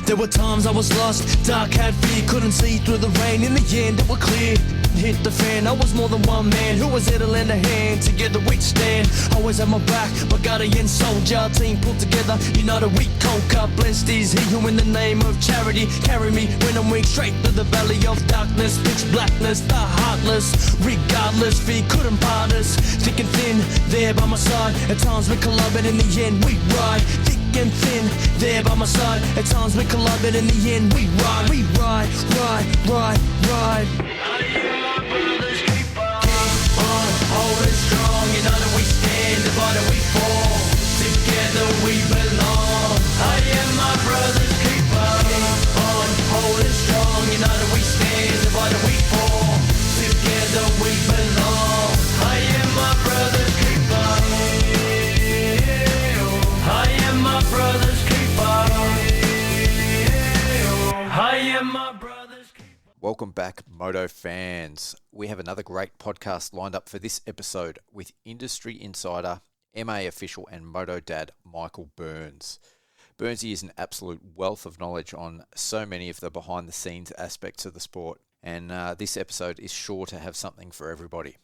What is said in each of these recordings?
There were times I was lost, dark had fear, couldn't see through the rain. In the end it was clear, hit the fan. I was more than one man who was there to lend a hand. Together we'd stand, always had my back, my guardian soldier. Team pulled together, united we conquer. Blessed is he who in the name of charity carry me when I'm weak, straight through the valley of darkness. Pitch blackness, the heartless, regardless, fear couldn't part us. Thick and thin, there by my side. At times we collide, but in the end we ride. Thick and thin, there by my side. At times we collide, but in the end we ride. We ride, ride. I am my brother's keeper. Keep on holding strong. United we stand, divided we fall. Together we belong. I am my brother's keeper. Keep on holding strong. United we stand, divided we fall. Together we belong. I am my brother's keeper. I am my brother's keeper. I am my brother's keeper. Welcome back, Moto fans. We have another great podcast lined up for this episode with industry insider, MA official and Moto dad Michael Burns. Burnsy is an absolute wealth of knowledge on so many of the behind-the-scenes aspects of the sport, and this episode is sure to have something for everybody.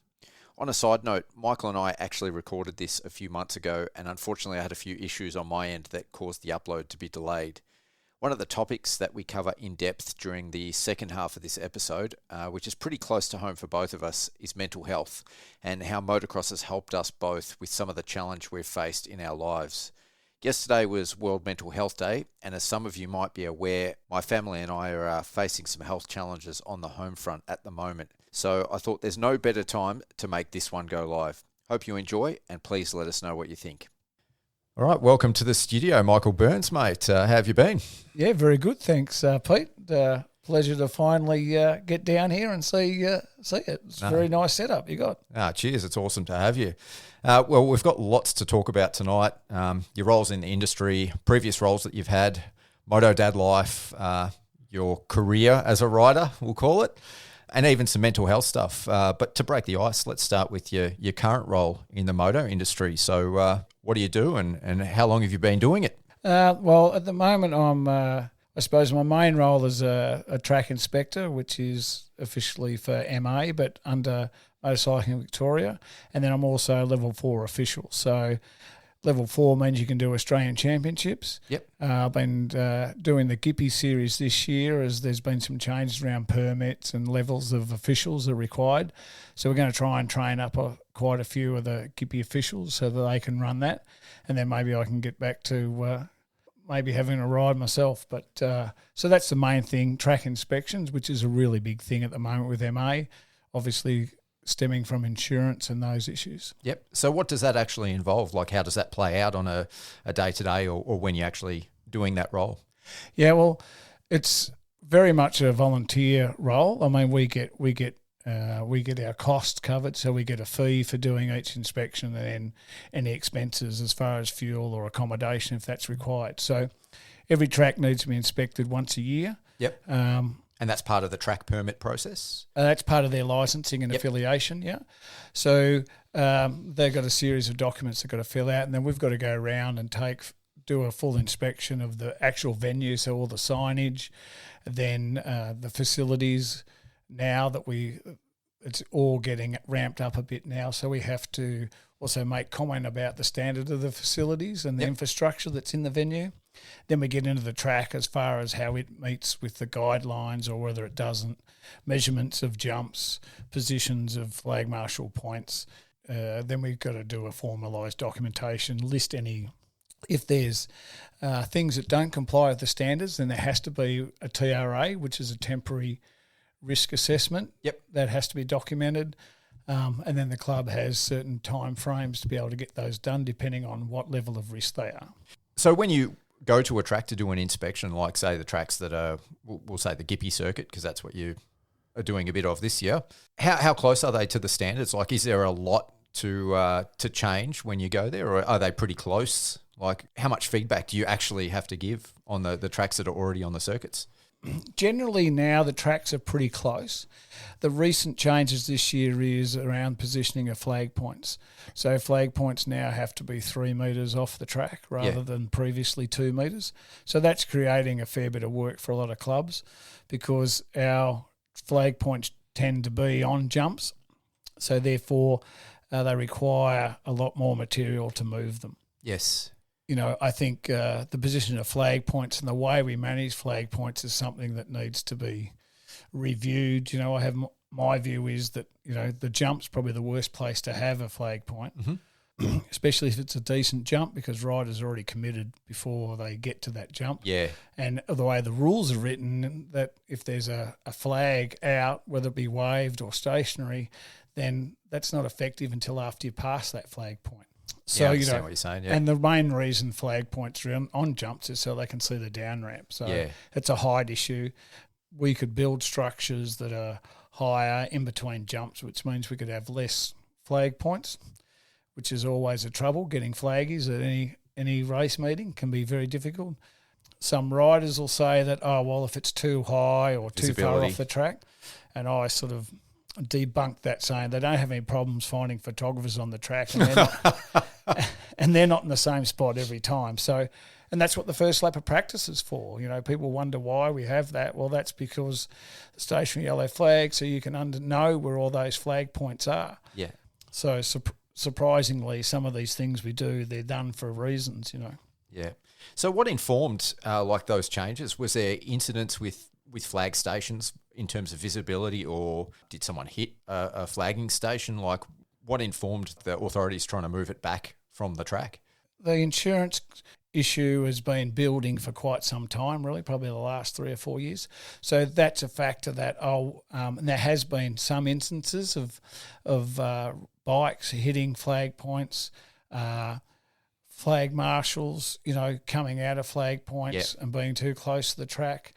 On a side note, Michael and I actually recorded this a few months ago, and unfortunately I had a few issues on my end that caused the upload to be delayed. One of the topics that we cover in depth during the second half of this episode, which is pretty close to home for both of us, is mental health and how motocross has helped us both with some of the challenge we've faced in our lives. Yesterday was World Mental Health Day, and as some of you might be aware, my family and I are facing some health challenges on the home front at the moment. So I thought there's no better time to make this one go live. Hope you enjoy, and please let us know what you think. All right, welcome to the studio, Michael Burns, mate. How have you been? Yeah, very good, thanks, Pete. Pleasure to finally get down here and see it. It's a very nice setup you got. Cheers, it's awesome to have you. Well, we've got lots to talk about tonight. Your roles in the industry, previous roles that you've had, Moto dad life, your career as a rider, we'll call it, and even some mental health stuff. But to break the ice, let's start with your current role in the moto industry. So what do you do and how long have you been doing it? Well, at the moment I suppose my main role is a track inspector, which is officially for MA, but under Motorcycling Victoria. And then I'm also a level 4 official. So level 4 means you can do Australian Championships. Yep. I've been doing the Gippy series this year as there's been some changes around permits and levels of officials are required. So we're going to try and train up quite a few of the Gippy officials so that they can run that. And then maybe I can get back to maybe having a ride myself. But so that's the main thing, track inspections, which is a really big thing at the moment with MA, obviously stemming from insurance and those issues. Yep. So what does that actually involve? Like how does that play out on a day-to-day or when you're actually doing that role? Yeah, well, it's very much a volunteer role. I mean, we get our costs covered, so we get a fee for doing each inspection and then any expenses as far as fuel or accommodation if that's required. So every track needs to be inspected once a year. Yep. And that's part of the track permit process? That's part of their licensing and affiliation, yeah. So they've got a series of documents they've got to fill out, and then we've got to go around and do a full inspection of the actual venue, so all the signage, then the facilities. Now that it's all getting ramped up a bit now, so we have to also make comment about the standard of the facilities and the infrastructure that's in the venue. Then we get into the track as far as how it meets with the guidelines or whether it doesn't, measurements of jumps, positions of flag marshal points. Then we've got to do a formalised documentation, list any, if there's things that don't comply with the standards, then there has to be a TRA, which is a temporary risk assessment. Yep. That has to be documented. And then the club has certain time frames to be able to get those done depending on what level of risk they are. So when you go to a track to do an inspection, like say the tracks that are, we'll say the Gippy circuit, because that's what you are doing a bit of this year, how close are they to the standards? Like, is there a lot to change when you go there, or are they pretty close? Like, how much feedback do you actually have to give on the tracks that are already on the circuits? generally now the tracks are pretty close. The recent changes this year is around positioning of flag points. So flag points now have to be 3 metres off the track rather than previously 2 metres. So that's creating a fair bit of work for a lot of clubs because our flag points tend to be on jumps. So therefore they require a lot more material to move them. Yes. You know, I think the position of flag points and the way we manage flag points is something that needs to be reviewed. You know, I have my view is that, you know, the jump's probably the worst place to have a flag point, especially if it's a decent jump because riders are already committed before they get to that jump. Yeah. And the way the rules are written, that if there's a flag out, whether it be waved or stationary, then that's not effective until after you pass that flag point. So, I you understand know, what you're saying, yeah. and the main reason flag points are on jumps is so they can see the down ramp. So it's a height issue. We could build structures that are higher in between jumps, which means we could have less flag points, which is always a trouble. Getting flaggies at any race meeting can be very difficult. Some riders will say that, oh, well, if it's too high or too far off the track, and I sort of debunk that, saying they don't have any problems finding photographers on the track, and they're not in the same spot every time. So, and that's what the first lap of practice is for. You know, people wonder why we have that. Well, that's because the stationary yellow flag, so you can know where all those flag points are. Yeah. So surprisingly, some of these things we do, they're done for reasons. You know. Yeah. So what informed like those changes? Was there incidents with flag stations in terms of visibility, or did someone hit a flagging station? Like, what informed the authorities trying to move it back from the track? The insurance issue has been building for quite some time, really, probably the last 3 or 4 years. So that's a factor that, and there has been some instances of bikes hitting flag points, flag marshals, you know, coming out of flag points and being too close to the track.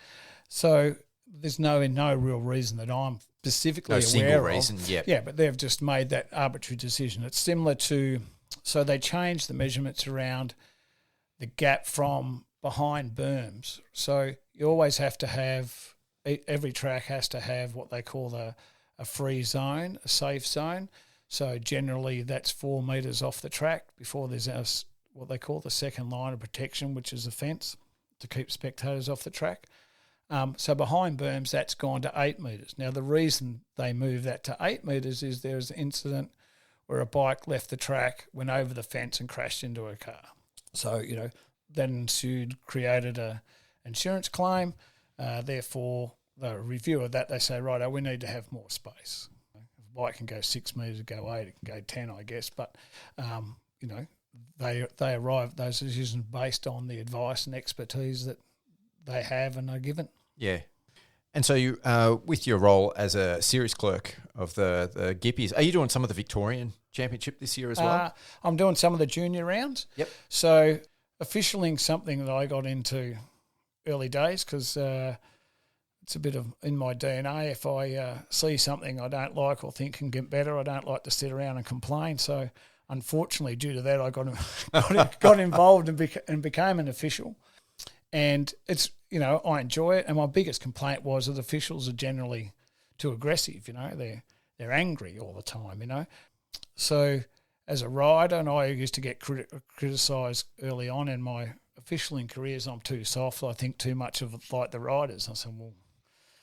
So there's no real reason that I'm specifically aware of. No single reason, Yeah, but they've just made that arbitrary decision. It's similar to, so they changed the measurements around the gap from behind berms. So you always have to have, every track has to have what they call a free zone, a safe zone. So generally that's 4 metres off the track before there's what they call the second line of protection, which is a fence to keep spectators off the track. So behind berms, that's gone to 8 metres. Now, the reason they moved that to 8 metres is there was an incident where a bike left the track, went over the fence and crashed into a car. So, you know, that ensued, created a insurance claim. Therefore, the review of that, they say, right, we need to have more space. If a bike can go 6 metres, go 8, it can go 10, I guess. But, you know, they arrive at those decisions based on the advice and expertise that they have and are given. Yeah. And so you, with your role as a series clerk of the Gippies, are you doing some of the Victorian Championship this year as well? I'm doing some of the junior rounds. Yep. So officialing's something that I got into early days because it's a bit of in my DNA. If I see something I don't like or think can get better, I don't like to sit around and complain. So unfortunately, due to that, I got involved and became an official. And it's, you know, I enjoy it. And my biggest complaint was that officials are generally too aggressive, you know. They're angry all the time, you know. So as a rider, and I used to get criticised early on in my officialing careers, I'm too soft. I think too much of it like the riders. I said, well,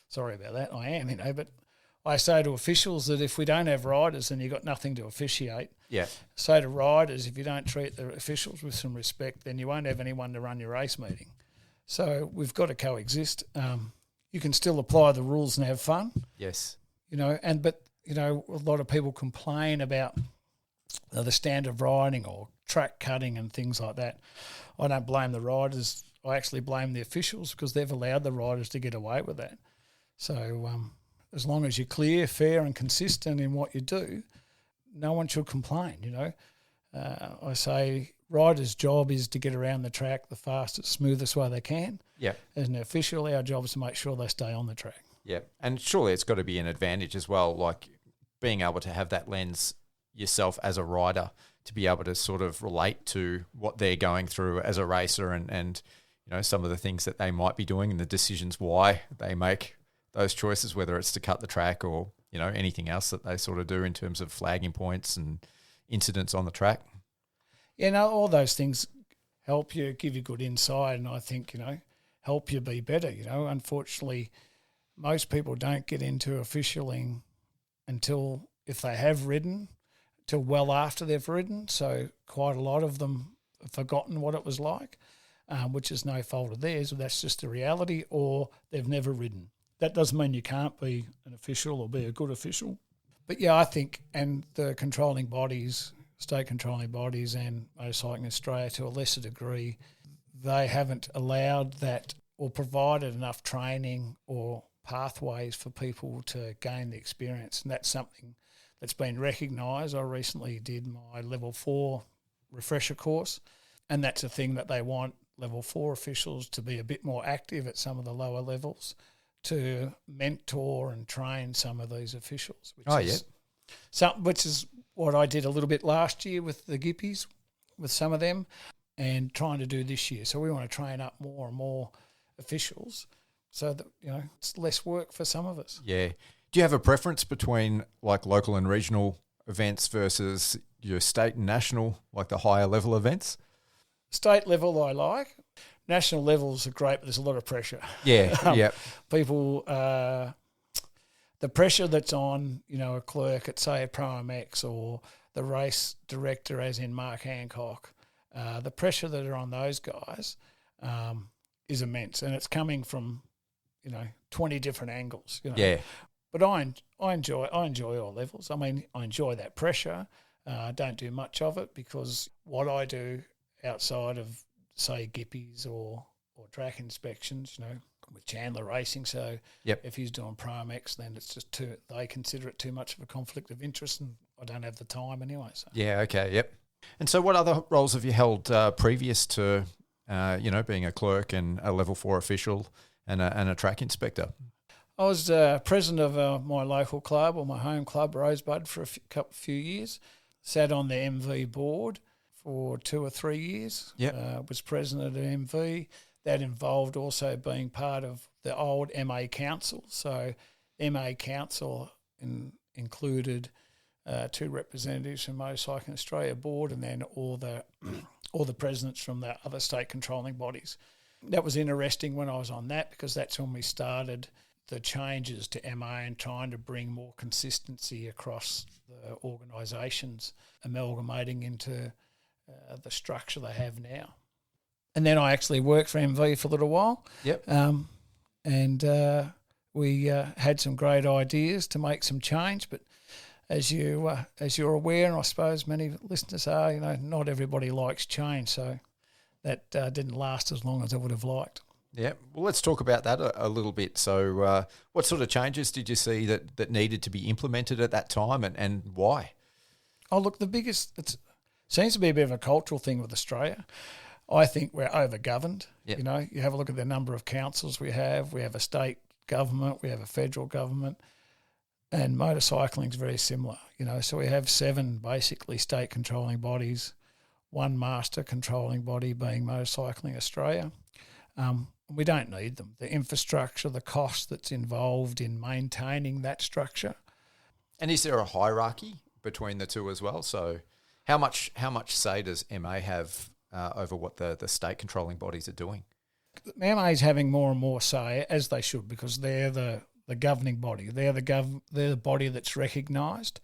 sorry about that. I am, you know. But I say to officials that if we don't have riders, then you've got nothing to officiate. Yeah. Say to riders, if you don't treat the officials with some respect, then you won't have anyone to run your race meeting. So we've got to coexist. You can still apply the rules and have fun. Yes. You know, but you know, a lot of people complain about the standard of riding or track cutting and things like that. I don't blame the riders. I actually blame the officials because they've allowed the riders to get away with that. So as long as you're clear, fair and consistent in what you do, no one should complain, you know. I say riders' job is to get around the track the fastest, smoothest way they can. Yeah. As an official, our job is to make sure they stay on the track. Yeah. And surely it's got to be an advantage as well, like being able to have that lens yourself as a rider to be able to sort of relate to what they're going through as a racer and some of the things that they might be doing and the decisions why they make those choices, whether it's to cut the track or, anything else that they sort of do in terms of flagging points and incidents on the track? All those things help you, give you good insight, and I think, help you be better. Unfortunately, most people don't get into officialing until, if they have ridden, till well after they've ridden. So quite a lot of them have forgotten what it was like, which is no fault of theirs. That's just the reality, or they've never ridden. That doesn't mean you can't be an official or be a good official. But yeah, I think, and the controlling bodies, state controlling bodies and Motorcycling Australia to a lesser degree, they haven't allowed that or provided enough training or pathways for people to gain the experience. And that's something that's been recognised. I recently did my level 4 refresher course, and that's a thing that they want level 4 officials to be a bit more active at some of the lower levels, to mentor and train some of these officials. Which is what I did a little bit last year with the Gippies, with some of them, and trying to do this year. So we want to train up more and more officials so that, it's less work for some of us. Yeah. Do you have a preference between like local and regional events versus your state and national, like the higher level events? State level I like. National levels are great, but there's a lot of pressure. Yeah, yeah. People, the pressure that's on, a clerk at, say, a Pro MX, or the race director, as in Mark Hancock, the pressure that are on those guys is immense, and it's coming from, 20 different angles. Yeah. But I enjoy all levels. I mean, I enjoy that pressure. I don't do much of it because what I do outside of, say, Gippies or track inspections, with Chandler Racing. So if he's doing Pro MX, then it's just they consider it too much of a conflict of interest, and I don't have the time anyway. So. Yeah, okay, yep. And so what other roles have you held previous to, being a clerk and a level 4 official and a track inspector? I was president of my local club, or my home club, Rosebud, for a few years. Sat on the MV board for 2 or 3 years. Was president of MV. That involved also being part of the old MA Council. So MA Council included 2 representatives from Motorcycling Australia board, and then all the presidents from the other state controlling bodies. That was interesting when I was on that, because that's when we started the changes to MA and trying to bring more consistency across the organisations, amalgamating into the structure they have now. And then I actually worked for MV for a little while. Yep. And we had some great ideas to make some change, but as you're aware, and I suppose many listeners are, not everybody likes change, so that didn't last as long as I would have liked. Yeah, well, let's talk about that a little bit. So what sort of changes did you see that needed to be implemented at that time, and why? Oh, look, it seems to be a bit of a cultural thing with Australia. I think we're over-governed. Yep. You have a look at the number of councils we have. We have a state government, we have a federal government, and motorcycling is very similar. So we have 7 basically state controlling bodies, 1 master controlling body being Motorcycling Australia. We don't need them. The infrastructure, the cost that's involved in maintaining that structure. And is there a hierarchy between the two as well? So how much say does MA have over what the state controlling bodies are doing? MA is having more and more say, as they should, because they're the governing body. They're the body that's recognised.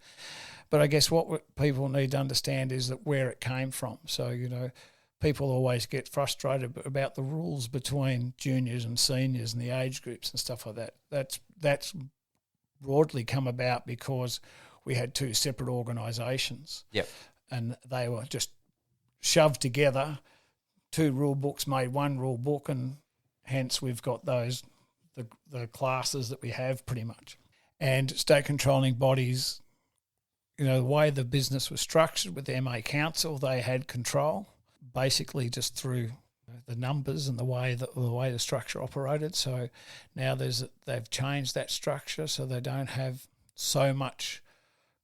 But I guess what people need to understand is that where it came from. So, people always get frustrated about the rules between juniors and seniors and the age groups and stuff like that. That's broadly come about because we had 2 separate organisations. Yep. And they were just shoved together. 2 rule books made 1 rule book, and hence we've got those the classes that we have pretty much. And state controlling bodies, the way the business was structured with the MA Council, they had control basically just through the numbers and the way the structure operated. So now they've changed that structure, so they don't have so much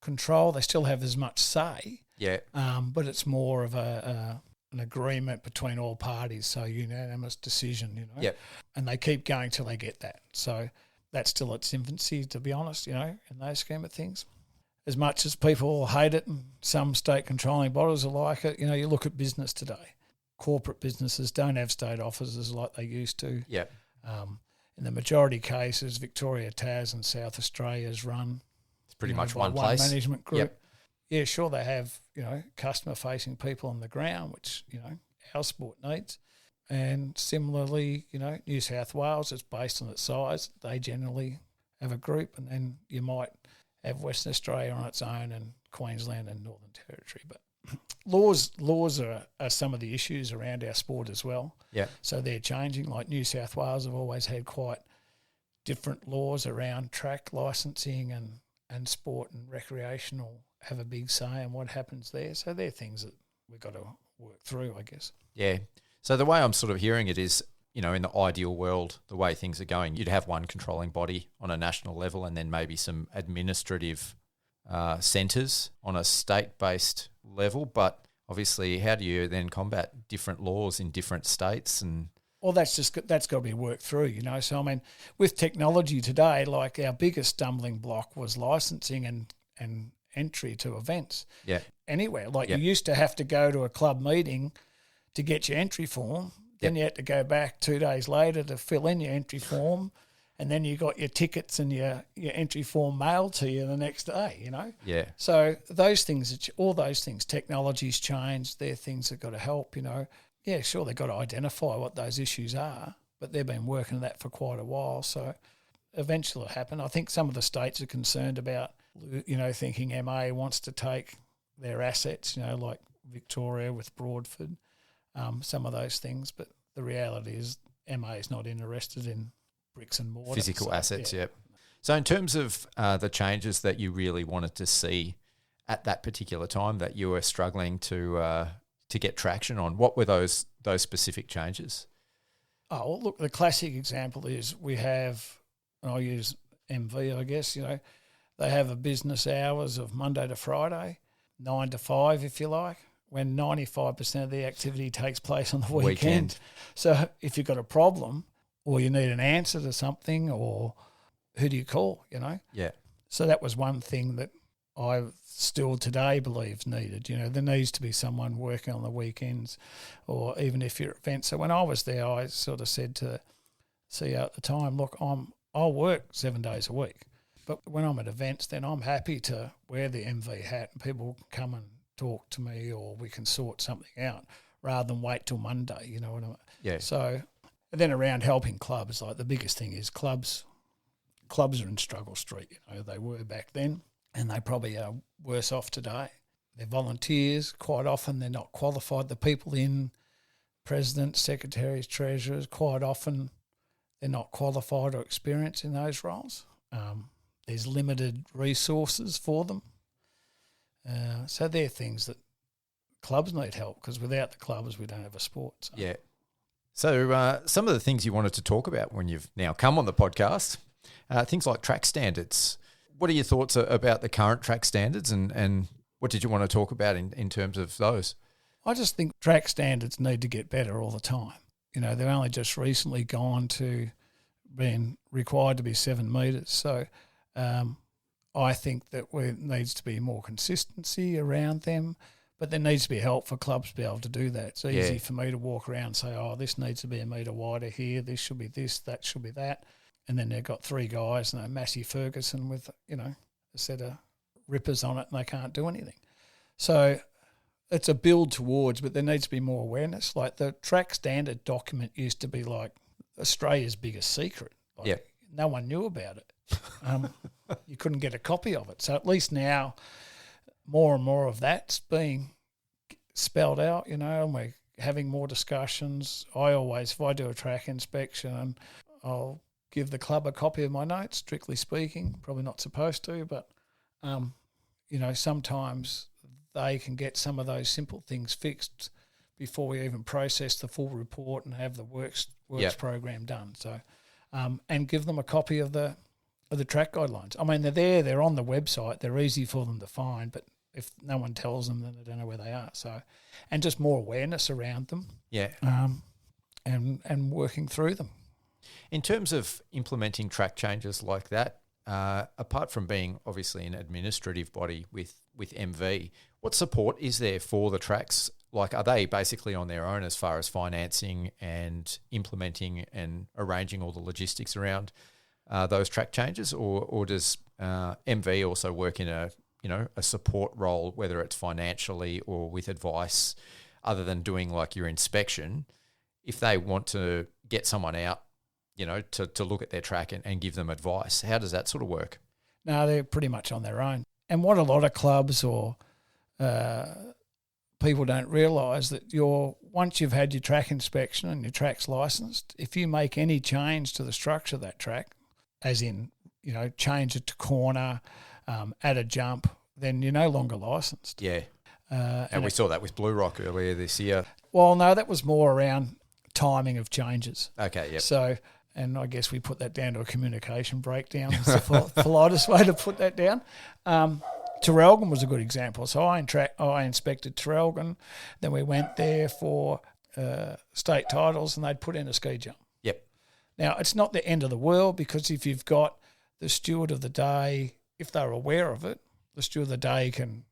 control. They still have as much say. Yeah. But it's more of an an agreement between all parties, so unanimous decision, Yep. and they keep going till they get that. So that's still its infancy, to be honest, in those scheme of things. As much as people hate it and some state controlling bodies are like it, you look at business today. Corporate businesses don't have state offices like they used to. Yep. In the majority cases, Victoria, Tas and South Australia's run. It's pretty much by one place. Management group. Yep. Yeah, sure, they have, customer-facing people on the ground, which, our sport needs. And similarly, New South Wales, it's based on its size. They generally have a group, and then you might have Western Australia on its own and Queensland and Northern Territory. But laws are some of the issues around our sport as well. Yeah. So they're changing. Like New South Wales have always had quite different laws around track licensing and sport and recreational have a big say in what happens there. So they're things that we've got to work through, I guess. Yeah. So the way I'm sort of hearing it is, in the ideal world, the way things are going, you'd have one controlling body on a national level and then maybe some administrative centres on a state-based level. But obviously, how do you then combat different laws in different states? And well, that's got to be worked through, So, I mean, with technology today, like our biggest stumbling block was licensing and entry to events. Yeah. Anywhere. Like you used to have to go to a club meeting to get your entry form. Then you had to go back 2 days later to fill in your entry form, and then you got your tickets and your entry form mailed to you the next day, Yeah. So all those things, technology's changed. They're things that got to help, Yeah, sure, they've got to identify what those issues are, but they've been working on that for quite a while. So eventually it'll happen. I think some of the states are concerned about, thinking MA wants to take their assets, like Victoria with Broadford, some of those things. But the reality is MA is not interested in bricks and mortar. Physical assets, yeah. So in terms of the changes that you really wanted to see at that particular time that you were struggling to get traction on, what were those specific changes? Oh, well, look, the classic example is we have, and I'll use MV, I guess, they have a business hours of Monday to Friday, 9 to 5, if you like, when 95% of the activity takes place on the weekend. So if you've got a problem or you need an answer to something, or who do you call, Yeah. So that was one thing that I still today believe needed. There needs to be someone working on the weekends, or even if you're at events. So when I was there, I sort of said to CEO at the time, look, I'll work 7 days a week, but when I'm at events, then I'm happy to wear the MV hat and people come and talk to me, or we can sort something out rather than wait till Monday, you know what I mean? Yeah. So, and then around helping clubs, like the biggest thing is clubs are in struggle street, they were back then, and they probably are worse off today. They're volunteers. Quite often they're not qualified. The people in, presidents, secretaries, treasurers, quite often they're not qualified or experienced in those roles. There's limited resources for them. So they're things that clubs need help, because without the clubs we don't have a sport. So. Yeah. So some of the things you wanted to talk about when you've now come on the podcast, things like track standards. What are your thoughts about the current track standards, and what did you want to talk about in terms of those? I just think track standards need to get better all the time. They've only just recently gone to being required to be 7 metres. So I think that there needs to be more consistency around them, but there needs to be help for clubs to be able to do that. It's easy for me to walk around and say, oh, this needs to be a metre wider here, this should be this, that should be that. And then they've got 3 guys, Massey Ferguson with, a set of rippers on it, and they can't do anything. So it's a build towards, but there needs to be more awareness. Like the track standard document used to be like Australia's biggest secret. Like no one knew about it. You couldn't get a copy of it. So at least now more and more of that's being spelled out, and we're having more discussions. I always, if I do a track inspection, I'll give the club a copy of my notes, strictly speaking, probably not supposed to, but, sometimes they can get some of those simple things fixed before we even process the full report and have the works program done. So, and give them a copy of the track guidelines. I mean, they're on the website, they're easy for them to find, but if no one tells them, then they don't know where they are. So, and just more awareness around them. Yeah. And working through them. In terms of implementing track changes like that, apart from being obviously an administrative body with MV, what support is there for the tracks? Like, are they basically on their own as far as financing and implementing and arranging all the logistics around those track changes, or does MV also work in a support role, whether it's financially or with advice, other than doing like your inspection? If they want to get someone out, to look at their track and give them advice, how does that sort of work? No, they're pretty much on their own. And what a lot of clubs or people don't realise that once you've had your track inspection and your track's licensed, if you make any change to the structure of that track, as in, change it to corner, add a jump, then you're no longer licensed. Yeah. And we saw that with Blue Rock earlier this year. Well, no, that was more around timing of changes. Okay, yep. So, and I guess we put that down to a communication breakdown. It's the politest way to put that down. Terrelgan was a good example. So I inspected Terrelgan, then we went there for state titles, and they'd put in a ski jump. Yep. Now, it's not the end of the world, because if you've got the steward of the day, if they're aware of it, the steward of the day can,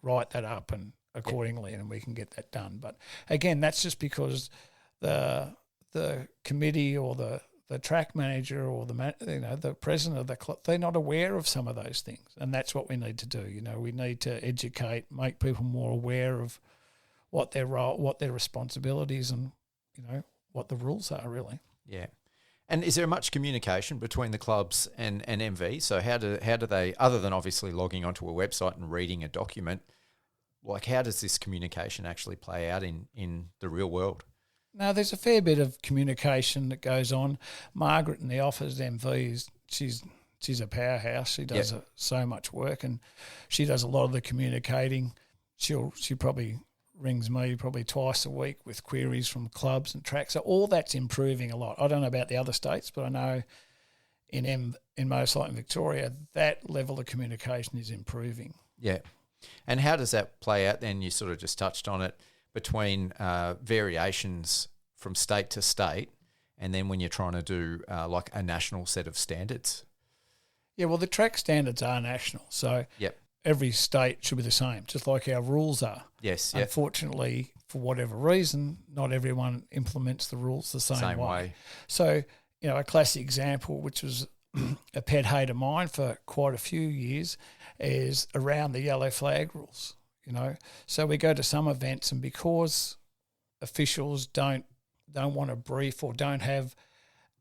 write that up and accordingly, and we can get that done. But again, that's just because the committee or the track manager or the president of the club, they're not aware of some of those things, and that's what we need to do. We need to educate, make people more aware of what their role, what their responsibilities, and what the rules are really. Yeah. And is there much communication between the clubs and MV? So how do they, other than obviously logging onto a website and reading a document, like how does this communication actually play out in the real world? No, there's a fair bit of communication that goes on. Margaret in the office, MV, she's a powerhouse. She does so much work, and she does a lot of the communicating. She probably rings me probably twice a week with queries from clubs and tracks. So all that's improving a lot. I don't know about the other states, but I know in Motorcycle in Victoria, that level of communication is improving. Yeah. And how does that play out then? You sort of just touched on it, between variations from state to state, and then when you're trying to do like a national set of standards? Yeah, well, the track standards are national. So every state should be the same, just like our rules are. Yes. Unfortunately, for whatever reason, not everyone implements the rules the same way. So, a classic example, which was a pet hate of mine for quite a few years, is around the yellow flag rules. So we go to some events, and because officials don't want to brief or don't have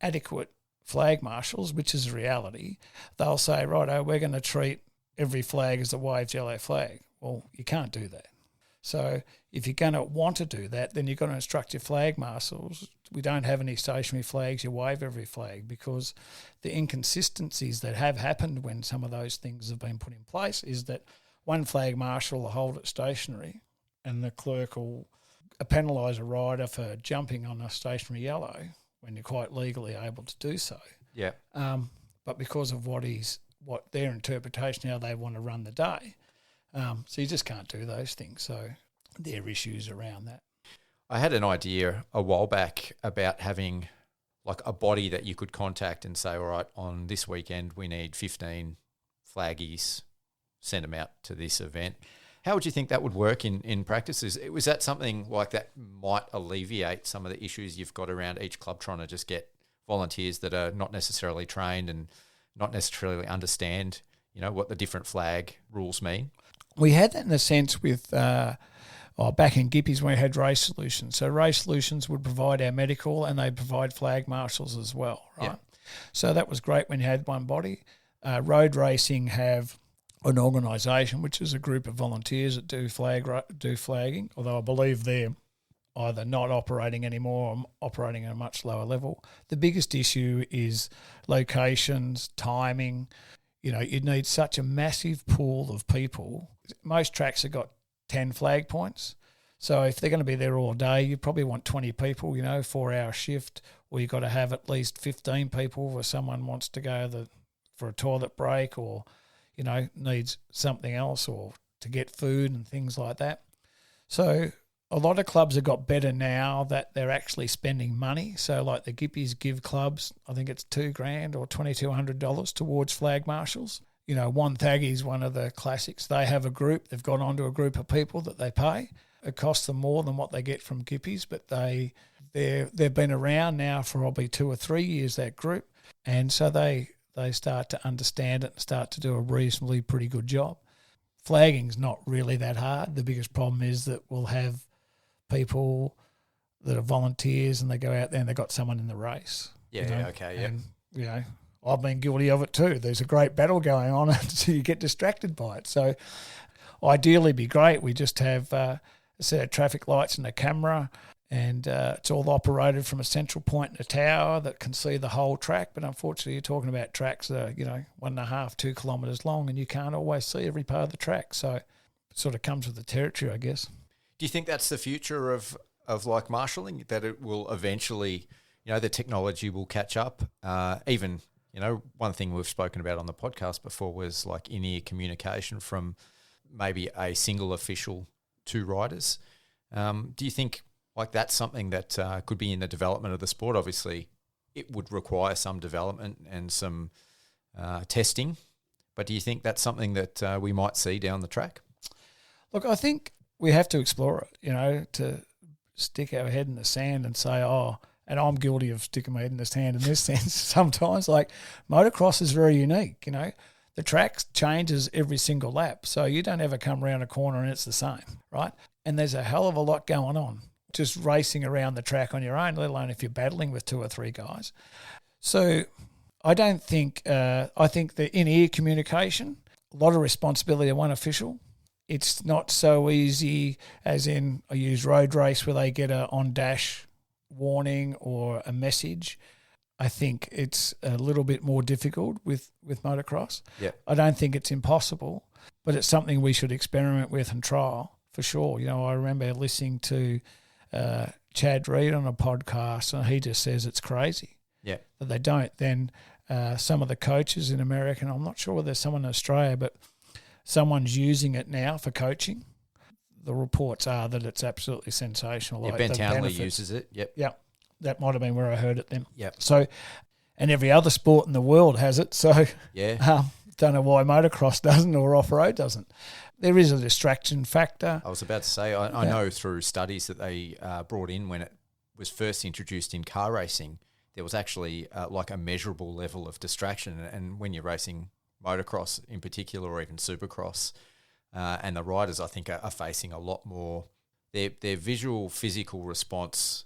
adequate flag marshals, which is a reality, they'll say, righto, we're going to treat every flag as a waved yellow flag. Well, you can't do that. So if you're going to want to do that, then you've got to instruct your flag marshals. We don't have any stationary flags, you wave every flag, because the inconsistencies that have happened when some of those things have been put in place is that one flag marshal will hold it stationary, and the clerk will penalise a rider for jumping on a stationary yellow when you're quite legally able to do so. Yeah. But because of what their interpretation, how they want to run the day, so you just can't do those things. So there are issues around that. I had an idea a while back about having like a body that you could contact and say, all right, on this weekend we need 15 flaggies, send them out to this event. How would you think that would work in practice? Was that something like that might alleviate some of the issues you've got around each club trying to just get volunteers that are not necessarily trained and not necessarily understand, what the different flag rules mean? We had that in a sense with back in Gippies when we had Race Solutions. So Race Solutions would provide our medical, and they provide flag marshals as well, right? Yeah. So that was great when you had one body. Road racing have an organisation, which is a group of volunteers that do flagging, although I believe they're either not operating anymore or operating at a much lower level. The biggest issue is locations, timing. You'd need such a massive pool of people. Most tracks have got 10 flag points. So if they're going to be there all day, you probably want 20 people, 4-hour shift, or you've got to have at least 15 people where someone wants to go for a toilet break or, needs something else, or to get food and things like that. So a lot of clubs have got better now that they're actually spending money. So like the Gippies give clubs, I think it's $2,000 or $2,200 towards flag marshals. You know, Wonthaggi is one of the classics. They have a group, they've got onto a group of people that they pay. It costs them more than what they get from Gippies, but they've been around now for probably 2 or 3 years, that group. And so they start to understand it and start to do a reasonably pretty good job. Flagging's not really that hard. The biggest problem is that we'll have people that are volunteers and they go out there and they've got someone in the race. Yeah, okay, yeah. And, you know, I've been guilty of it too. There's a great battle going on so you get distracted by it. So ideally it'd be great. We just have a set of traffic lights and a camera, and it's all operated from a central point in a tower that can see the whole track. But unfortunately, you're talking about tracks that are, 1.5, 2 kilometres long, and you can't always see every part of the track. So it sort of comes with the territory, I guess. Do you think that's the future of like marshalling, that it will eventually, the technology will catch up? Even, one thing we've spoken about on the podcast before was like in-ear communication from maybe a single official to riders. Do you think like that's something that could be in the development of the sport? Obviously, it would require some development and some testing, but do you think that's something that we might see down the track? Look, I think we have to explore it, to stick our head in the sand and say, and I'm guilty of sticking my head in the sand in this sense sometimes. Like, motocross is very unique, The track changes every single lap, so you don't ever come around a corner and it's the same, right? And there's a hell of a lot going on just racing around the track on your own, let alone if you're battling with 2 or 3 guys. So I don't think I think the in-ear communication, a lot of responsibility of one official. It's not so easy as in I use road race where they get a on-dash warning or a message. I think it's a little bit more difficult with motocross. Yeah. I don't think it's impossible, but it's something we should experiment with and trial for sure. I remember listening to Chad Reed on a podcast, and he just says it's crazy. Yeah. That they don't. Then some of the coaches in America, and I'm not sure whether there's someone in Australia, but someone's using it now for coaching. The reports are that it's absolutely sensational. Yeah, like Ben the Townley benefits. uses it. Yep. Yeah, that might have been where I heard it then. Yep. So, and every other sport in the world has it. So, yeah. Don't know why motocross doesn't or off-road doesn't. There is a distraction factor. I was about to say, I know through studies that they brought in when it was first introduced in car racing, there was actually like a measurable level of distraction. And when you're racing motocross in particular, or even supercross, and the riders, I think, are facing a lot more. Their visual, physical response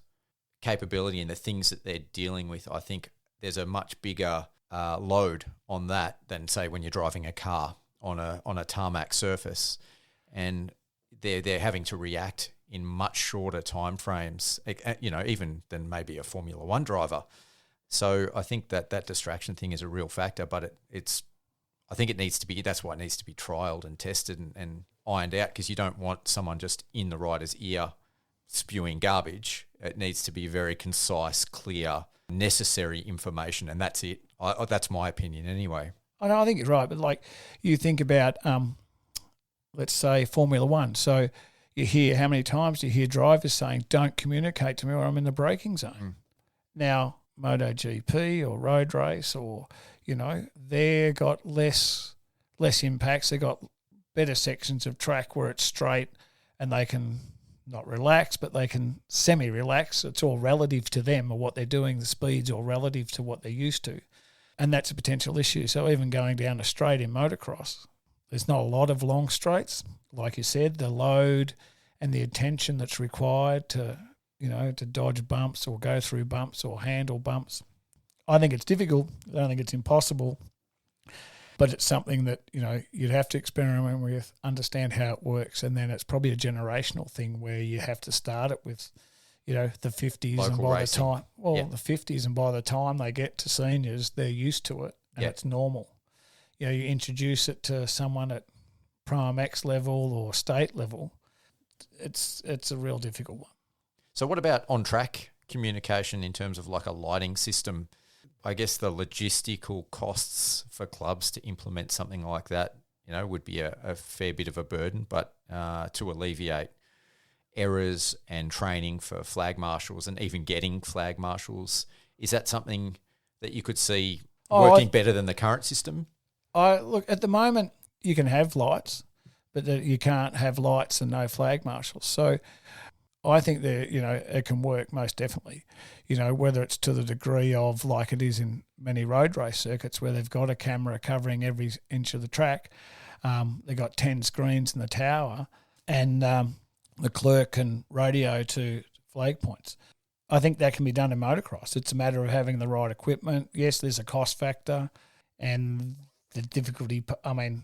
capability and the things that they're dealing with, I think there's a much bigger load on that than, say, when you're driving a car on a tarmac surface, and they're having to react in much shorter time frames, even than maybe a Formula One driver. So I think that distraction thing is a real factor, but I think it needs to be, that's why it needs to be trialled and tested and ironed out, because you don't want someone just in the rider's ear spewing garbage. It needs to be very concise, clear, necessary information, and that's it. That's my opinion anyway. I think you're right, but like you think about, let's say Formula One. So you hear, how many times do you hear drivers saying, don't communicate to me or I'm in the braking zone? Mm. Now, MotoGP or road race or, they've got less impacts. They've got better sections of track where it's straight and they can not relax, but they can semi-relax. It's all relative to them or what they're doing. The speed's all relative to what they're used to. And that's a potential issue. So even going down a straight in motocross, there's not a lot of long straights. Like you said, the load and the attention that's required to dodge bumps or go through bumps or handle bumps. I think it's difficult. I don't think it's impossible. But it's something that, you'd have to experiment with, understand how it works, and then it's probably a generational thing where you have to start it with, the 50s Local and by racing. the time, the 50s, and by the time they get to seniors, they're used to it and it's normal. You introduce it to someone at Prime X level or state level, it's a real difficult one. So what about on-track communication in terms of like a lighting system? I guess the logistical costs for clubs to implement something like that, would be a fair bit of a burden, but to alleviate errors and training for flag marshals and even getting flag marshals, is that something that you could see working better than the current system? Look, at the moment, you can have lights, but you can't have lights and no flag marshals. So I think that, it can work most definitely, whether it's to the degree of like it is in many road race circuits where they've got a camera covering every inch of the track. They've got 10 screens in the tower and the clerk can radio to flag points. I think that can be done in motocross. It's a matter of having the right equipment. Yes, there's a cost factor and the difficulty. I mean,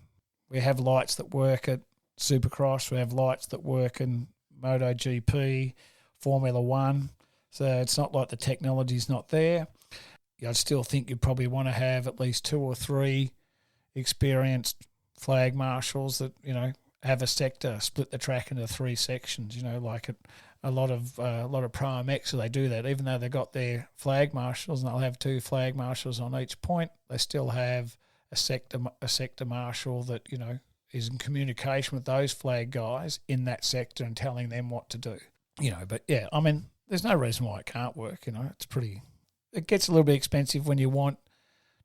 we have lights that work at Supercross. We have lights that work in MotoGP, Formula One. So it's not like the technology's not there. I still think you probably want to have at least 2 or 3 experienced flag marshals that, have a sector, split the track into 3 sections, like a lot of Pro MX, so they do that. Even though they've got their flag marshals and they'll have 2 flag marshals on each point, they still have a sector marshal that, is in communication with those flag guys in that sector and telling them what to do. But yeah, I mean, there's no reason why it can't work, it gets a little bit expensive when you want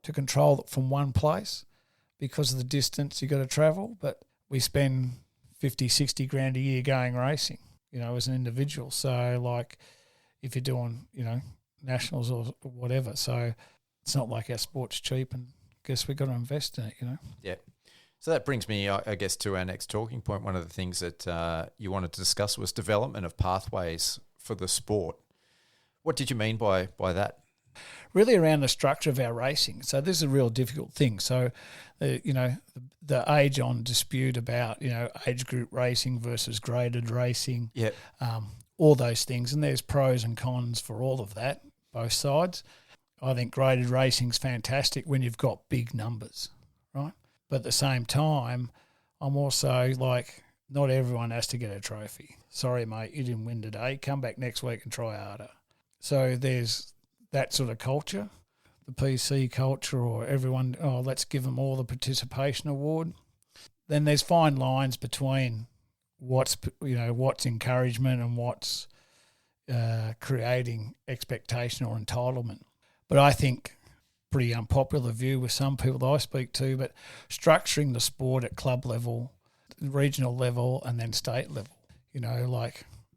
to control it from one place because of the distance you got to travel, but we spend 50, 60 grand a year going racing, as an individual. So like if you're doing, nationals or whatever. So it's not like our sport's cheap and I guess we've got to invest in it, Yeah. So that brings me, I guess, to our next talking point. One of the things that you wanted to discuss was development of pathways for the sport. What did you mean by that? Really around the structure of our racing. So this is a real difficult thing. So, the age-on dispute about, age group racing versus graded racing, all those things. And there's pros and cons for all of that, both sides. I think graded racing's fantastic when you've got big numbers, right? But at the same time, I'm also like, not everyone has to get a trophy. Sorry, mate, you didn't win today. Come back next week and try harder. So there's that sort of culture, the PC culture, or everyone, let's give them all the participation award. Then there's fine lines between what's encouragement and what's creating expectation or entitlement. But I think, pretty unpopular view with some people that I speak to, but structuring the sport at club level, regional level, and then state level.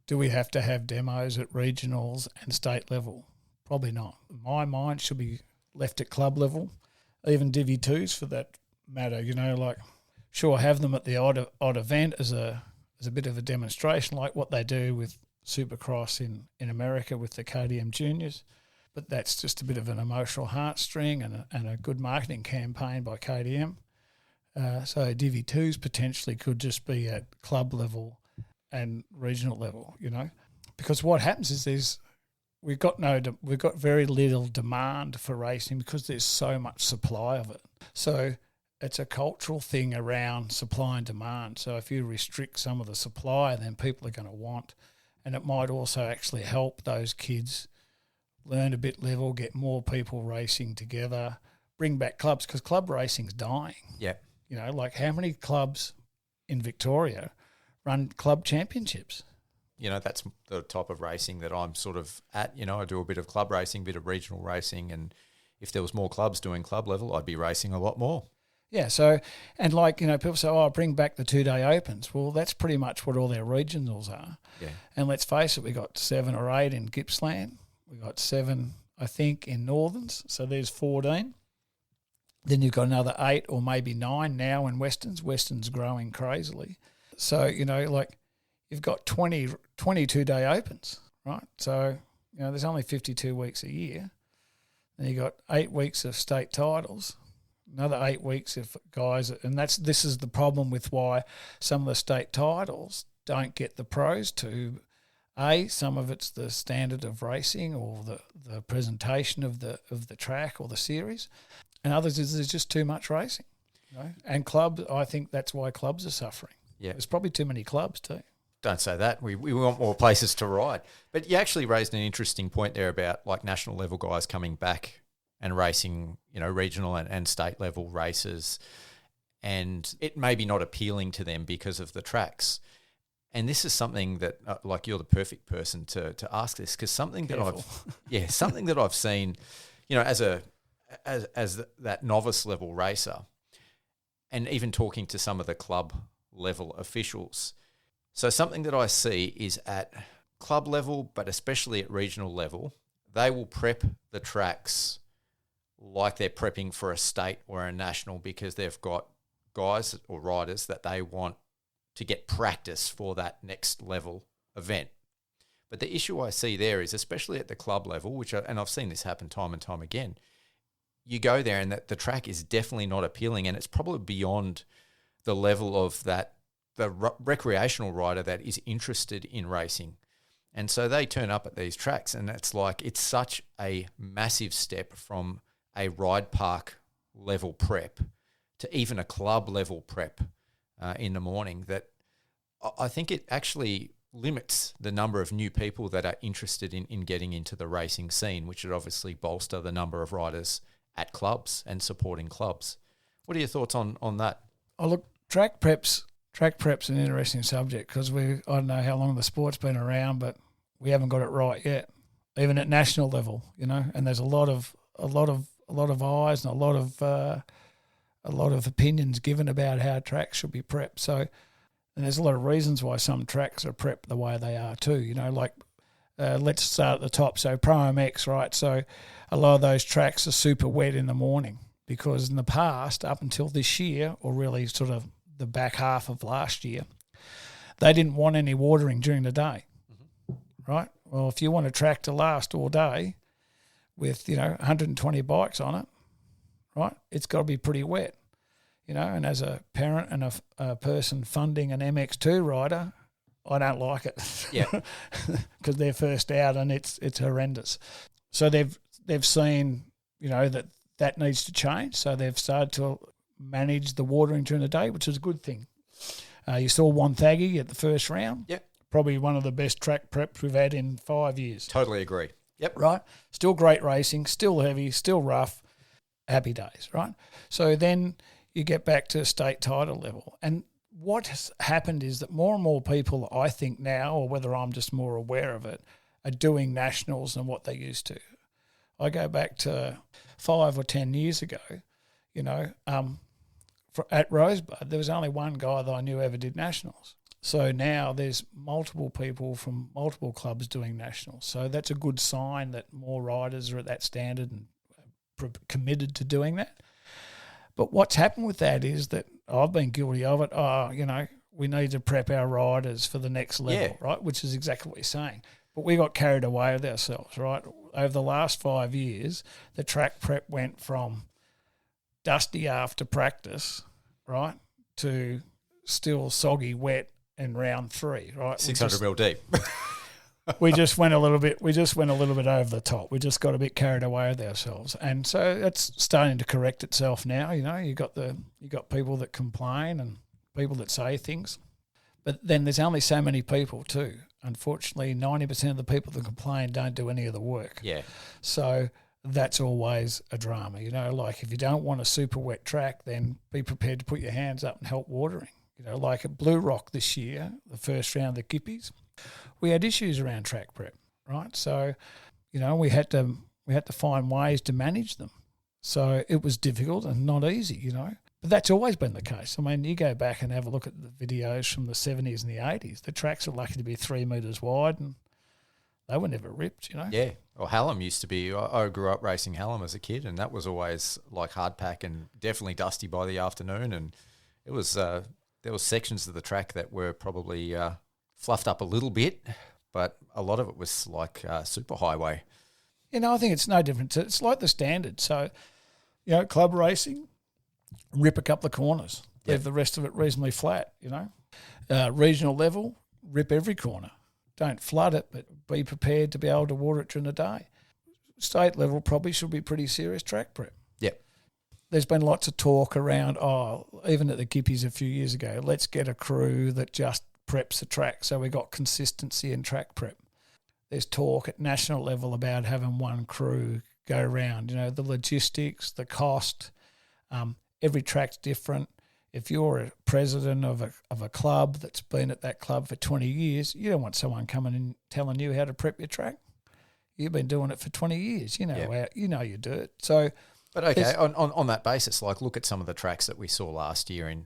Do we have to have demos at regionals and state level? Probably not. In my mind, should be left at club level, even Divi 2s for that matter. Sure, have them at the odd event as a bit of a demonstration, like what they do with Supercross in America with the KTM Juniors. But that's just a bit of an emotional heartstring and a good marketing campaign by KTM. So Divi 2s potentially could just be at club level and regional level, because what happens is we've got very little demand for racing because there's so much supply of it. So it's a cultural thing around supply and demand. So if you restrict some of the supply, then people are going to want, and it might also actually help those kids learn a bit level, get more people racing together, bring back clubs, because club racing's dying. Yeah. How many clubs in Victoria run club championships? That's the type of racing that I'm sort of at. I do a bit of club racing, a bit of regional racing, and if there was more clubs doing club level, I'd be racing a lot more. Yeah, so, and people say, bring back the 2-day opens. Well, that's pretty much what all their regionals are. Yeah. And let's face it, we got 7 or 8 in Gippsland. We got 7, I think, in Northerns, so there's 14. Then you've got another 8 or maybe 9 now in Westerns. Westerns growing crazily. So, you've got 22-day opens, right? So, there's only 52 weeks a year. Then you've got 8 weeks of state titles, another 8 weeks of guys, and this is the problem with why some of the state titles don't get the pros to. Some of it's the standard of racing or the presentation of the track or the series, and others is there's just too much racing. And clubs, I think that's why clubs are suffering. Yeah, there's probably too many clubs too. Don't say that. We want more places to ride. But you actually raised an interesting point there about like national level guys coming back and racing, regional and state level races. and it may be not appealing to them because of the tracks. And this is something that, like, you're the perfect person to ask this, because something that I've seen, you know, as that novice level racer, and even talking to some of the club level officials. So something that I see is at club level, but especially at regional level, they will prep the tracks like they're prepping for a state or a national, because they've got guys or riders that they want to get practice for that next level event. But the issue I see there is, especially at the club level, and I've seen this happen time and time again, you go there and the track is definitely not appealing, and it's probably beyond the level of the recreational rider that is interested in racing. And so they turn up at these tracks, and it's such a massive step from a ride park level prep to even a club level prep in the morning, that I think it actually limits the number of new people that are interested in getting into the racing scene, which would obviously bolster the number of riders at clubs and supporting clubs. What are your thoughts on that? Oh, look, track prep's an interesting subject, because I don't know how long the sport's been around, but we haven't got it right yet, even at national level, you know. And there's a lot of eyes and a lot of opinions given about how tracks should be prepped. So, and there's a lot of reasons why some tracks are prepped the way they are too. You know, like let's start at the top. So Pro MX, right? So a lot of those tracks are super wet in the morning, because in the past, up until this year, or really sort of the back half of last year, they didn't want any watering during the day, right? Well, if you want a track to last all day with, 120 bikes on it, right, it's got to be pretty wet, and as a parent and a person funding an MX2 rider, I don't like it. Yeah. Because they're first out and it's horrendous. So they've seen, that needs to change. So they've started to manage the watering during the day, which is a good thing. You saw Wonthaggi at the first round. Yep. Probably one of the best track preps we've had in 5 years. Totally agree. Yep. Right? Still great racing, still heavy, still rough, happy days, right? So then you get back to state title level. And what has happened is that more and more people, I think now, or whether I'm just more aware of it, are doing nationals than what they used to. I go back to 5 or 10 years ago, at Rosebud, there was only one guy that I knew ever did nationals. So now there's multiple people from multiple clubs doing nationals. So that's a good sign that more riders are at that standard and committed to doing that. But what's happened with that is that I've been guilty of it. We need to prep our riders for the next level, right? Which is exactly what you're saying. But we got carried away with ourselves, right? Over the last 5 years, the track prep went from dusty after practice, right, to still soggy, wet in round 3, right? 600 mil deep. we just went a little bit over the top. We just got a bit carried away with ourselves, and so it's starting to correct itself now. You got people that complain and people that say things, but then there's only so many people too. Unfortunately, 90% of the people that complain don't do any of the work. Yeah. So that's always a drama. Like if you don't want a super wet track, then be prepared to put your hands up and help watering. Like at Blue Rock this year, the first round of the Gippies, we had issues around track prep, right? So, we had to find ways to manage them. So it was difficult and not easy, But that's always been the case. I mean, you go back and have a look at the videos from the 70s and the 80s. The tracks are lucky to be 3 metres wide, and they were never ripped, Yeah. Well, Hallam used to be. I grew up racing Hallam as a kid, and that was always like hard pack and definitely dusty by the afternoon. And it was there were sections of the track that were probably fluffed up a little bit, but a lot of it was like super highway. I think it's no different. It's like the standard. So, club racing, rip a couple of corners, leave the rest of it reasonably flat, Regional level, rip every corner. Don't flood it, but be prepared to be able to water it during the day. State level probably should be pretty serious track prep. Yep. There's been lots of talk around, even at the Gippies a few years ago, let's get a crew that just preps the track so we got consistency in track prep. There's talk at national level about having one crew go around, the logistics, the cost. Every track's different. if you're a president of a club that's been at that club for 20 years, you don't want someone coming and telling you how to prep your track. You've been doing it for 20 years. You know you do it. So, but okay, on that basis, like look at some of the tracks that we saw last year in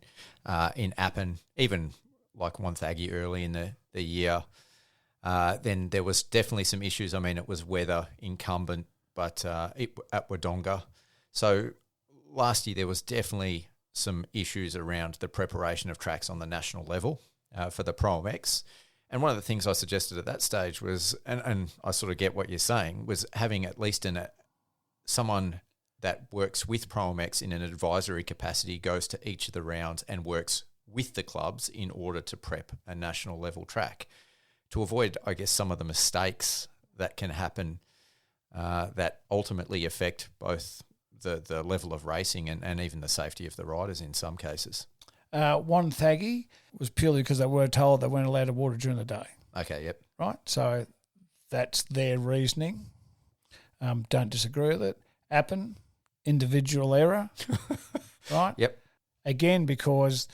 Appin, even like Wonthaggi early in the year. Then there was definitely some issues. I mean, it was weather incumbent, but at Wodonga. So last year there was definitely some issues around the preparation of tracks on the national level for the Pro MX. And one of the things I suggested at that stage was, and I sort of get what you're saying, was having at least someone that works with Pro MX in an advisory capacity, goes to each of the rounds and works with the clubs in order to prep a national level track to avoid, I guess, some of the mistakes that can happen that ultimately affect both the level of racing and even the safety of the riders in some cases. Wonthaggi was purely because they were told they weren't allowed to water during the day. Okay, yep. Right, so that's their reasoning. Don't disagree with it. Appin, individual error, right? Yep. Again, because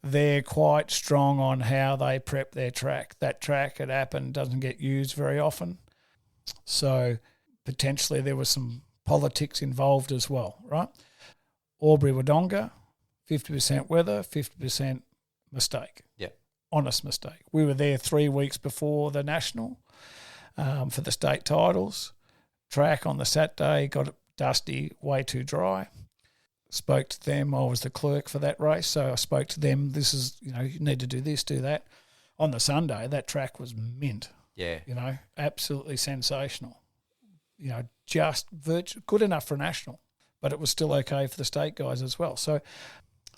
they're quite strong on how they prep their track. That track at Appin doesn't get used very often. So potentially there was some politics involved as well, right? Albury-Wodonga, 50% weather, 50% mistake. Yeah. Honest mistake. We were there 3 weeks before the national for the state titles. Track on the Saturday got it dusty, way too dry. Spoke to them. I was the clerk for that race, so I spoke to them. This is, you need to do this, do that. On the Sunday, that track was mint. Yeah. Absolutely sensational. Just good enough for a national, but it was still okay for the state guys as well. So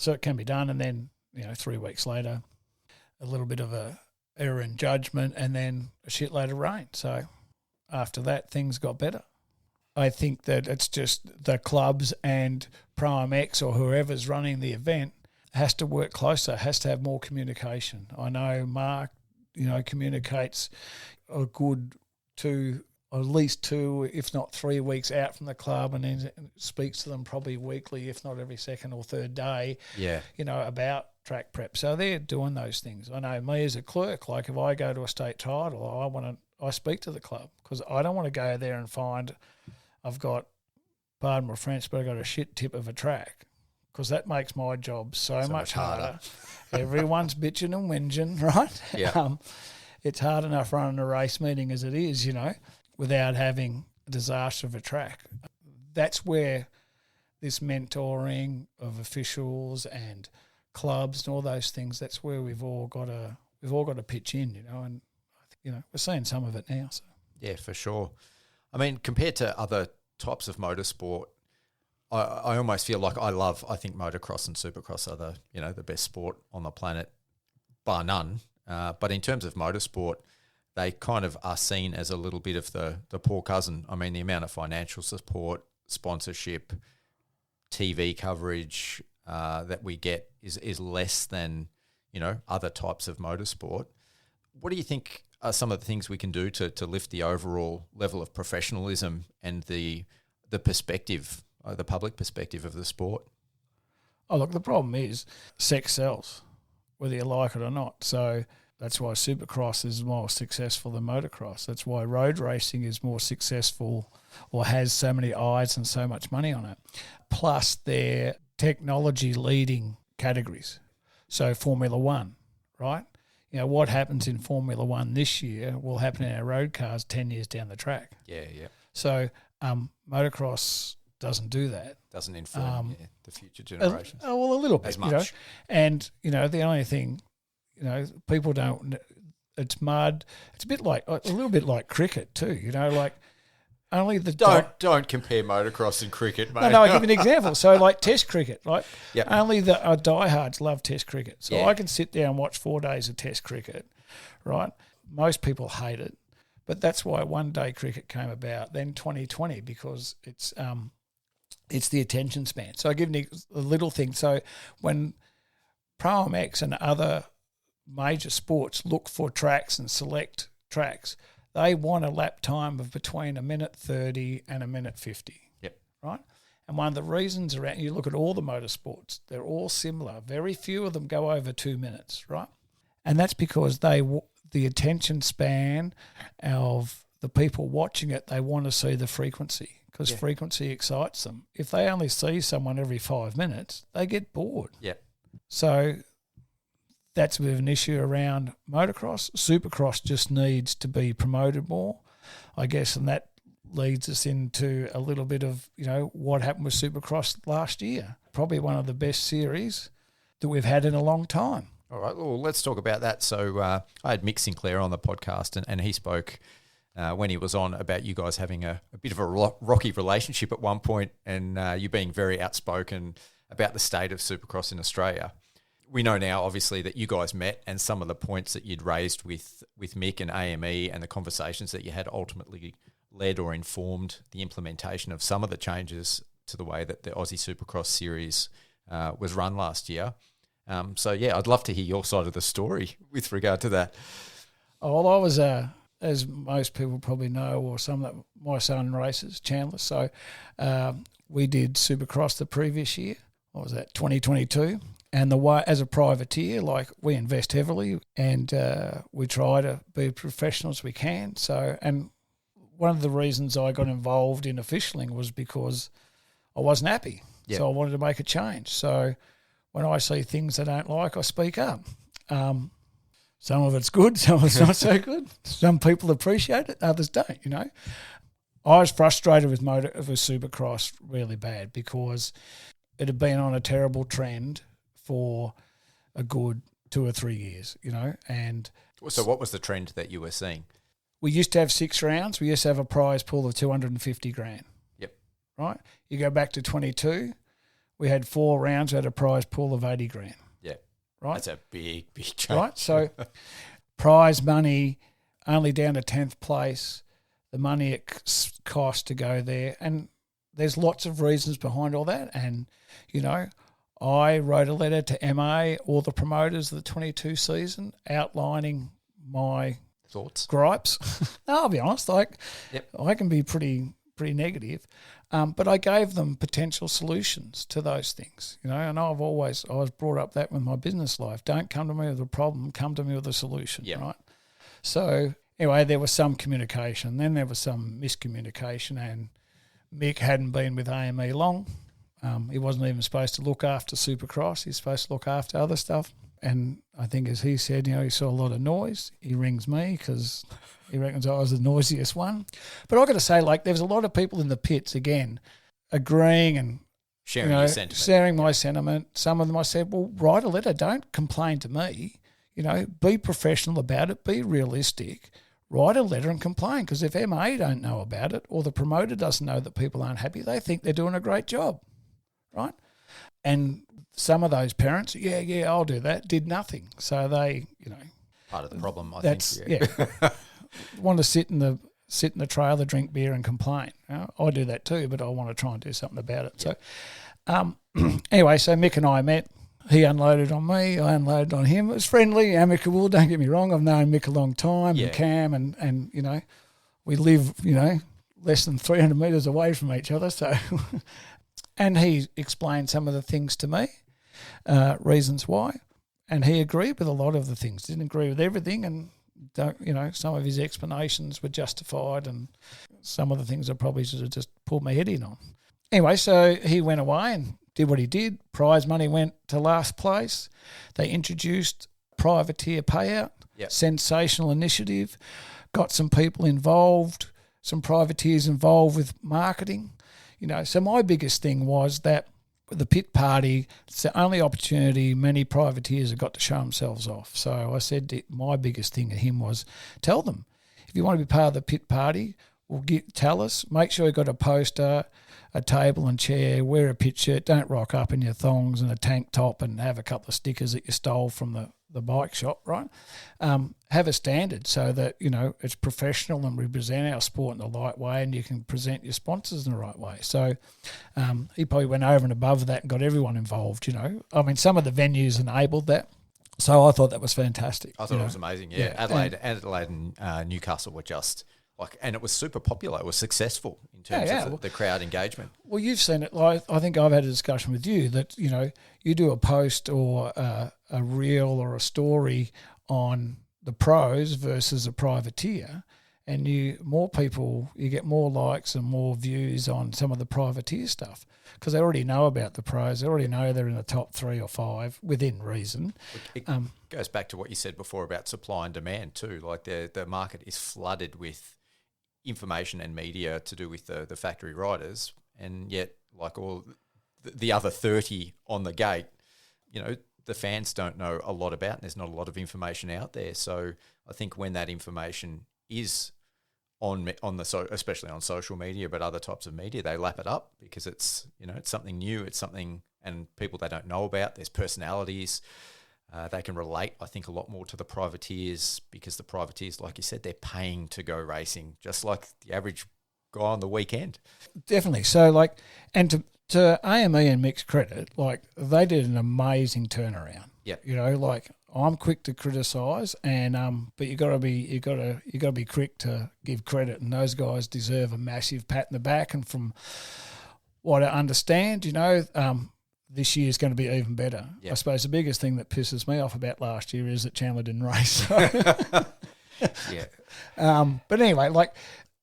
it can be done. And then, 3 weeks later, a little bit of a error in judgment and then a shitload of rain. So after that, things got better. I think that it's just the clubs and Pro MX or whoever's running the event has to work closer, has to have more communication. I know Mark, communicates a good at least 2, if not 3 weeks out from the club, and then speaks to them probably weekly, if not every second or third day, about track prep. So they're doing those things. I know me as a clerk, like if I go to a state title, I speak to the club because I don't want to go there and find I've got, pardon my French, but I've got a shit tip of a track because that makes my job so much harder. Everyone's bitching and whinging, right? Yeah. It's hard enough running a race meeting as it is, without having a disaster of a track. That's where this mentoring of officials and clubs and all those things, that's where we've all got to pitch in, and we're seeing some of it now. So. Yeah, for sure. I mean, compared to other types of motorsport, I almost feel like I think motocross and supercross are the best sport on the planet, bar none. But in terms of motorsport, they kind of are seen as a little bit of the poor cousin. I mean, the amount of financial support, sponsorship, TV coverage that we get is less than, other types of motorsport. What do you think are some of the things we can do to lift the overall level of professionalism and the perspective, the public perspective of the sport? Oh, look, the problem is sex sells, whether you like it or not. So that's why Supercross is more successful than motocross. That's why road racing is more successful or has so many eyes and so much money on it. Plus their technology leading categories. So Formula One, right? What happens in Formula One this year will happen in our road cars 10 years down the track. Yeah, yeah. So motocross doesn't do that. Doesn't inform the future generations. A little bit. As much. And, the only thing, people don't, it's mud. It's a little bit like cricket too, like only the... Don't compare motocross and cricket, mate. No, I'll give you an example. So like test cricket, right? Yep. Only the diehards love test cricket. So I can sit down and watch 4 days of test cricket, right? Most people hate it. But that's why one-day cricket came about, then 2020, because it's the attention span. So I give you a little thing. So when Pro MX and other major sports look for tracks and select tracks, they want a lap time of between 1:30 and 1:50. Yep. Right? And one of the reasons around, you look at all the motorsports, they're all similar. Very few of them go over 2 minutes, right? And that's because the attention span of the people watching it, they want to see the frequency because frequency excites them. If they only see someone every 5 minutes, they get bored. Yeah. So that's a bit of an issue around motocross. Supercross just needs to be promoted more, I guess, and that leads us into a little bit of, what happened with Supercross last year. Probably one of the best series that we've had in a long time. All right, well, let's talk about that. So I had Mick Sinclair on the podcast, and he spoke when he was on about you guys having a bit of a rocky relationship at one point, and you being very outspoken about the state of Supercross in Australia. We know now, obviously, that you guys met, and some of the points that you'd raised with Mick and AME and the conversations that you had ultimately led or informed the implementation of some of the changes to the way that the Aussie Supercross series was run last year. I'd love to hear your side of the story with regard to that. Oh, well, I was, as most people probably know, or some that my son races, Chandler. So we did Supercross the previous year. What was that, 2022? And the way, as a privateer, we invest heavily and we try to be professional as we can. So, and one of the reasons I got involved in officialing was because I wasn't happy. Yep. So I wanted to make a change. So when I see things I don't like, I speak up. Some of it's good, some of it's not so good. Some people appreciate it, others don't, I was frustrated with Supercross really bad because it had been on a terrible trend for a good 2 or 3 years, and... So what was the trend that you were seeing? We used to have 6 rounds. We used to have a prize pool of 250 grand. Yep. Right? You go back to 22, we had 4 rounds, we had a prize pool of 80 grand. Yeah. Right? That's a big change. Right? So prize money only down to 10th place, the money it costs to go there. And there's lots of reasons behind all that. And, I wrote a letter to MA, all the promoters of the 22 season, outlining my thoughts, gripes. No, I'll be honest. I can be pretty negative, but I gave them potential solutions to those things. And I was brought up that with my business life. Don't come to me with a problem. Come to me with a solution. Yep. Right. So anyway, there was some communication. Then there was some miscommunication, and Mick hadn't been with AME long. He wasn't even supposed to look after Supercross. He's supposed to look after other stuff. And I think, as he said, he saw a lot of noise. He rings me because he reckons I was the noisiest one. But I've got to say, there was a lot of people in the pits, again, agreeing and sharing your sentiment. Sharing my sentiment. Some of them I said, well, write a letter. Don't complain to me. Be professional about it. Be realistic. Write a letter and complain, because if MA don't know about it or the promoter doesn't know that people aren't happy, they think they're doing a great job, right? And some of those parents, I'll do that, did nothing. So they, part of the problem, I think. Yeah. Want to sit in the trailer, drink beer and complain. I do that too, but I want to try and do something about it. Yeah. So anyway, so Mick and I met. He unloaded on me, I unloaded on him. It was friendly, amicable, don't get me wrong. I've known Mick a long time, and Cam, and we live, less than 300 metres away from each other. So, and he explained some of the things to me, reasons why, and he agreed with a lot of the things. Didn't agree with everything, and some of his explanations were justified, and some of the things I probably should have just pulled my head in on. Anyway, so he went away and did what he did. Prize money went to last place. They introduced privateer payout, sensational initiative, got some people involved, some privateers involved with marketing. So my biggest thing was that the pit party, it's the only opportunity many privateers have got to show themselves off. So I said my biggest thing to him was, tell them, if you want to be part of the pit party, tell us, make sure you've got a poster, a table and chair, wear a pit shirt, don't rock up in your thongs and a tank top and have a couple of stickers that you stole from the bike shop, right? Have a standard so that, it's professional and we present our sport in the right way, and you can present your sponsors in the right way. So he probably went over and above that and got everyone involved, I mean, some of the venues enabled that. So I thought that was fantastic. I thought it was amazing, yeah. Adelaide and Newcastle were just And it was super popular. It was successful in terms of the crowd engagement. Well, you've seen it. Like, I think I've had a discussion with you that, you do a post or a reel or a story on the pros versus a privateer, and you get more likes and more views on some of the privateer stuff because they already know about the pros. They already know they're in the top 3 or 5 within reason. It goes back to what you said before about supply and demand too. Like the market is flooded with information and media to do with the factory riders, and yet like all the other 30 on the gate, the fans don't know a lot about, and there's not a lot of information out there. So I think when that information is especially on social media, but other types of media, they lap it up because it's it's something new, it's something, and people they don't know about. There's personalities. They can relate, I think, a lot more to the privateers because the privateers, like you said, they're paying to go racing, just like the average guy on the weekend. Definitely. So, and to AME and Mixed Credit, they did an amazing turnaround. Yeah. I'm quick to criticise, and but you got to be quick to give credit, and those guys deserve a massive pat in the back. And from what I understand, this year's going to be even better. Yep. I suppose the biggest thing that pisses me off about last year is that Chandler didn't race. Yeah. But anyway,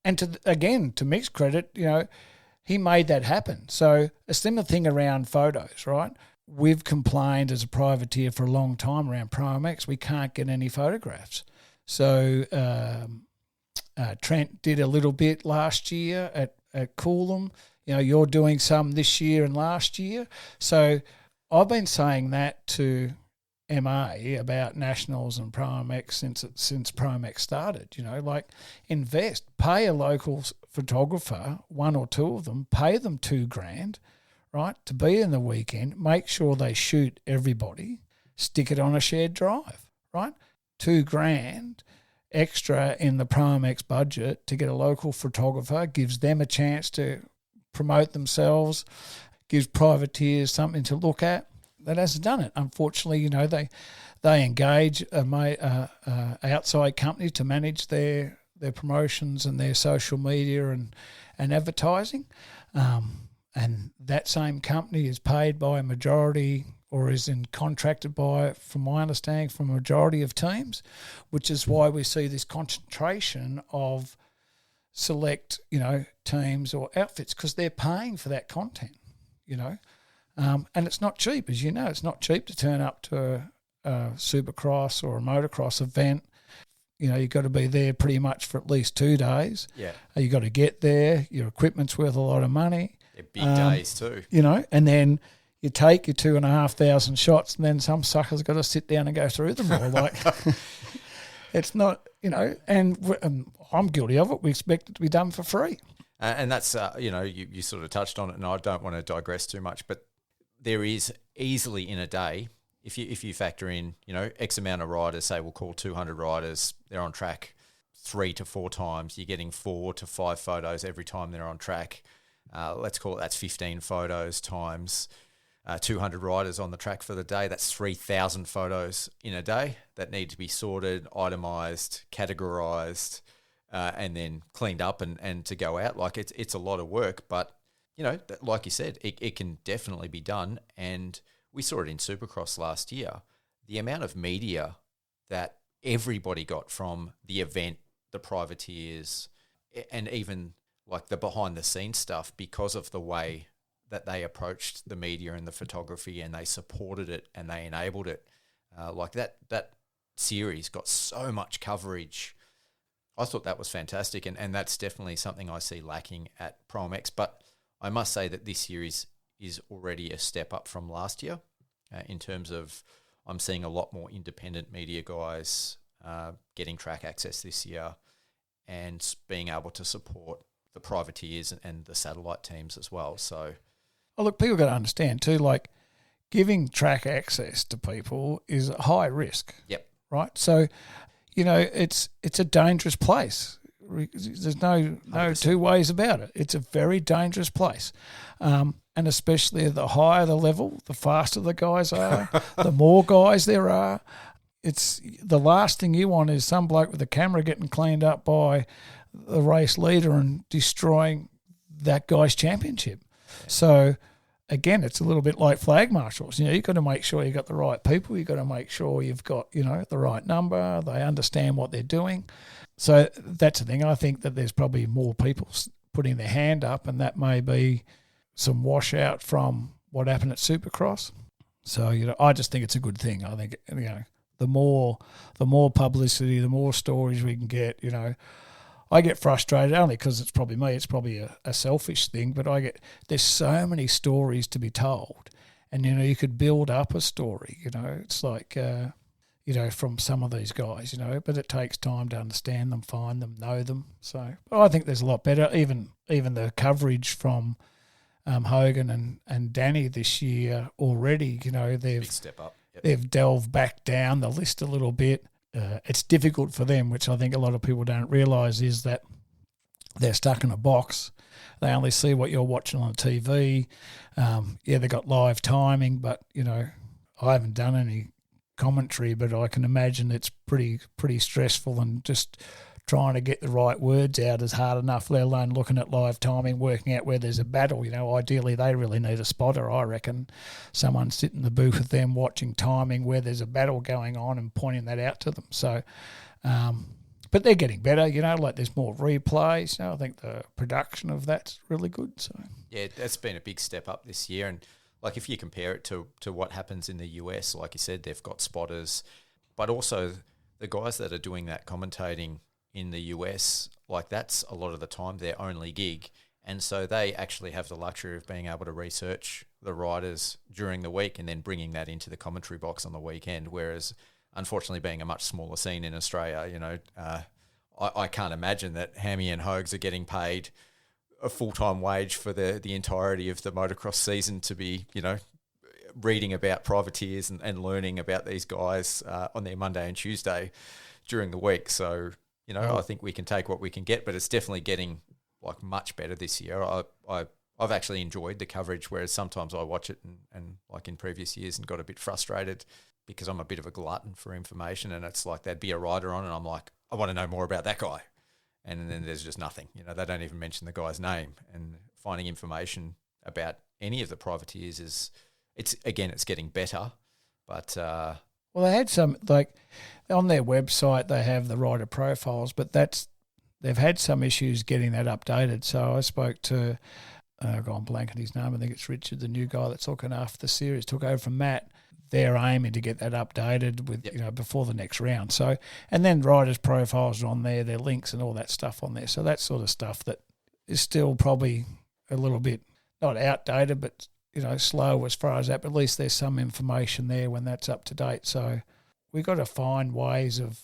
and to Mixed Credit, he made that happen. So a similar thing around photos, right? We've complained as a privateer for a long time around ProMX. We can't get any photographs. So Trent did a little bit last year at Coolum. You're doing some this year and last year. So I've been saying that to MA about Nationals and ProMX since ProMX started. Invest, pay a local photographer, 1 or 2 of them, pay them $2,000, right, to be in the weekend, make sure they shoot everybody, stick it on a shared drive, right? $2,000 extra in the ProMX budget to get a local photographer, gives them a chance to promote themselves, gives privateers something to look at. That hasn't done it. Unfortunately, they engage a outside company to manage their promotions and their social media and advertising. And that same company is paid by a majority or is contracted by, from my understanding, from a majority of teams, which is why we see this concentration of select, teams or outfits because they're paying for that content, and it's not cheap, as you know. It's not cheap to turn up to a supercross or a motocross event. You've got to be there pretty much for at least 2 days. Yeah. You've got to get there. Your equipment's worth a lot of money. They're big days too. And then you take your 2,500 shots and then some sucker's got to sit down and go through them all. It's not, and I'm guilty of it. We expect it to be done for free. And that's, you sort of touched on it, and I don't want to digress too much, but there is easily in a day, if you factor in, X amount of riders, say we'll call 200 riders, they're on track 3 to 4 times, you're getting 4 to 5 photos every time they're on track. Let's call it, that's 15 photos times 200 riders on the track for the day. That's 3,000 photos in a day that need to be sorted, itemised, categorised, and then cleaned up and to go out. It's a lot of work, but like you said, it can definitely be done. And we saw it in Supercross last year. The amount of media that everybody got from the event, the privateers, and even the behind the scenes stuff, because of the way that they approached the media and the photography, and they supported it and they enabled it. That series got so much coverage. I thought that was fantastic, and that's definitely something I see lacking at ProMX. But I must say that this series is already a step up from last year in terms of I'm seeing a lot more independent media guys getting track access this year and being able to support the privateers and the satellite teams as well. So, look, people got to understand too, giving track access to people is a high risk. Yep. Right? So, it's a dangerous place. There's no 2 ways about it. It's a very dangerous place. And especially the higher the level, the faster the guys are, the more guys there are. It's the last thing you want is some bloke with a camera getting cleaned up by the race leader and destroying that guy's championship. So again, it's a little bit like flag marshals. You've got to make sure you've got the right people. You've got to make sure you've got, the right number. They understand what they're doing. So that's the thing. I think that there's probably more people putting their hand up, and that may be some washout from what happened at Supercross. So, I just think it's a good thing. I think, the more publicity, the more stories we can get, I get frustrated only because it's probably me. It's probably a selfish thing, but there's so many stories to be told, and you could build up a story. It's like from some of these guys. But it takes time to understand them, find them, know them. So I think there's a lot better. Even the coverage from Hogan and Danny this year already. They've big step up. Yep. They've delved back down the list a little bit. It's difficult for them, which I think a lot of people don't realise, is that they're stuck in a box. They only see what you're watching on TV. They got live timing, but, I haven't done any commentary, but I can imagine it's pretty stressful, and just trying to get the right words out is hard enough, let alone looking at live timing, working out where there's a battle. Ideally they really need a spotter, I reckon. Someone sit in the booth with them watching timing where there's a battle going on and pointing that out to them. So, but they're getting better, like there's more replays. I think the production of that's really good. So yeah, that's been a big step up this year. And like if you compare it to what happens in the US, like you said, they've got spotters, but also the guys that are doing that commentating in the US, like that's a lot of the time their only gig, and so they actually have the luxury of being able to research the riders during the week and then bringing that into the commentary box on the weekend, whereas unfortunately being a much smaller scene in Australia, I can't imagine that Hammy and Hogs are getting paid a full-time wage for the entirety of the motocross season to be, reading about privateers and learning about these guys on their Monday and Tuesday during the week. So I think we can take what we can get, but it's definitely getting like much better this year. I've actually enjoyed the coverage, whereas sometimes I watch it and like in previous years and got a bit frustrated because I'm a bit of a glutton for information, and it's like there'd be a rider on and I'm like, I want to know more about that guy. And then there's just nothing. They don't even mention the guy's name, and finding information about any of the privateers it's getting better, but well, they had some, like, on their website they have the rider profiles, but they've had some issues getting that updated. So I spoke to, I've gone blank on his name, I think it's Richard, the new guy that's looking after the series, took over from Matt. They're aiming to get that updated with before the next round. So, and then riders' profiles are on there, their links and all that stuff on there. So that sort of stuff that is still probably a little bit not outdated, but slow as far as that. But at least there's some information there when that's up to date. So we've got to find ways of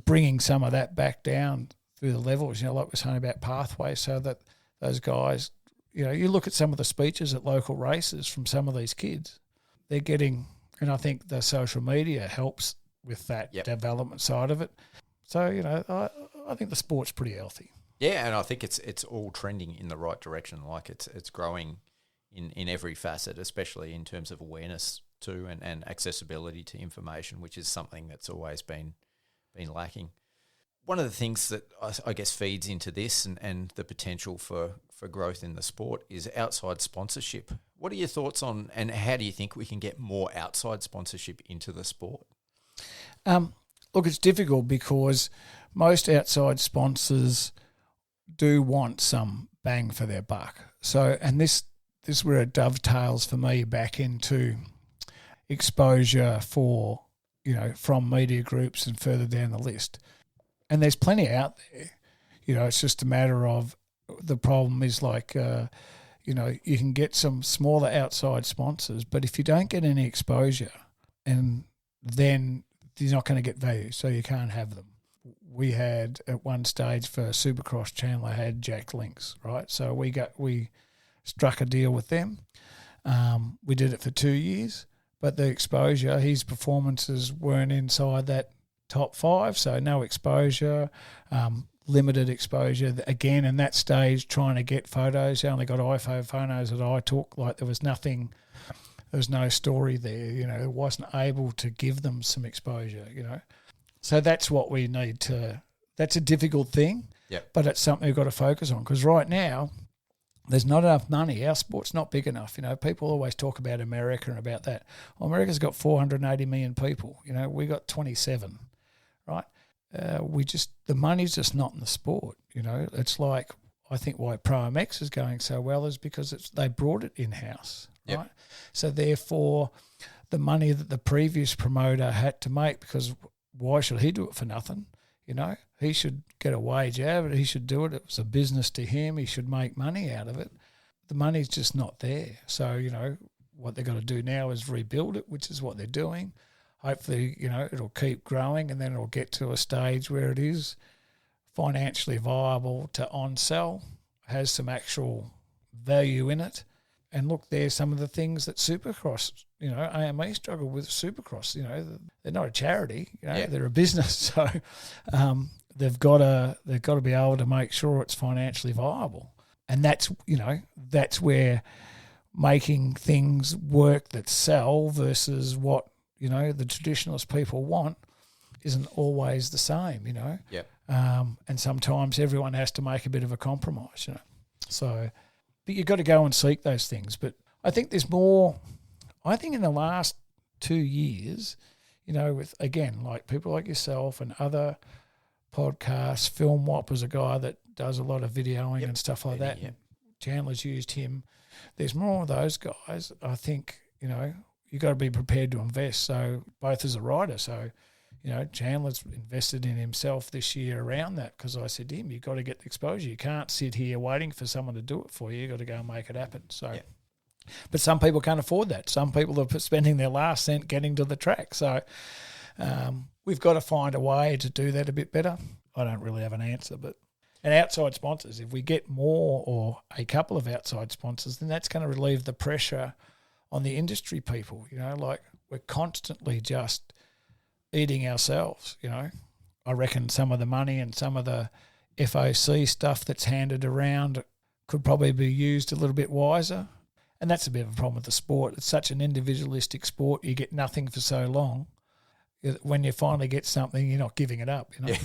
bringing some of that back down through the levels. Like we're saying about pathways, so that those guys, you look at some of the speeches at local races from some of these kids, they're getting. And I think the social media helps with that development side of it. So, I think the sport's pretty healthy. Yeah, and I think it's all trending in the right direction. Like it's growing in every facet, especially in terms of awareness too, and accessibility to information, which is something that's always been lacking. One of the things that I guess feeds into this and the potential for growth in the sport is outside sponsorship. What are your thoughts on, and how do you think we can get more outside sponsorship into the sport? Look, it's difficult because most outside sponsors do want some bang for their buck. So, and this is where it dovetails for me back into exposure for, from media groups and further down the list. And there's plenty out there. It's just a matter of, the problem is like, you can get some smaller outside sponsors, but if you don't get any exposure, and then you're not going to get value, so you can't have them. We had at one stage for Supercross, Chandler had Jack Links, right? So we struck a deal with them. We did it for 2 years, but the exposure, his performances weren't inside that top 5, so no exposure. Limited exposure again in that stage, trying to get photos. I only got iPhone photos that I took. Like there was nothing, there was no story there. It wasn't able to give them some exposure. So that's what we need to. That's a difficult thing. but it's something we've got to focus on, because right now there's not enough money. Our sport's not big enough. People always talk about America and about that. Well, America's got 480 million people. We got 27, right? The money's just not in the sport. It's like, I think why Pro MX is going so well is because they brought it in-house, right? So therefore, the money that the previous promoter had to make, because why should he do it for nothing? He should get a wage out of it. He should do it. It was a business to him. He should make money out of it. The money's just not there. So, what they've got to do now is rebuild it, which is what they're doing. Hopefully, it'll keep growing, and then it'll get to a stage where it is financially viable to on-sell, has some actual value in it. And look, there's some of the things that Supercross, AME struggle with. Supercross, they're not a charity, they're a business. So they've got to be able to make sure it's financially viable. And that's where making things work that sell versus what, the traditionalist people want isn't always the same, and sometimes everyone has to make a bit of a compromise, So, but you've got to go and seek those things. But I think there's more. I think in the last 2 years, with, again, like people like yourself and other podcasts, Film Wop is a guy that does a lot of videoing and stuff like that. Chandler's used him. There's more of those guys. I think, you've got to be prepared to invest. So both as a rider. So, Chandler's invested in himself this year around that, because I said to him, you've got to get the exposure. You can't sit here waiting for someone to do it for you. You've got to go and make it happen. So, but some people can't afford that. Some people are spending their last cent getting to the track. So we've got to find a way to do that a bit better. I don't really have an answer, but and outside sponsors, if we get more or a couple of outside sponsors, then that's going to relieve the pressure on the industry people. Like we're constantly just eating ourselves, I reckon some of the money and some of the FOC stuff that's handed around could probably be used a little bit wiser. And that's a bit of a problem with the sport. It's such an individualistic sport. You get nothing for so long. When you finally get something, you're not giving it up, Yeah.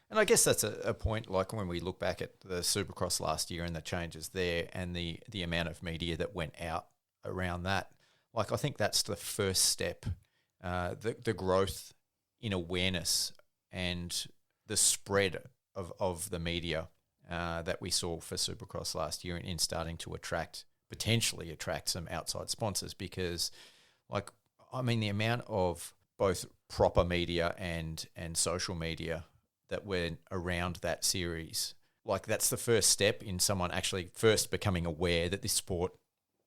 And I guess that's a point, like when we look back at the Supercross last year and the changes there and the amount of media that went out around that. Like, I think that's the first step. The growth in awareness and the spread of the media that we saw for Supercross last year in starting to potentially attract some outside sponsors, because, the amount of both proper media and social media that went around that series, that's the first step in someone actually first becoming aware that this sport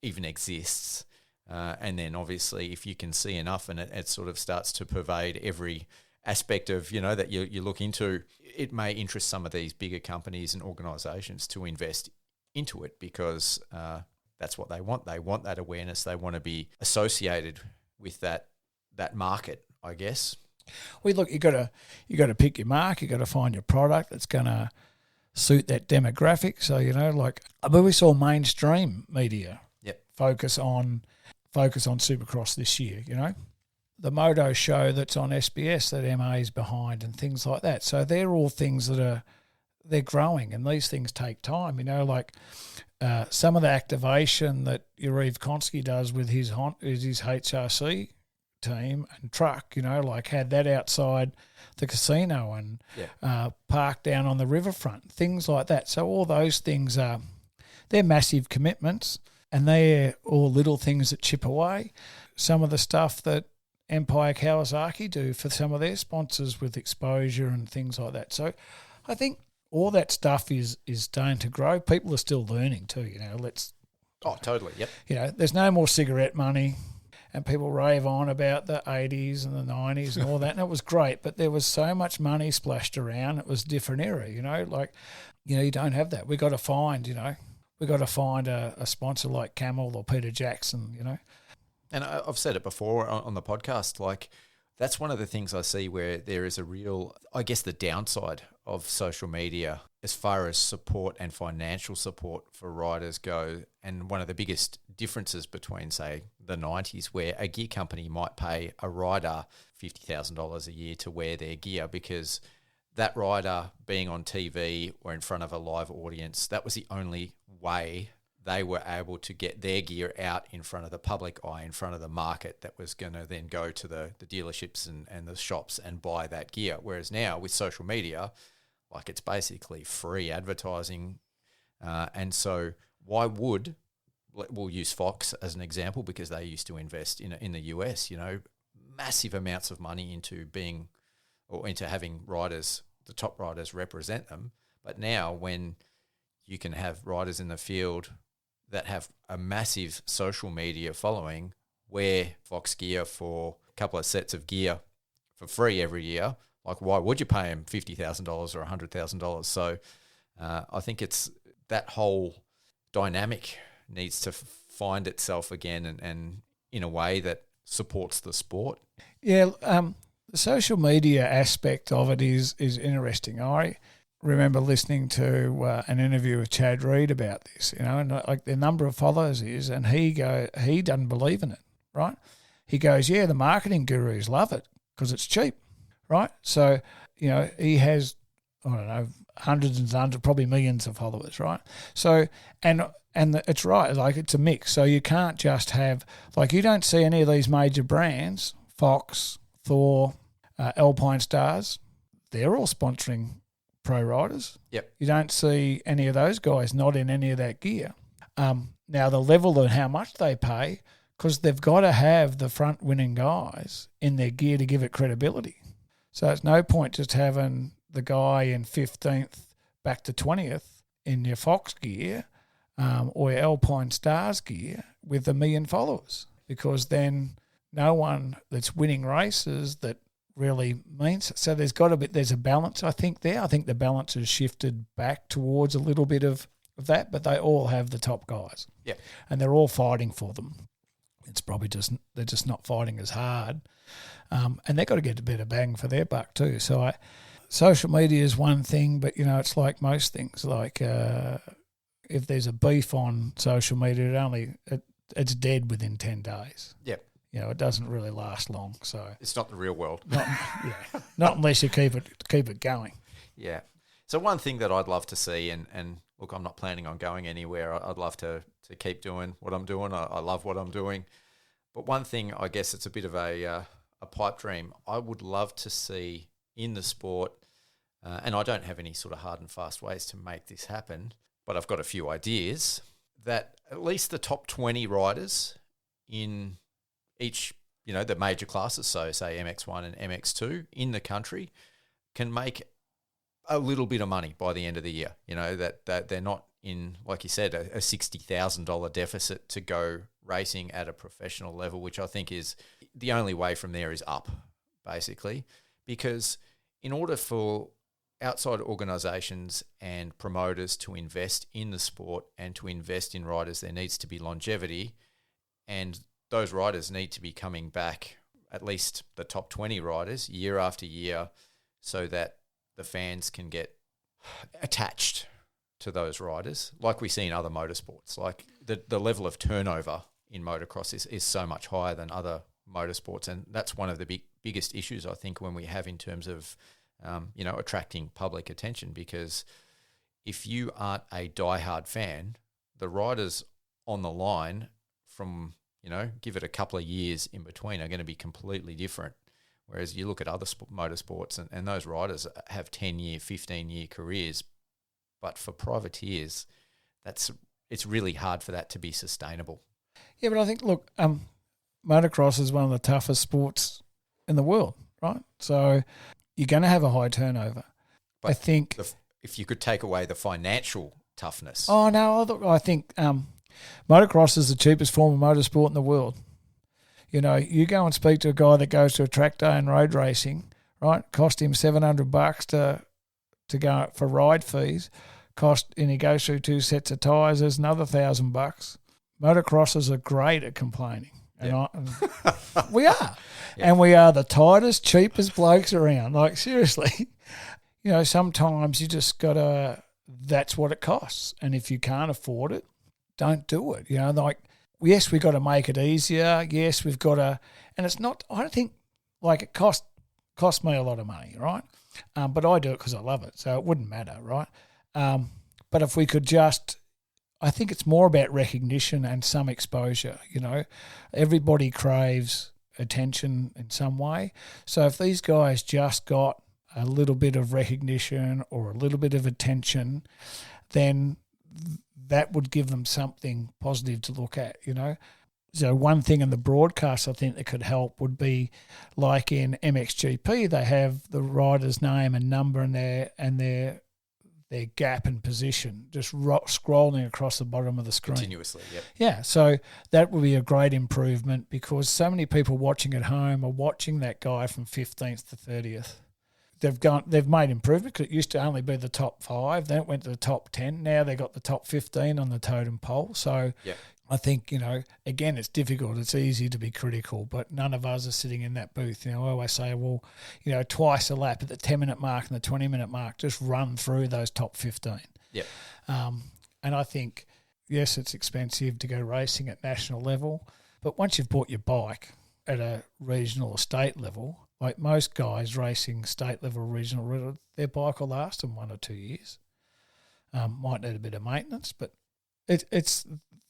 even exists. And then obviously if you can see enough and it sort of starts to pervade every aspect of, that you look into, it may interest some of these bigger companies and organisations to invest into it, because that's what they want. They want that awareness. They want to be associated with that market, I guess. Well, look, you got to pick your mark. You got to find your product that's going to suit that demographic. So we saw mainstream media focus on Supercross this year. The Moto show that's on SBS that MA is behind and things like that. So they're all things that they're growing, and these things take time. Some of the activation that Yariv Konsky does with his HRC team and truck, had that outside the casino and parked down on the riverfront, things like that. So all those things they're massive commitments, and they're all little things that chip away. Some of the stuff that Empire Kawasaki do for some of their sponsors with exposure and things like that. So I think all that stuff is starting to grow. People are still learning too, Oh, totally, yep. There's no more cigarette money. And people rave on about the 80s and the 90s and all that, and it was great, but there was so much money splashed around. It was a different era, you don't have that. We got to find a sponsor like Camel or Peter Jackson, And I've said it before on the podcast, that's one of the things I see where there is a real, I guess, the downside of social media as far as support and financial support for riders go. And one of the biggest differences between, say, the 90s, where a gear company might pay a rider $50,000 a year to wear their gear because that rider being on TV or in front of a live audience, that was the only way they were able to get their gear out in front of the public eye, in front of the market that was going to then go to the dealerships and the shops and buy that gear. Whereas now with social media, like it's basically free advertising. And so why would, we'll use Fox as an example because they used to invest in the US, massive amounts of money into having riders, the top riders represent them. But now when you can have riders in the field that have a massive social media following, wear Fox gear for a couple of sets of gear for free every year, like why would you pay them $50,000 or $100,000? So I think it's that whole dynamic needs to find itself again and in a way that supports the sport. Yeah, the social media aspect of it is interesting. I remember listening to an interview with Chad Reed about this, and like the number of followers is, and he doesn't believe in it, right? He goes, yeah, the marketing gurus love it because it's cheap, right? So, he has, I don't know, hundreds and hundreds, probably millions of followers, right? So, and it's right, like it's a mix. So you can't just have, like you don't see any of these major brands, Fox, Thor, Alpine Stars, they're all sponsoring pro riders. Yep. You don't see any of those guys not in any of that gear. Now the level and how much they pay, because they've got to have the front winning guys in their gear to give it credibility. So it's no point just having the guy in 15th back to 20th in your Fox gear or your Alpine Stars gear with 1 million followers, because then no one that's winning races that really means. So there's a balance, I think, there. I think the balance has shifted back towards a little bit of that, but they all have the top guys. Yeah. And they're all fighting for them. It's probably they're just not fighting as hard. And they've got to get a better bang for their buck too. So social media is one thing, but, it's like most things. Like if there's a beef on social media, it's dead within 10 days. Yep. It doesn't really last long. So it's not the real world. Not unless you keep it going. Yeah. So one thing that I'd love to see, and look, I'm not planning on going anywhere. I'd love to keep doing what I'm doing. I love what I'm doing. But one thing, I guess it's a bit of a pipe dream. I would love to see in the sport, and I don't have any sort of hard and fast ways to make this happen, but I've got a few ideas, that at least the top 20 riders in each, the major classes, so say MX1 and MX2 in the country, can make a little bit of money by the end of the year. That they're not in, like you said, a $60,000 deficit to go racing at a professional level, which I think is the only way from there is up, basically, because in order for outside organisations and promoters to invest in the sport and to invest in riders, there needs to be longevity, and those riders need to be coming back, at least the top 20 riders, year after year, so that the fans can get attached to those riders, like we see in other motorsports. Like the level of turnover in motocross is so much higher than other motorsports, and that's one of the biggest issues, I think, when we have in terms of attracting public attention, because if you aren't a diehard fan, the riders on the line from, give it a couple of years in between, are going to be completely different. Whereas you look at other motorsports and those riders have 10-year, 15-year careers, but for privateers, it's really hard for that to be sustainable. Yeah, but I think, look, motocross is one of the toughest sports in the world, right? So you're going to have a high turnover. But I think if you could take away the financial toughness. Oh, no, I think motocross is the cheapest form of motorsport in the world. You go and speak to a guy that goes to a track day and road racing, right? Cost him $700 to go out for ride fees. And he goes through 2 sets of tyres, there's another $1,000. Motocrossers are great at complaining. Yep. And we are. Yep. And we are the tightest, cheapest blokes around. Like, seriously. Sometimes you just got to, that's what it costs. And if you can't afford it, don't do it. Yes, we've got to make it easier. Yes, we've got to, and it's not, I don't think, like, it cost me a lot of money, right? But I do it because I love it, so it wouldn't matter, right? But if we could just, I think it's more about recognition and some exposure, Everybody craves attention in some way. So if these guys just got a little bit of recognition or a little bit of attention, then that would give them something positive to look at, So one thing in the broadcast I think that could help would be like in MXGP, they have the rider's name and number and their gap and position just scrolling across the bottom of the screen. Continuously, yep. Yeah, so that would be a great improvement because so many people watching at home are watching that guy from 15th to 30th. They've made improvement because it used to only be the top 5, then it went to the top 10. Now they got the top 15 on the totem pole. So yep. I think, again, it's difficult. It's easy to be critical, but none of us are sitting in that booth. I always say, well, twice a lap at the 10-minute mark and the 20-minute mark, just run through those top 15. Yep. And I think, yes, it's expensive to go racing at national level, but once you've bought your bike at a regional or state level, like most guys racing state level, regional, their bike will last them 1 or 2 years. Might need a bit of maintenance, but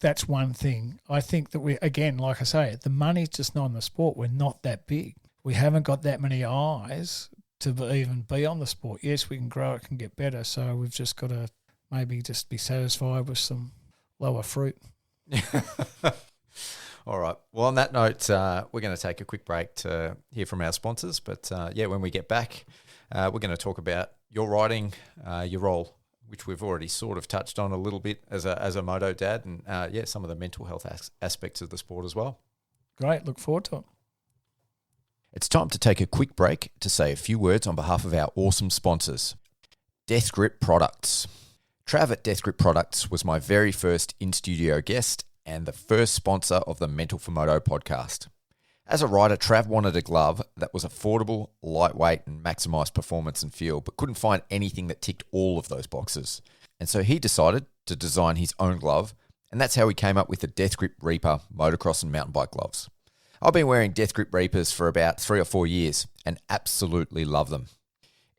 that's one thing. I think that we, again, like I say, the money's just not in the sport. We're not that big. We haven't got that many eyes to even be on the sport. Yes, we can grow it, can get better. So we've just got to maybe just be satisfied with some lower fruit. All right. Well, on that note, we're going to take a quick break to hear from our sponsors. But when we get back, we're going to talk about your riding, your role, which we've already sort of touched on a little bit as a moto dad, and some of the mental health aspects of the sport as well. Great. Look forward to it. It's time to take a quick break to say a few words on behalf of our awesome sponsors. Death Grip Products. Trav at Death Grip Products was my very first in-studio guest and the first sponsor of the Mental for Moto podcast. As a rider, Trav wanted a glove that was affordable, lightweight, and maximised performance and feel, but couldn't find anything that ticked all of those boxes. And so he decided to design his own glove, and that's how he came up with the Death Grip Reaper motocross and mountain bike gloves. I've been wearing Death Grip Reapers for about 3 or 4 years and absolutely love them.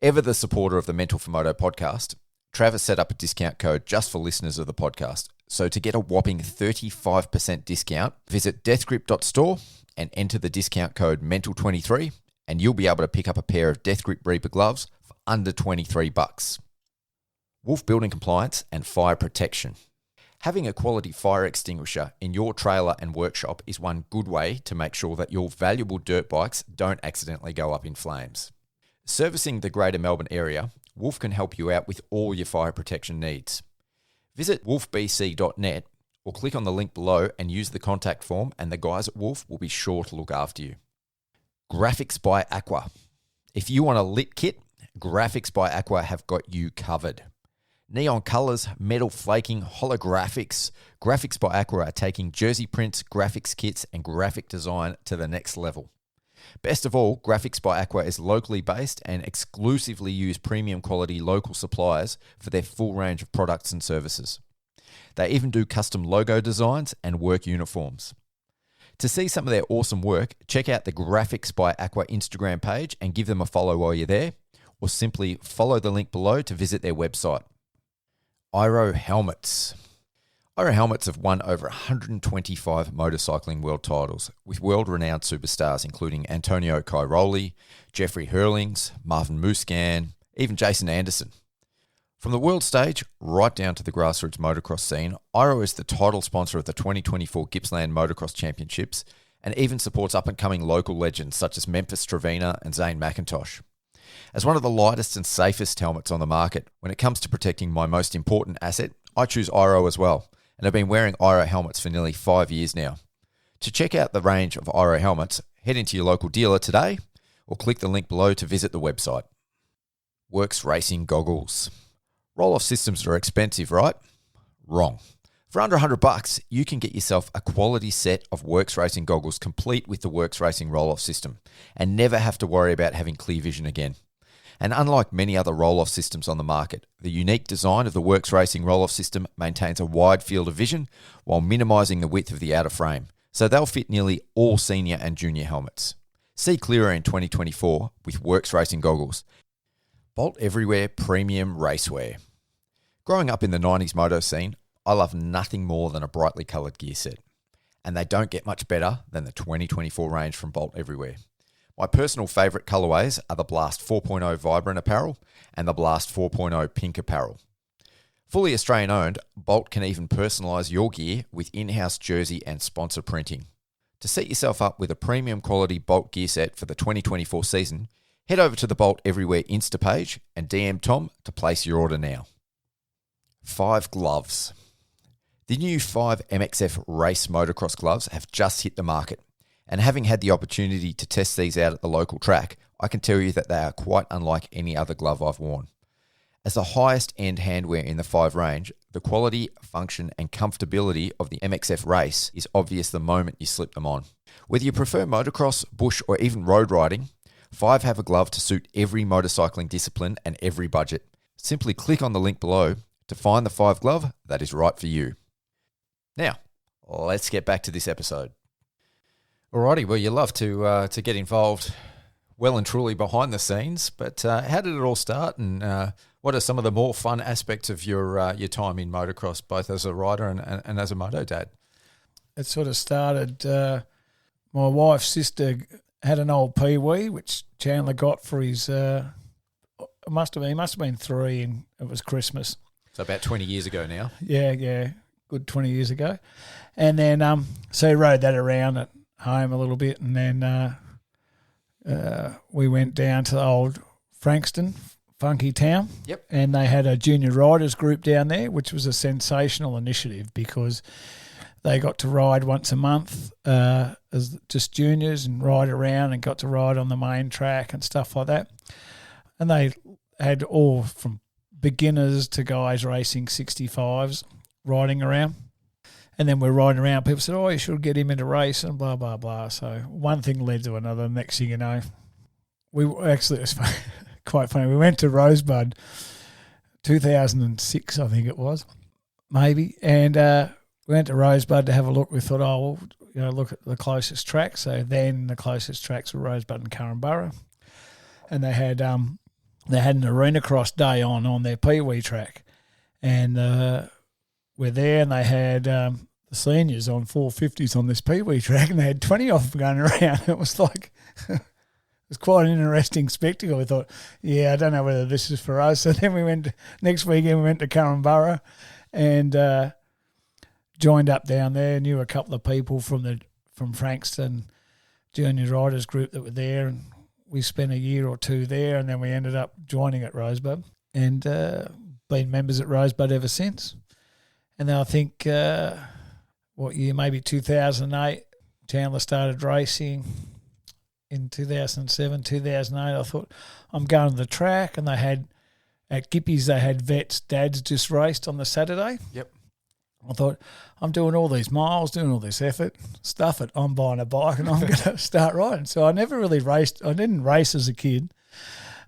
Ever the supporter of the Mental for Moto podcast, Travis set up a discount code just for listeners of the podcast. So to get a whopping 35% discount, visit deathgrip.store and enter the discount code MENTAL23 and you'll be able to pick up a pair of Death Grip Reaper gloves for under $23. Wolf Building Compliance and Fire Protection. Having a quality fire extinguisher in your trailer and workshop is one good way to make sure that your valuable dirt bikes don't accidentally go up in flames. Servicing the Greater Melbourne area, Wolf can help you out with all your fire protection needs. Visit wolfbc.net or click on the link below and use the contact form and the guys at Wolf will be sure to look after you. Graphics by Aqua. If you want a lit kit, Graphics by Aqua have got you covered. Neon colours, metal flaking, holographics. Graphics by Aqua are taking jersey prints, graphics kits and graphic design to the next level. Best of all, Graphics by Aqua is locally based and exclusively use premium quality local suppliers for their full range of products and services. They even do custom logo designs and work uniforms. To see some of their awesome work, check out the Graphics by Aqua Instagram page and give them a follow while you're there, or simply follow the link below to visit their website. Iro Helmets. Iro Helmets have won over 125 motorcycling world titles with world-renowned superstars including Antonio Cairoli, Jeffrey Hurlings, Marvin Muscan, even Jason Anderson. From the world stage right down to the grassroots motocross scene, Iro is the title sponsor of the 2024 Gippsland Motocross Championships and even supports up-and-coming local legends such as Memphis Trevina and Zane McIntosh. As one of the lightest and safest helmets on the market, when it comes to protecting my most important asset, I choose Iro as well, and I've been wearing Iro helmets for nearly 5 years now. To check out the range of Iro helmets, head into your local dealer today or click the link below to visit the website. Works Racing Goggles. Roll-off systems are expensive, right? Wrong. For under $100, you can get yourself a quality set of Works Racing goggles complete with the Works Racing roll-off system and never have to worry about having clear vision again. And unlike many other roll-off systems on the market, the unique design of the Works Racing roll-off system maintains a wide field of vision while minimising the width of the outer frame, so they'll fit nearly all senior and junior helmets. See clearer in 2024 with Works Racing goggles. Bolt Everywhere Premium Racewear. Growing up in the 90s moto scene, I love nothing more than a brightly coloured gear set. And they don't get much better than the 2024 range from Bolt Everywhere. My personal favourite colourways are the Blast 4.0 Vibrant Apparel and the Blast 4.0 Pink Apparel. Fully Australian owned, Bolt can even personalise your gear with in-house jersey and sponsor printing. To set yourself up with a premium quality Bolt gear set for the 2024 season, head over to the Bolt Everywhere Insta page and DM Tom to place your order now. 5 gloves. The new 5 MXF race motocross gloves have just hit the market, and having had the opportunity to test these out at the local track, I can tell you that they are quite unlike any other glove I've worn. As the highest end handwear in the 5 range, the quality, function and comfortability of the MXF race is obvious the moment you slip them on. Whether you prefer motocross, bush or even road riding, 5 have a glove to suit every motorcycling discipline and every budget. Simply click on the link below to find the 5 glove that is right for you. Now, let's get back to this episode. Alrighty, well, you love to get involved well and truly behind the scenes, but how did it all start, and what are some of the more fun aspects of your time in motocross, both as a rider and as a moto dad? It sort of started, my wife's sister had an old Pee-wee, which Chandler got for his, he must have been 3, and it was Christmas. So about 20 years ago now. Yeah, good 20 years ago. And then, so he rode that around at home a little bit, and then we went down to the old Frankston, funky town. Yep. And they had a junior riders group down there, which was a sensational initiative because they got to ride once a month as just juniors and ride around, and got to ride on the main track and stuff like that. And they had all from beginners to guys racing 65s riding around. And then we're riding around. People said, oh, you should get him into race and blah, blah, blah. So one thing led to another. Next thing you know, it was quite funny. We went to Rosebud 2006, I think it was, maybe. And we went to Rosebud to have a look. We thought, oh, well, look at the closest track. So then the closest tracks were Rosebud and Curramborough. And they had an arena cross day on their Pee-wee track. And we're there, and they had the seniors on 450s on this Pee-wee track, and they had 20 of them going around. It was like, it was quite an interesting spectacle. We thought, yeah, I don't know whether this is for us. So then next weekend we went to Curramborough and joined up down there, knew a couple of people from Frankston junior riders group that were there, and we spent a year or 2 there, and then we ended up joining at Rosebud and been members at Rosebud ever since. And then I think, maybe 2008, Chandler started racing. In 2007, 2008, I thought, I'm going to the track. And at Gippy's, they had vets, dads just raced on the Saturday. Yep. I thought, I'm doing all these miles, doing all this effort, stuff it, I'm buying a bike and I'm going to start riding. So I never really raced. I didn't race as a kid.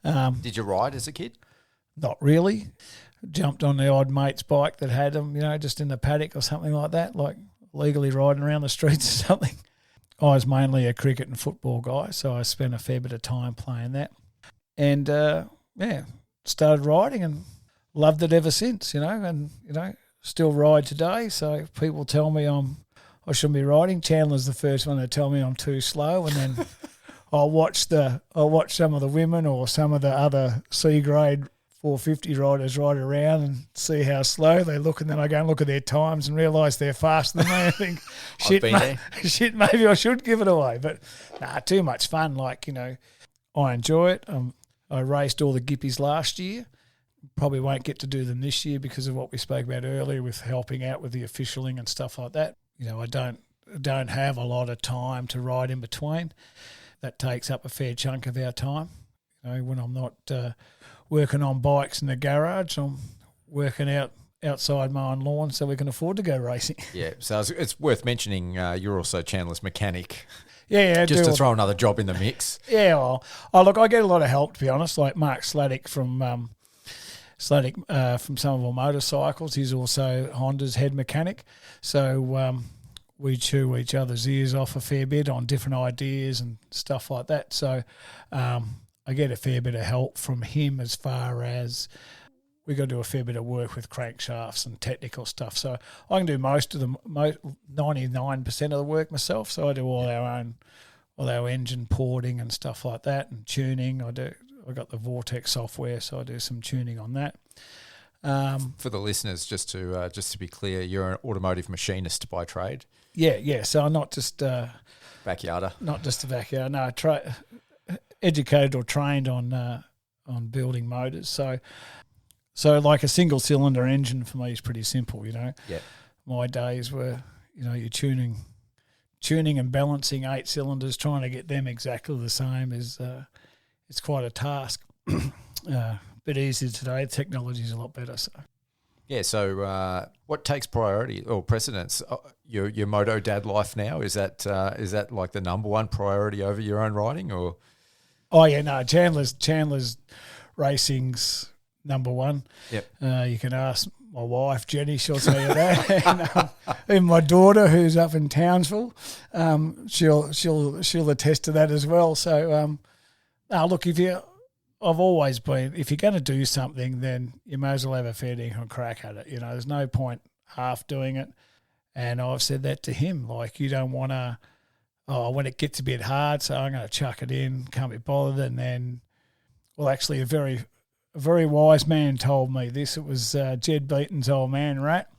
Did you ride as a kid? Not really. Jumped on the odd mate's bike that had them, just in the paddock or something like that, like legally riding around the streets or something. I was mainly a cricket and football guy, so I spent a fair bit of time playing that. And, started riding and loved it ever since, and, still ride today. So people tell me I shouldn't be riding. Chandler's the first one to tell me I'm too slow, and then I'll watch some of the women or some of the other C-grade 450 riders ride around and see how slow they look, and then I go and look at their times and realise they're faster than me. I think, shit, maybe I should give it away. But too much fun. I enjoy it. I raced all the Gippies last year. Probably won't get to do them this year because of what we spoke about earlier with helping out with the officialing and stuff like that. I don't have a lot of time to ride in between. That takes up a fair chunk of our time. When I'm not working on bikes in the garage, I'm working outside mowing lawn so we can afford to go racing. Yeah, so it's worth mentioning you're also Chandler's mechanic. Yeah, just to throw another job in the mix. Yeah, well, look, I get a lot of help, to be honest. Like Mark Sladdick from some of our motorcycles. He's also Honda's head mechanic. So we chew each other's ears off a fair bit on different ideas and stuff like that. So I get a fair bit of help from him as far as we got to do a fair bit of work with crankshafts and technical stuff. So I can do most of the 99% of the work myself. So I do all our engine porting and stuff like that, and tuning. I got the Vortex software, so I do some tuning on that. For the listeners, just to be clear, you're an automotive machinist by trade. Yeah. So I'm not just Backyarder. Not just a backyard. No, educated or trained on building motors. So like a single cylinder engine for me is pretty simple. Yeah. My days were, you're tuning and balancing 8 cylinders, trying to get them exactly the same is it's quite a task. Bit easier today. Technology is a lot better. So. Yeah. So, what takes priority or precedence? Your Moto dad life now, is that like the number one priority over your own riding, or? Oh yeah, no. Chandler's racing's number one. Yep. You can ask my wife Jenny; she'll tell you that. And my daughter, who's up in Townsville, she'll attest to that as well. So, look, I've always been, if you're going to do something, then you may as well have a fair dinkum crack at it. There's no point half doing it. And I've said that to him, like, you don't want to, when it gets a bit hard, so I'm going to chuck it in, can't be bothered. And then, well, actually a very wise man told me this. It was Jed Beaton's old man, Rat,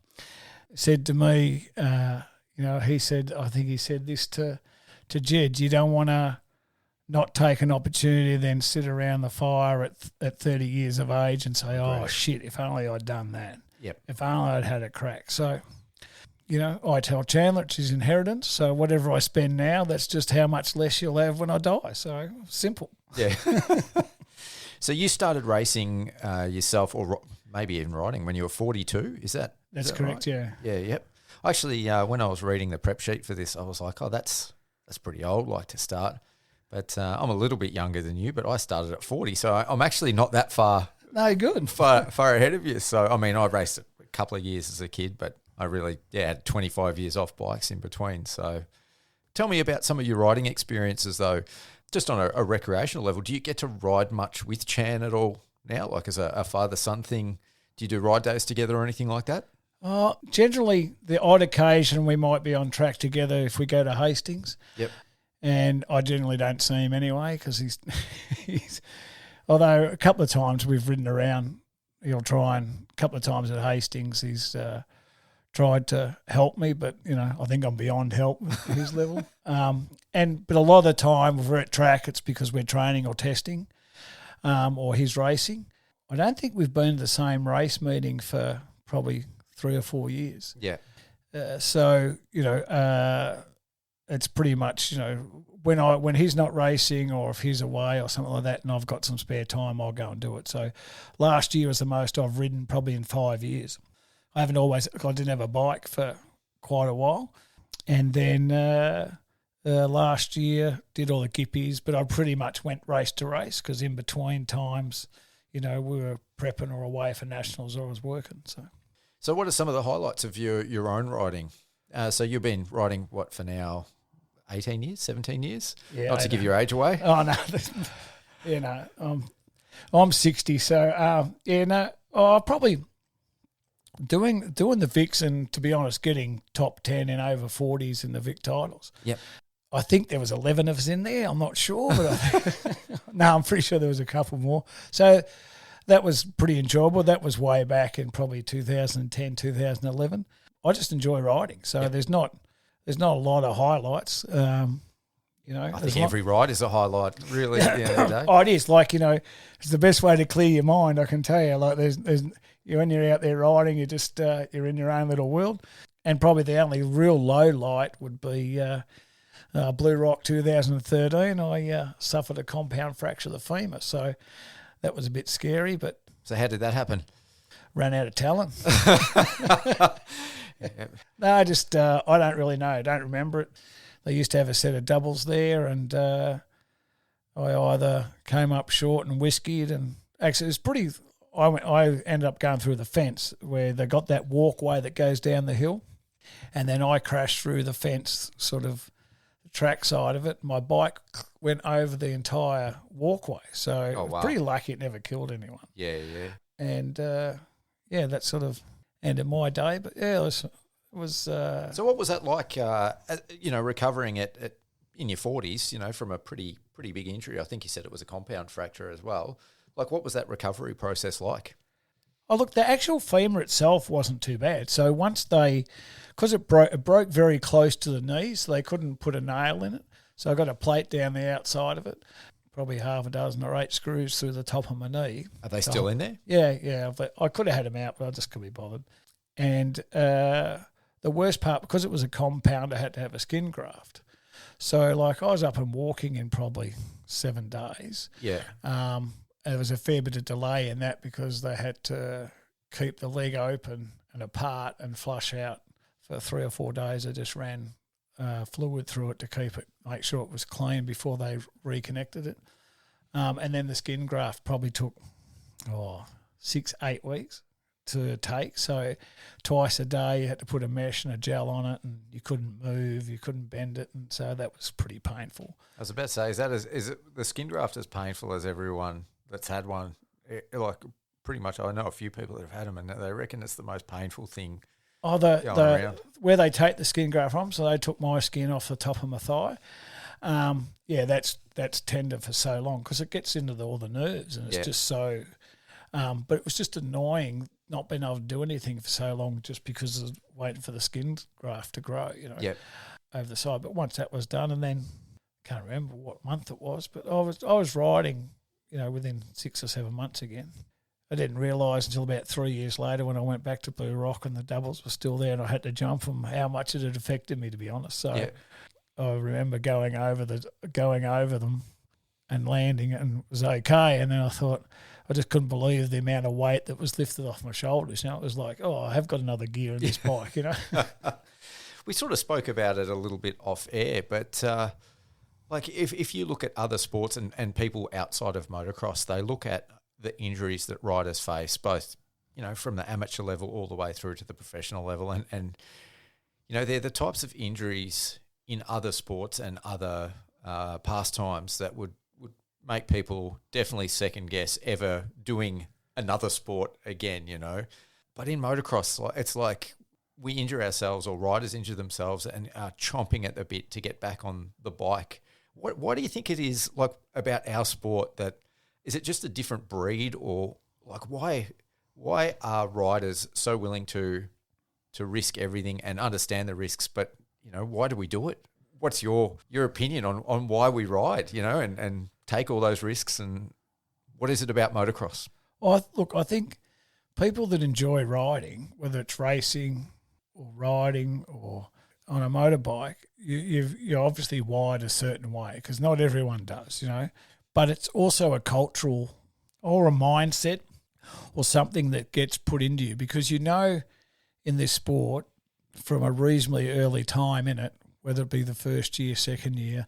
said to me, he said, I think he said this to Jed, you don't want to not take an opportunity, then sit around the fire at 30 years of age and say, oh, shit, if only I'd done that. Yep. If only I'd had a crack. So, I tell Chandler it's his inheritance. So whatever I spend now, that's just how much less you'll have when I die. So simple. Yeah. So you started racing yourself, or maybe even riding, when you were 42, is that? That's correct, right? Yeah. Yeah, yep. Actually, when I was reading the prep sheet for this, I was like, oh, that's pretty old, like, to start. But I'm a little bit younger than you, but I started at 40, so I'm actually not that far. No, good. Far ahead of you. So, I mean, I raced a couple of years as a kid, but I really, had 25 years off bikes in between. So tell me about some of your riding experiences, though, just on a recreational level. Do you get to ride much with Chan at all now, like as a father-son thing? Do you do ride days together or anything like that? Generally, the odd occasion we might be on track together if we go to Hastings. Yep. And I generally don't see him anyway because he's although a couple of times we've ridden around, he'll try, and a couple of times at Hastings he's tried to help me, but, I think I'm beyond help at his level. But a lot of the time if we're at track, it's because we're training or testing or he's racing. I don't think we've been to the same race meeting for probably 3 or 4 years. Yeah. It's pretty much, when he's not racing or if he's away or something like that and I've got some spare time, I'll go and do it. So last year was the most I've ridden probably in 5 years. I didn't have a bike for quite a while. And then last year did all the gippies, but I pretty much went race to race because in between times, we were prepping or away for nationals or I was working. So what are some of the highlights of your own riding? So you've been riding, what, for now, 18 years, 17 years? Yeah, not to give your age away. Oh, no. I'm 60, so, probably doing the Vics and, to be honest, getting top 10 in over 40s in the Vic titles. Yep. I think there was 11 of us in there. I'm not sure, but no, I'm pretty sure there was a couple more. So that was pretty enjoyable. That was way back in probably 2010, 2011. I just enjoy riding, so there's not a lot of highlights. I think every ride is a highlight, really, at the end of the day. Oh, it is. Like, it's the best way to clear your mind, I can tell you. Like, there's when you're out there riding, you're just you're in your own little world. And probably the only real low light would be Blue Rock 2013. I suffered a compound fracture of the femur, so that was a bit scary. But so how did that happen? Ran out of talent. No, I don't really know. I don't remember it. They used to have a set of doubles there, and I either came up short and whiskied, and actually it was pretty. I ended up going through the fence where they got that walkway that goes down the hill, and then I crashed through the fence, sort of track side of it. My bike went over the entire walkway. So I was pretty lucky it never killed anyone. Yeah, yeah. And, that sort of ended my day. But, yeah, it was So what was that like, recovering in your 40s, from a pretty big injury? I think you said it was a compound fracture as well. Like, what was that recovery process like? Oh, look, the actual femur itself wasn't too bad. So once because it broke very close to the knees, they couldn't put a nail in it. So I got a plate down the outside of it, probably half a dozen or 8 screws through the top of my knee. Are they still in there? Yeah. But I could have had them out, but I just couldn't be bothered. And the worst part, because it was a compound, I had to have a skin graft. So, like, I was up and walking in probably 7 days. Yeah. There was a fair bit of delay in that because they had to keep the leg open and apart and flush out for 3 or 4 days. They just ran fluid through it to make sure it was clean before they reconnected it. And then the skin graft probably took 6-8 weeks to take. So twice a day you had to put a mesh and a gel on it, and you couldn't move, you couldn't bend it, and so that was pretty painful. I was about to say, is it the skin graft as painful as everyone that's had one? Like, pretty much, I know a few people that have had them, and they reckon it's the most painful thing. Oh, where they take the skin graft from, so they took my skin off the top of my thigh. That's tender for so long because it gets into all the nerves, and it's just so. But it was just annoying not being able to do anything for so long just because of waiting for the skin graft to grow, over the side. But once that was done, and then I can't remember what month it was, but I was riding, within 6 or 7 months again. I didn't realise until about 3 years later when I went back to Blue Rock and the doubles were still there and I had to jump them, how much it had affected me, to be honest. So I remember going over them and landing, and it was okay. And then I thought, I just couldn't believe the amount of weight that was lifted off my shoulders. It was like, I have got another gear in this bike, We sort of spoke about it a little bit off air, but if you look at other sports and people outside of motocross, they look at the injuries that riders face, both, from the amateur level all the way through to the professional level. And they're the types of injuries in other sports and other pastimes that would make people definitely second guess ever doing another sport again, But in motocross, it's like we injure ourselves, or riders injure themselves and are chomping at the bit to get back on the bike. Why do you think it is like about our sport that, is it just a different breed, or like why are riders so willing to risk everything and understand the risks, but why do we do it? What's your opinion on why we ride, and take all those risks, and what is it about motocross? I think people that enjoy riding, whether it's racing or riding or on a motorbike, you're obviously wired a certain way because not everyone does, But it's also a cultural or a mindset or something that gets put into you because in this sport from a reasonably early time in it, whether it be the first year, second year,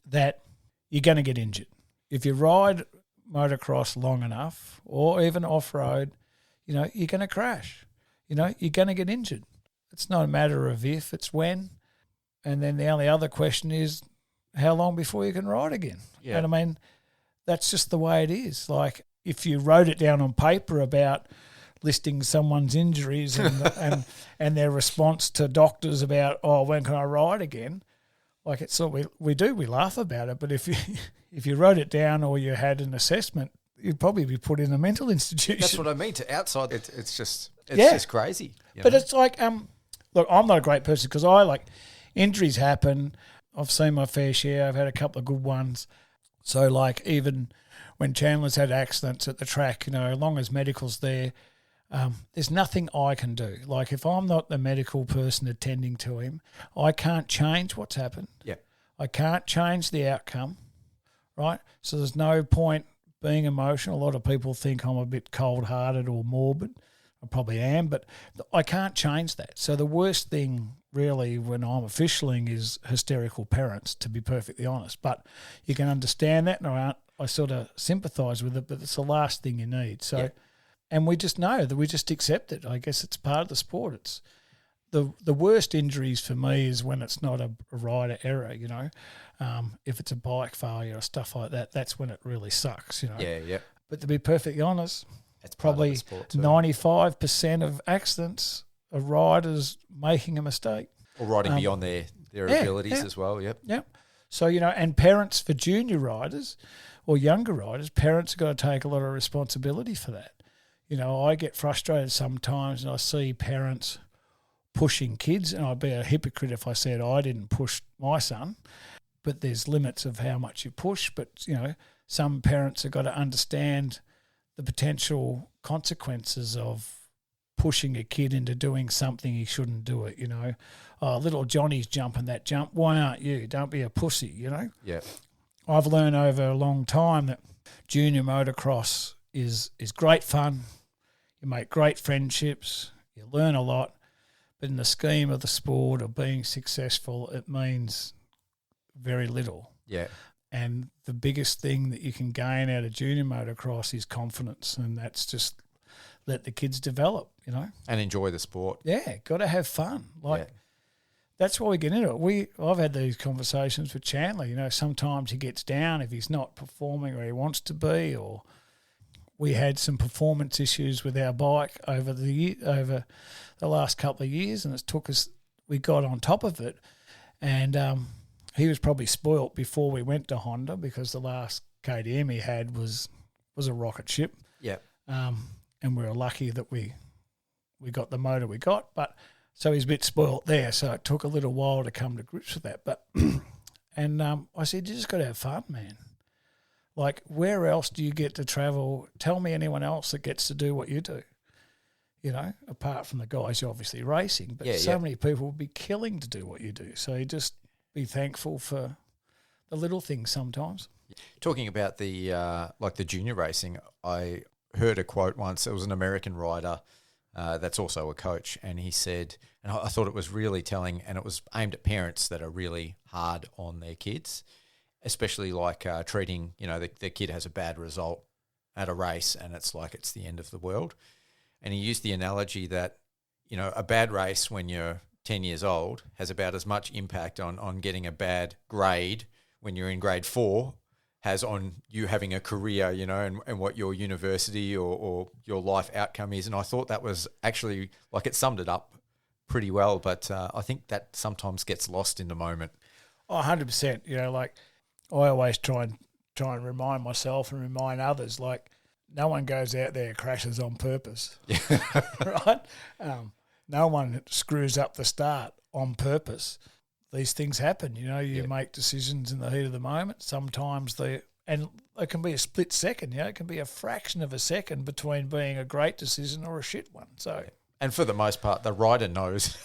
that you're going to get injured. If you ride motocross long enough or even off-road, you're going to crash. You're going to get injured. It's not a matter of if, it's when. And then the only other question is how long before you can ride again. Yeah. And I mean, that's just the way it is. Like if you wrote it down on paper about listing someone's injuries and their response to doctors about, when can I ride again? Like it's what we laugh about it, but if you wrote it down or you had an assessment, you'd probably be put in a mental institution. That's what I mean. To outside, it's just crazy. But it's like, look, I'm not a great person because injuries happen. I've seen my fair share. I've had a couple of good ones. So like even when Chandler's had accidents at the track, as long as medical's there, there's nothing I can do. Like if I'm not the medical person attending to him, I can't change what's happened. Yeah. I can't change the outcome, right? So there's no point being emotional. A lot of people think I'm a bit cold-hearted or morbid. I probably am, but I can't change that. So the worst thing really when I'm officialing is hysterical parents, to be perfectly honest. But you can understand that, and I sort of sympathise with it, but it's the last thing you need. So. Yeah. And we just know that we just accept it. I guess it's part of the sport. the worst injuries for me is when it's not a rider error, you know. If it's a bike failure or stuff like that, that's when it really sucks, you know. Yeah. But to be perfectly honest, It's probably 95% of accidents are riders making a mistake. Or riding beyond their abilities as well, yep. Yep. So, you know, and parents for junior riders or younger riders, parents have got to take a lot of responsibility for that. You know, I get frustrated sometimes and I see parents pushing kids, and I'd be a hypocrite if I said I didn't push my son, but there's limits of how much you push. But, you know, some parents have got to understand the potential consequences of pushing a kid into doing something he shouldn't do it, you know. Oh, little Johnny's jumping that jump. Why aren't you? Don't be a pussy, you know. Yeah. I've learned over a long time that junior motocross is great fun. You make great friendships. You learn a lot. But in the scheme of the sport of being successful, it means very little. Yeah. And the biggest thing that you can gain out of junior motocross is confidence, and that's just let the kids develop, you know. And enjoy the sport. Yeah, got to have fun. That's why we get into it. I've had these conversations with Chandler. You know, sometimes he gets down if he's not performing where he wants to be, or we had some performance issues with our bike over the last couple of years, and it took us. We got on top of it, and he was probably spoilt before we went to Honda because the last KTM he had was a rocket ship. Yeah. And we were lucky that we got the motor we got, but. So he's a bit spoilt there, so it took a little while to come to grips with that. But and I said, you just got to have fun, man. Like, where else do you get to travel? Tell me anyone else that gets to do what you do, you know, apart from the guys you're obviously racing. But many people would be killing to do what you do. So you just be thankful for the little things sometimes. Talking about the the junior racing, I heard a quote once. It was an American rider that's also a coach, and he said, and I thought it was really telling, and it was aimed at parents that are really hard on their kids, especially like treating, you know, the kid has a bad result at a race and it's like it's the end of the world. And he used the analogy that, you know, a bad race when you're 10 years old has about as much impact on getting a bad grade when you're in grade 4 has on you having a career, you know, and what your university or your life outcome is. And I thought that was actually, like, it summed it up pretty well, but I think that sometimes gets lost in the moment. Oh, 100%. You know, like, I always try and remind myself and remind others, like, no one goes out there and crashes on purpose, right? No one screws up the start on purpose. These things happen, you know. You make decisions in the heat of the moment. Sometimes and it can be a split second, you know. It can be a fraction of a second between being a great decision or a shit one. So, and for the most part, the rider knows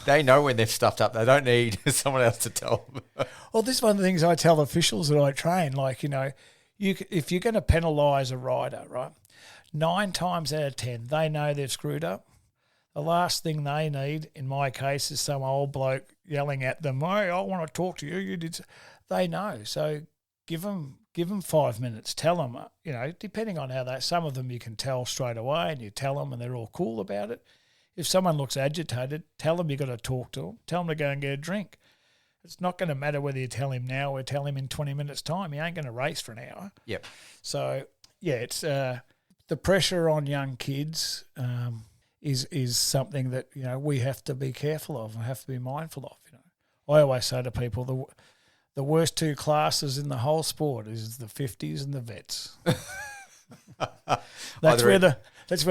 they know when they've stuffed up. They don't need someone else to tell them. Well, this is one of the things I tell officials that I train. Like, you know, if you're going to penalise a rider, right, 9 times out of 10, they know they've screwed up. The last thing they need, in my case, is some old bloke yelling at them, "Hey, I want to talk to you. You did." They know, so give them 5 minutes. Tell them, you know, depending on how some of them you can tell straight away, and you tell them, and they're all cool about it. If someone looks agitated, tell them you got to talk to them. Tell them to go and get a drink. It's not going to matter whether you tell him now or tell him in 20 minutes' time. He ain't going to race for an hour. Yep. So yeah, it's the pressure on young kids. Is something that, you know, we have to be careful of and have to be mindful of. You know, I always say to people, the worst 2 classes in the whole sport is the 50s and the vets. That's where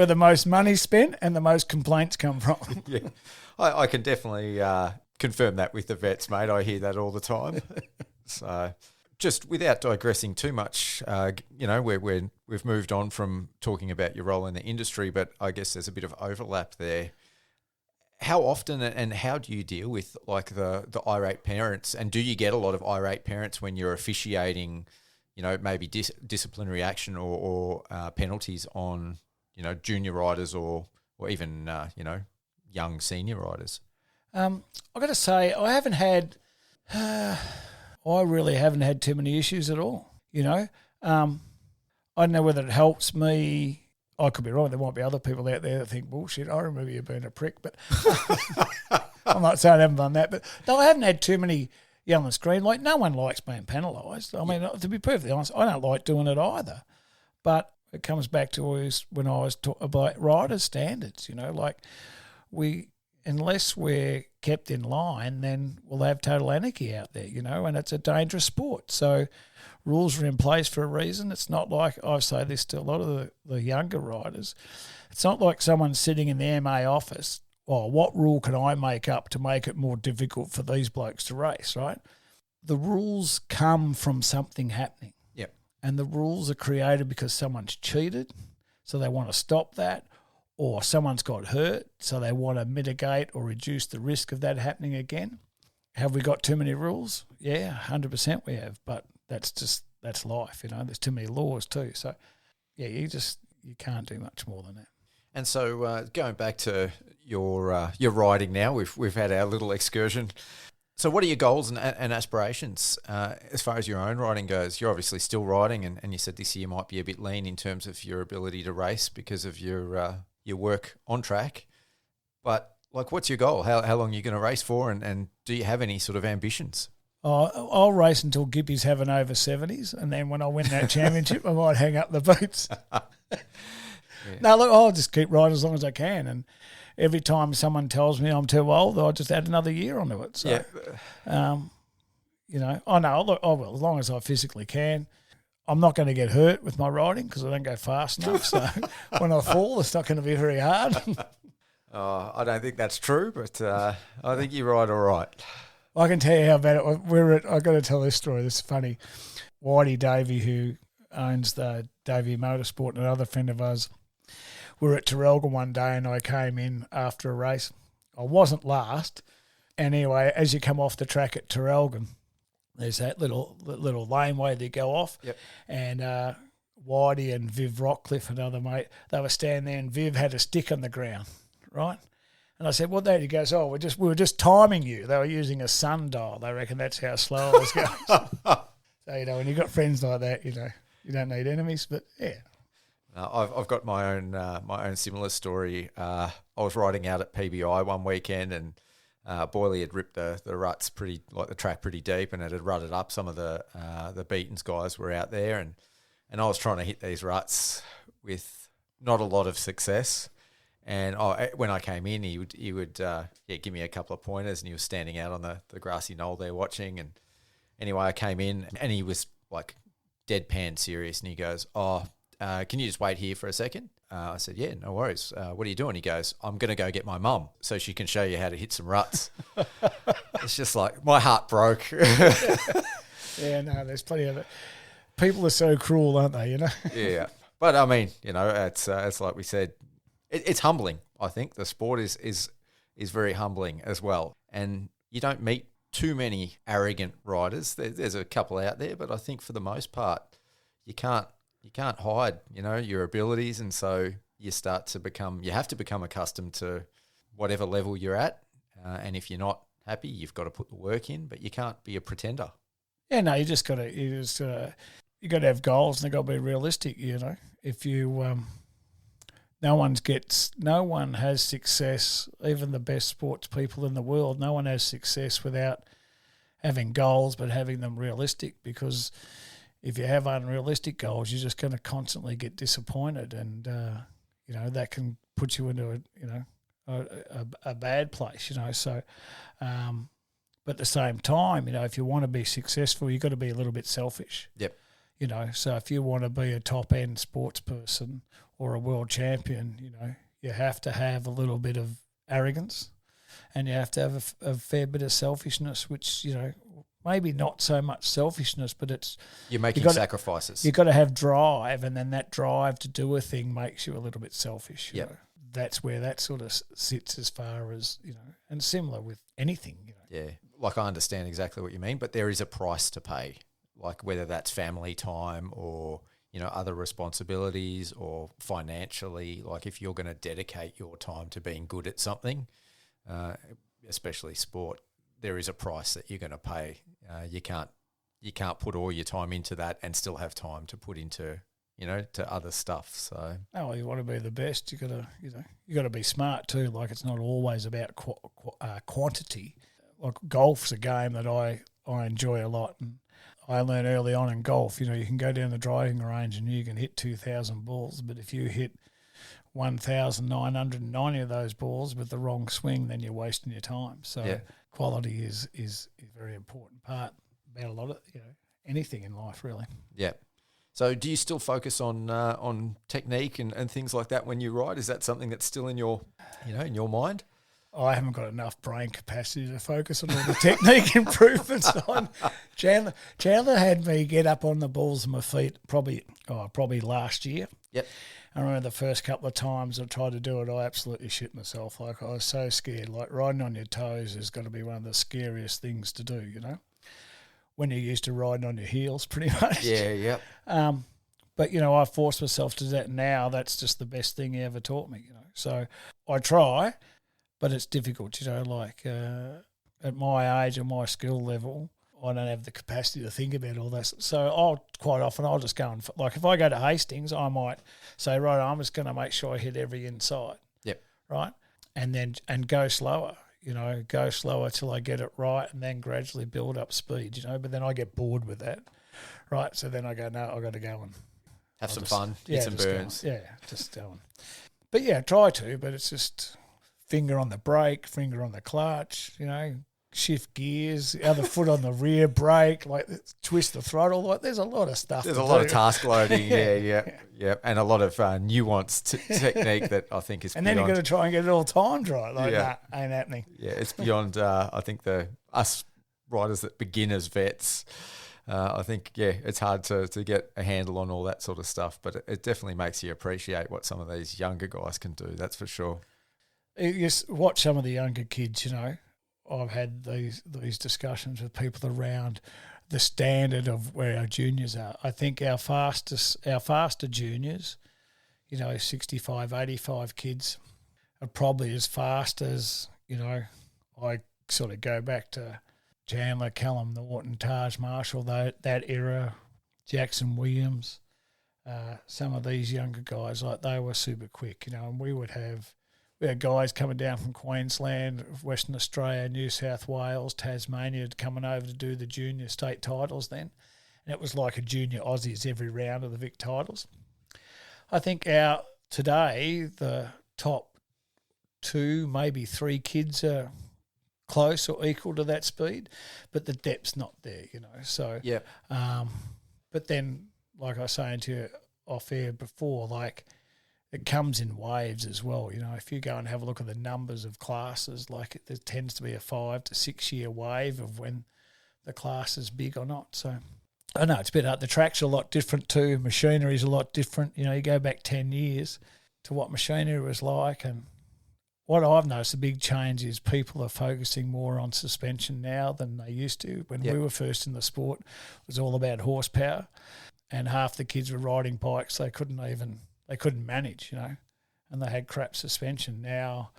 the most money's spent and the most complaints come from. Yeah, I can definitely confirm that with the vets, mate. I hear that all the time. So, just without digressing too much, you know, we've moved on from talking about your role in the industry, but I guess there's a bit of overlap there. How often and how do you deal with, like, the irate parents? And do you get a lot of irate parents when you're officiating, you know, maybe disciplinary action or penalties on, you know, junior riders or even, you know, young senior riders? I've got to say, I really haven't had too many issues at all, you know. I don't know whether it helps me I could be wrong. There might be other people out there that think, bullshit, I remember you being a prick. But I'm not saying I haven't done that. But no, I haven't had too many on the screen. Like, no one likes being penalised. I mean, to be perfectly honest, I don't like doing it either. But it comes back to always when I was talking about riders' standards, like unless we're kept in line, then we'll have total anarchy out there, and it's a dangerous sport. So rules are in place for a reason. It's not like, I say this to a lot of the younger riders, it's not like someone's sitting in the MA office, what rule can I make up to make it more difficult for these blokes to race, right? The rules come from something happening. Yep. And the rules are created because someone's cheated, so they want to stop that, or someone's got hurt, so they want to mitigate or reduce the risk of that happening again. Have we got too many rules? Yeah, 100% we have, but that's life, There's too many laws too. So, yeah, you can't do much more than that. And so going back to your riding now, we've had our little excursion. So what are your goals and aspirations as far as your own riding goes? You're obviously still riding, and you said this year might be a bit lean in terms of your ability to race because of your work on track. But, what's your goal? How long are you going to race for, and do you have any sort of ambitions? I'll race until Gippy's having over 70s, and then when I win that championship, I might hang up the boots. Yeah. No, look, I'll just keep riding as long as I can, and every time someone tells me I'm too old, I'll just add another year onto it. So, I know, look, I will, as long as I physically can. I'm not going to get hurt with my riding because I don't go fast enough, so when I fall, it's not going to be very hard. I don't think that's true, but I think you ride all right. I can tell you how bad I've got to tell this story. This is funny. Whitey Davey, who owns the Davey Motorsport, and another friend of ours, we were at Terrelga one day, and I came in after a race. I wasn't last. And anyway, as you come off the track at Terrelga, there's that little laneway that you go off. Yep. And Whitey and Viv Rockcliffe, another mate, they were standing there, and Viv had a stick on the ground, right? And I said, what that? He goes, we were just timing you. They were using a sundial. They reckon that's how slow I was going. So, when you've got friends like that, you don't need enemies, but yeah. I've got my own similar story. I was riding out at PBI one weekend, and Boyley had ripped the ruts the track pretty deep, and it had rutted up. Some of the Beatons guys were out there, and I was trying to hit these ruts with not a lot of success. And when I came in, he would give me a couple of pointers, and he was standing out on the grassy knoll there watching. And anyway, I came in, and he was deadpan serious, and he goes, can you just wait here for a second? I said, yeah, no worries. What are you doing? He goes, I'm going to go get my mum so she can show you how to hit some ruts. It's just my heart broke. Yeah, no, there's plenty of it. People are so cruel, aren't they, Yeah. But, I mean, it's like we said, it's humbling, I think. The sport is very humbling as well. And you don't meet too many arrogant riders. There's a couple out there, but I think for the most part, you can't hide, your abilities, and so you have to become accustomed to whatever level you're at, and if you're not happy, you've got to put the work in, but you can't be a pretender. Yeah, no, you got to have goals, and they've got to be realistic. If you no one has success, even the best sports people in the world. No one has success without having goals, but having them realistic, because if you have unrealistic goals, you're just going to constantly get disappointed, and that can put you into a bad place. So, but at the same time, if you want to be successful, you've got to be a little bit selfish. Yep. So if you want to be a top end sports person or a world champion, you have to have a little bit of arrogance, and you have to have a fair bit of selfishness, which maybe not so much selfishness, but you're making sacrifices. You've got to have drive, and then that drive to do a thing makes you a little bit selfish. Yep. That's where that sort of sits as far as, and similar with anything. Yeah, I understand exactly what you mean, but there is a price to pay, whether that's family time or, other responsibilities, or financially, if you're going to dedicate your time to being good at something, especially sport, there is a price that you're going to pay. You can't put all your time into that and still have time to put into to other stuff. So Oh, you want to be the best. You got to be smart too. Like, it's not always about quantity. Like, golf's a game that I enjoy a lot, and I learned early on in golf. You can go down the driving range and you can hit 2,000 balls, but if you hit 1,990 of those balls with the wrong swing, then you're wasting your time. So quality is a very important part about a lot of anything in life, really. Yeah. So do you still focus on technique and things like that when you ride? Is that something that's still in your mind? I haven't got enough brain capacity to focus on all the technique improvements. Chandler had me get up on the balls of my feet probably last year. Yep. I remember the first couple of times I tried to do it, I absolutely shit myself. Like, I was so scared. Like, riding on your toes is going to be one of the scariest things to do, when you're used to riding on your heels pretty much. Yeah, yep. But, I forced myself to do that now. That's just the best thing he ever taught me, So I try, but it's difficult, like at my age and my skill level, I don't have the capacity to think about all this. So I'll just go and, like, if I go to Hastings, I might say, right, I'm just going to make sure I hit every inside. Yep. Right? And go slower, go slower till I get it right, and then gradually build up speed, but then I get bored with that. Right? So then I go, no, I've got to go and have some fun, hit some burns. Just go on. But yeah, try to, but it's just finger on the brake, finger on the clutch, shift gears, the other foot on the rear brake, like twist the throttle. Like, there's a lot of stuff. There's a lot of task loading, yeah, and a lot of nuanced technique that I think is. And beyond, then you've got to try and get it all timed right. Like, nah, ain't happening. Yeah, it's beyond. I think us riders that beginners, vets. I think it's hard to get a handle on all that sort of stuff, but it definitely makes you appreciate what some of these younger guys can do. That's for sure. You just watch some of the younger kids, I've had these discussions with people around the standard of where our juniors are. I think our faster juniors, 65, 85 kids are probably as fast as, I sort of go back to Chandler, Callum Norton, Taj Marshall, that era, Jackson Williams, some of these younger guys, like, they were super quick, and we had guys coming down from Queensland, Western Australia, New South Wales, Tasmania, coming over to do the junior state titles then. And it was like a junior Aussies every round of the Vic titles. I think today, the top 2, maybe 3 kids are close or equal to that speed, but the depth's not there, So, yeah. But then, like I was saying to you off air before, like, it comes in waves as well. If you go and have a look at the numbers of classes, like, there tends to be a 5 to 6 year wave of when the class is big or not. So I know it's a bit hard. The track's a lot different too. Machinery's a lot different. You go back 10 years to what machinery was like. And what I've noticed, the big change is people are focusing more on suspension now than they used to. When we were first in the sport, it was all about horsepower, and half the kids were riding bikes they couldn't manage, and they had crap suspension. Now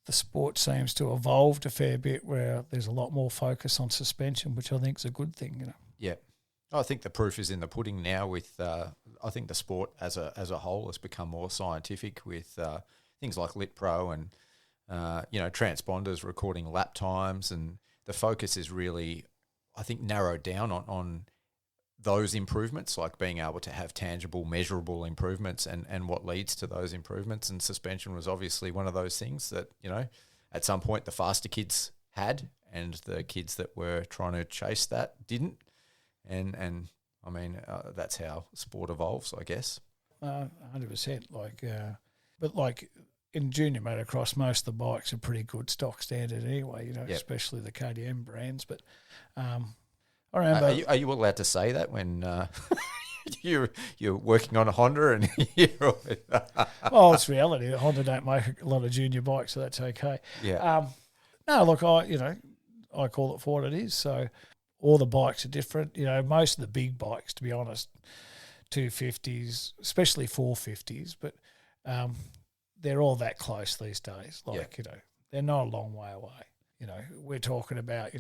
the sport seems to have evolved a fair bit where there's a lot more focus on suspension, which I think is a good thing, Yeah. I think the proof is in the pudding now with I think the sport as a whole has become more scientific with things like Lit Pro and, transponders recording lap times, and the focus is really, I think, narrowed down on those improvements, like being able to have tangible, measurable improvements and what leads to those improvements. And suspension was obviously one of those things that, at some point the faster kids had, and the kids that were trying to chase that didn't. And I mean, that's how sport evolves, I guess. 100%. But in junior motocross, most of the bikes are pretty good stock standard anyway, especially the KTM brands. But I remember. Are you allowed to say that when you're working on a Honda and you're Well, it's reality. Honda don't make a lot of junior bikes, so that's okay. Yeah. No, look, I call it for what it is. So all the bikes are different. Most of the big bikes, to be honest, 250s, especially 450s, but they're all that close these days. They're not a long way away. We're talking about,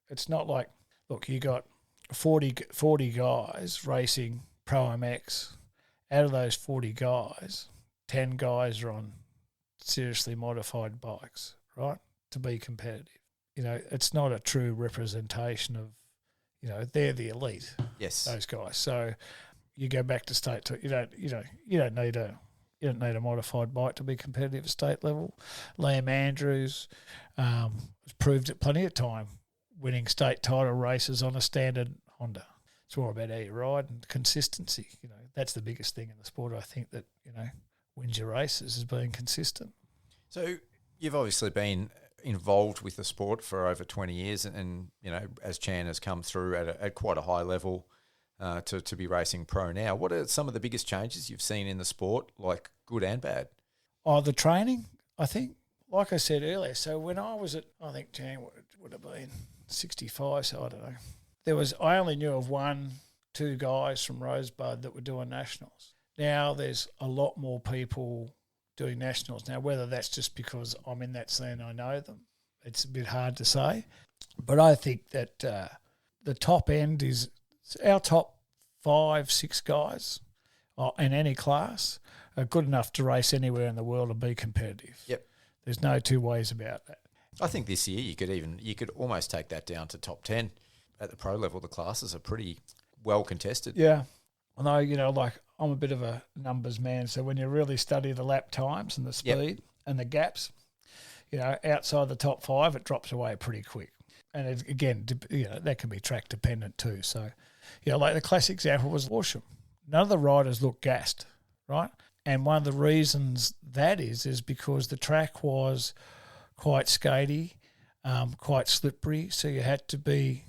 it's not like, look, you got 40 guys racing Pro MX out of those 40 guys, 10 guys are on seriously modified bikes, right, to be competitive. You know, it's not a true representation of, you know, they're the elite. Yes. Those guys. So you go back to state, you don't need a modified bike to be competitive at state level. Liam Andrews has proved it plenty of time, winning state title races on a standard Honda. It's more about how you ride and consistency. You know, that's the biggest thing in the sport. I think that, you know, wins your races is being consistent. So you've obviously been involved with the sport for over 20 years and you know, as Chan has come through at quite a high level to be racing pro now, what are some of the biggest changes you've seen in the sport, like good and bad? Oh, the training, I think, like I said earlier, so when I was at, I think Chan would have been 65, so I don't know. I only knew of 1-2 guys from Rosebud that were doing nationals. Now there's a lot more people doing nationals. Now, whether that's just because I'm in that scene, I know them, it's a bit hard to say. But I think that the top end is our top 5-6 guys in any class are good enough to race anywhere in the world and be competitive. Yep. There's no two ways about that. I think this year you could almost take that down to top 10. At the pro level, the classes are pretty well contested. Yeah. Although, you know, like I'm a bit of a numbers man, so when you really study the lap times and the speed and the gaps, you know, outside the top 5, it drops away pretty quick. And it, again, you know, that can be track dependent too. So, you know, like the classic example was Horsham. None of the riders looked gassed, right? And one of the reasons that is because the track was quite skatey, quite slippery, so you had to be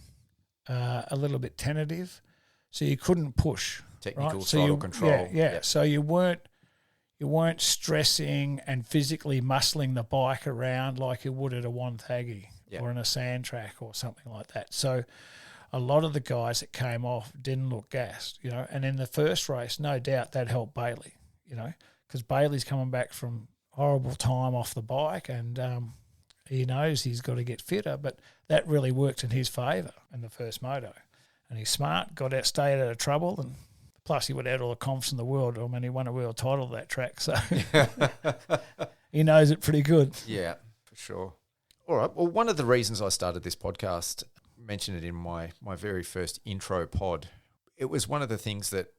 a little bit tentative, so you couldn't push. Technical right? throttle control. Yeah. So you weren't stressing and physically muscling the bike around like you would at a Wonthaggi or in a sand track or something like that. So a lot of the guys that came off didn't look gassed, you know. And in the first race, no doubt that helped Bailey, you know, because Bailey's coming back from horrible time off the bike and he knows he's got to get fitter, but that really worked in his favour in the first moto. And he's smart, stayed out of trouble, and plus he would have had all the confidence in the world. I mean, he won a world title that track, so he knows it pretty good. Yeah, for sure. All right. Well, one of the reasons I started this podcast, mentioned it in my very first intro pod, it was one of the things that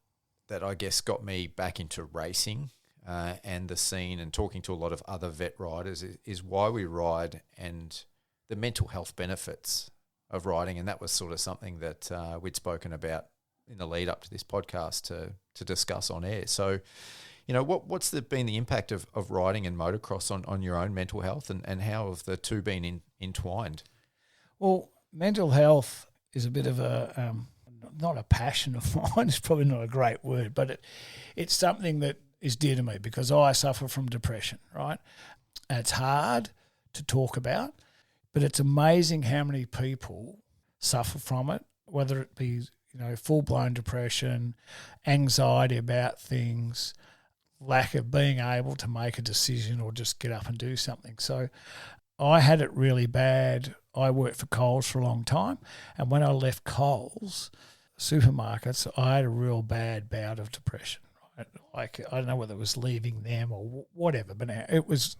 I guess got me back into racing and the scene and talking to a lot of other vet riders is why we ride and the mental health benefits of riding. And that was sort of something that we'd spoken about in the lead up to this podcast to discuss on air. So, you know, what's been the impact of riding and motocross on your own mental health and how have the two been entwined? Well, mental health is a bit of a, not a passion of mine, it's probably not a great word, but it's something that is dear to me because I suffer from depression, right? And it's hard to talk about, but it's amazing how many people suffer from it, whether it be, you know, full-blown depression, anxiety about things, lack of being able to make a decision or just get up and do something. So I had it really bad. I worked for Coles for a long time, and when I left Coles supermarkets, I had a real bad bout of depression. Right? Like, I don't know whether it was leaving them or whatever, but it was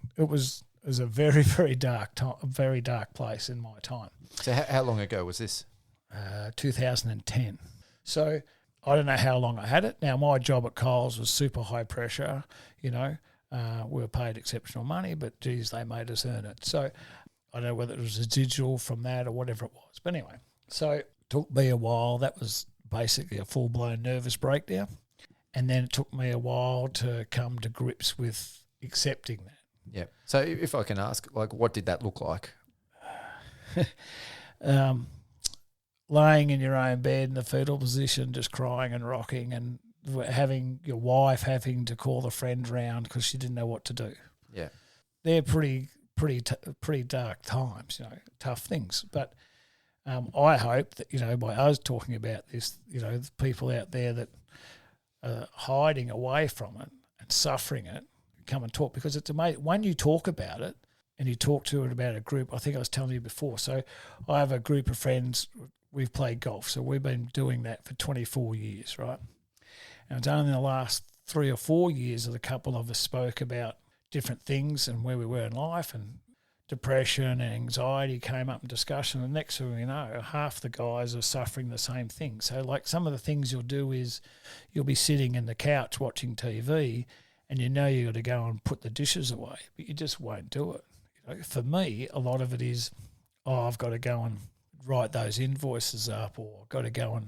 a very, very dark time, a very dark place in my time. So how long ago was this? 2010. So I don't know how long I had it. Now, my job at Coles was super high pressure, you know. We were paid exceptional money, but, geez, they made us earn it. So I don't know whether it was residual from that or whatever it was. But anyway, so it took me a while. That was basically a full-blown nervous breakdown. And then it took me a while to come to grips with accepting that. Yeah. So if I can ask, like, what did that look like? Laying in your own bed in the fetal position, just crying and rocking, and having your wife having to call a friend round because she didn't know what to do. Yeah. They're pretty dark times, you know, tough things. But I hope that, you know, by us talking about this, you know, the people out there that are hiding away from it and suffering it come and talk, because it's amazing. When you talk about it and you talk to it about a group, I think I was telling you before, so I have a group of friends, we've played golf, so we've been doing that for 24 years, right? And it's only in the last 3 or 4 years that a couple of us spoke about different things and where we were in life, and depression and anxiety came up in discussion. And next thing we know, half the guys are suffering the same thing. So like some of the things you'll do is you'll be sitting in the couch watching TV and you know you've got to go and put the dishes away, but you just won't do it. You know, for me, a lot of it is, I've got to go and write those invoices up, or I've got to go and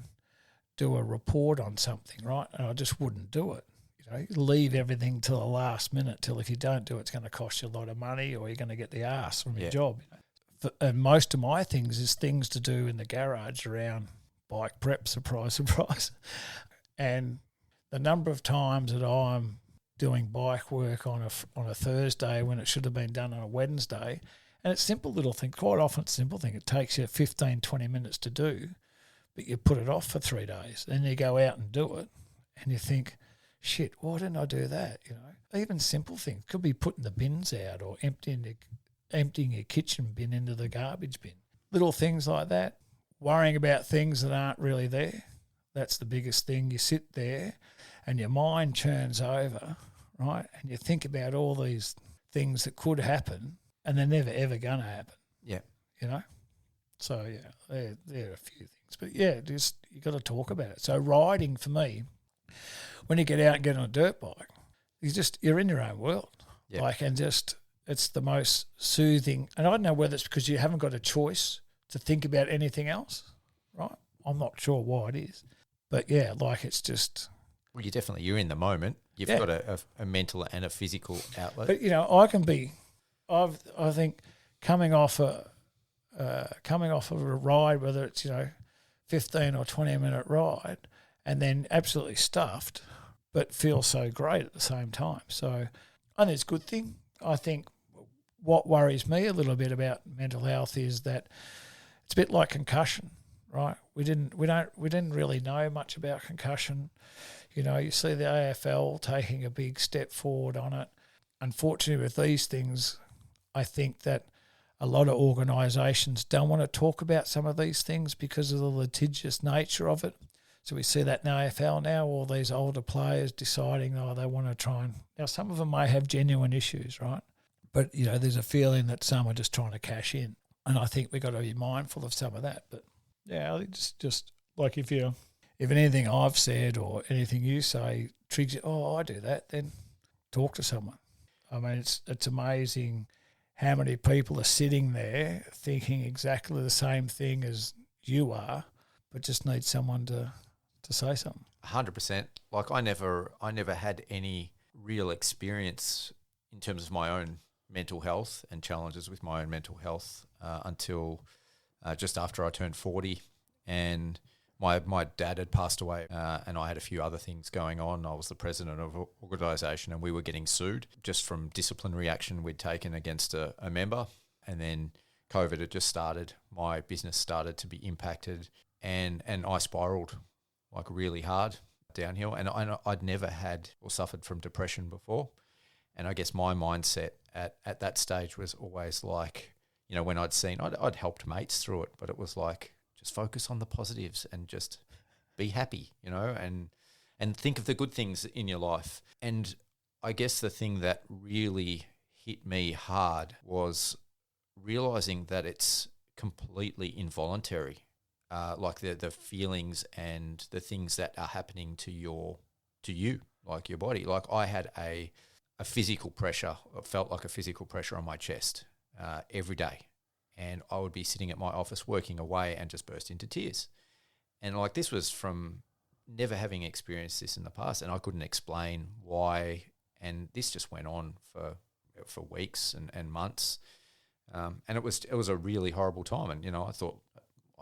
do a report on something, right? And I just wouldn't do it. You know, leave everything till the last minute, till if you don't do it, it's going to cost you a lot of money, or you're going to get the arse from your job. You know? And most of my things is things to do in the garage around bike prep, surprise, surprise. And the number of times that I'm doing bike work on a Thursday when it should have been done on a Wednesday, and it's simple little thing. Quite often it's a simple thing. It takes you 15, 20 minutes to do, but you put it off for 3 days. Then you go out and do it, and you think, shit, why didn't I do that? You know, even simple things. Could be putting the bins out or emptying your kitchen bin into the garbage bin. Little things like that. Worrying about things that aren't really there. That's the biggest thing. You sit there and your mind churns over, right? And you think about all these things that could happen, and they're never, ever going to happen. Yeah. You know? So, yeah, there are a few things. But, yeah, just you got to talk about it. So riding for me, when you get out and get on a dirt bike, you're in your own world. Yeah. Like, and just it's the most soothing. And I don't know whether it's because you haven't got a choice to think about anything else, right? I'm not sure why it is. But, yeah, like it's just... Well, you're in the moment. You've got a mental and a physical outlet. But, you know, I think coming off of a ride, whether it's, 15 or 20 minute ride, and then absolutely stuffed, but feel so great at the same time. So I think it's a good thing. I think what worries me a little bit about mental health is that it's a bit like concussion, right? We didn't really know much about concussion. You see the AFL taking a big step forward on it. Unfortunately, with these things, I think that a lot of organisations don't want to talk about some of these things because of the litigious nature of it. So we see that in AFL now, all these older players deciding, they want to try and... Now, some of them may have genuine issues, right? But, there's a feeling that some are just trying to cash in. And I think we've got to be mindful of some of that. But, yeah, I think just like if anything I've said or anything you say triggers you, I do that, then talk to someone. I mean, it's amazing how many people are sitting there thinking exactly the same thing as you are, but just need someone to say something. 100%. Like I never had any real experience in terms of my own mental health and challenges with my own mental health until just after I turned 40, and my dad had passed away, and I had a few other things going on. I was the president of an organisation, and we were getting sued just from disciplinary action we'd taken against a member. And then COVID had just started. My business started to be impacted, and I spiralled like really hard downhill. And I'd never had or suffered from depression before. And I guess my mindset at that stage was always like, when I'd helped mates through it, but it was like, just focus on the positives and just be happy, and think of the good things in your life. And I guess the thing that really hit me hard was realizing that it's completely involuntary, like the feelings and the things that are happening to you, like your body. Like I had a physical pressure, it felt like a physical pressure on my chest every day. And I would be sitting at my office working away and just burst into tears. And like this was from never having experienced this in the past, and I couldn't explain why. And this just went on for weeks and months. And it was a really horrible time. And, I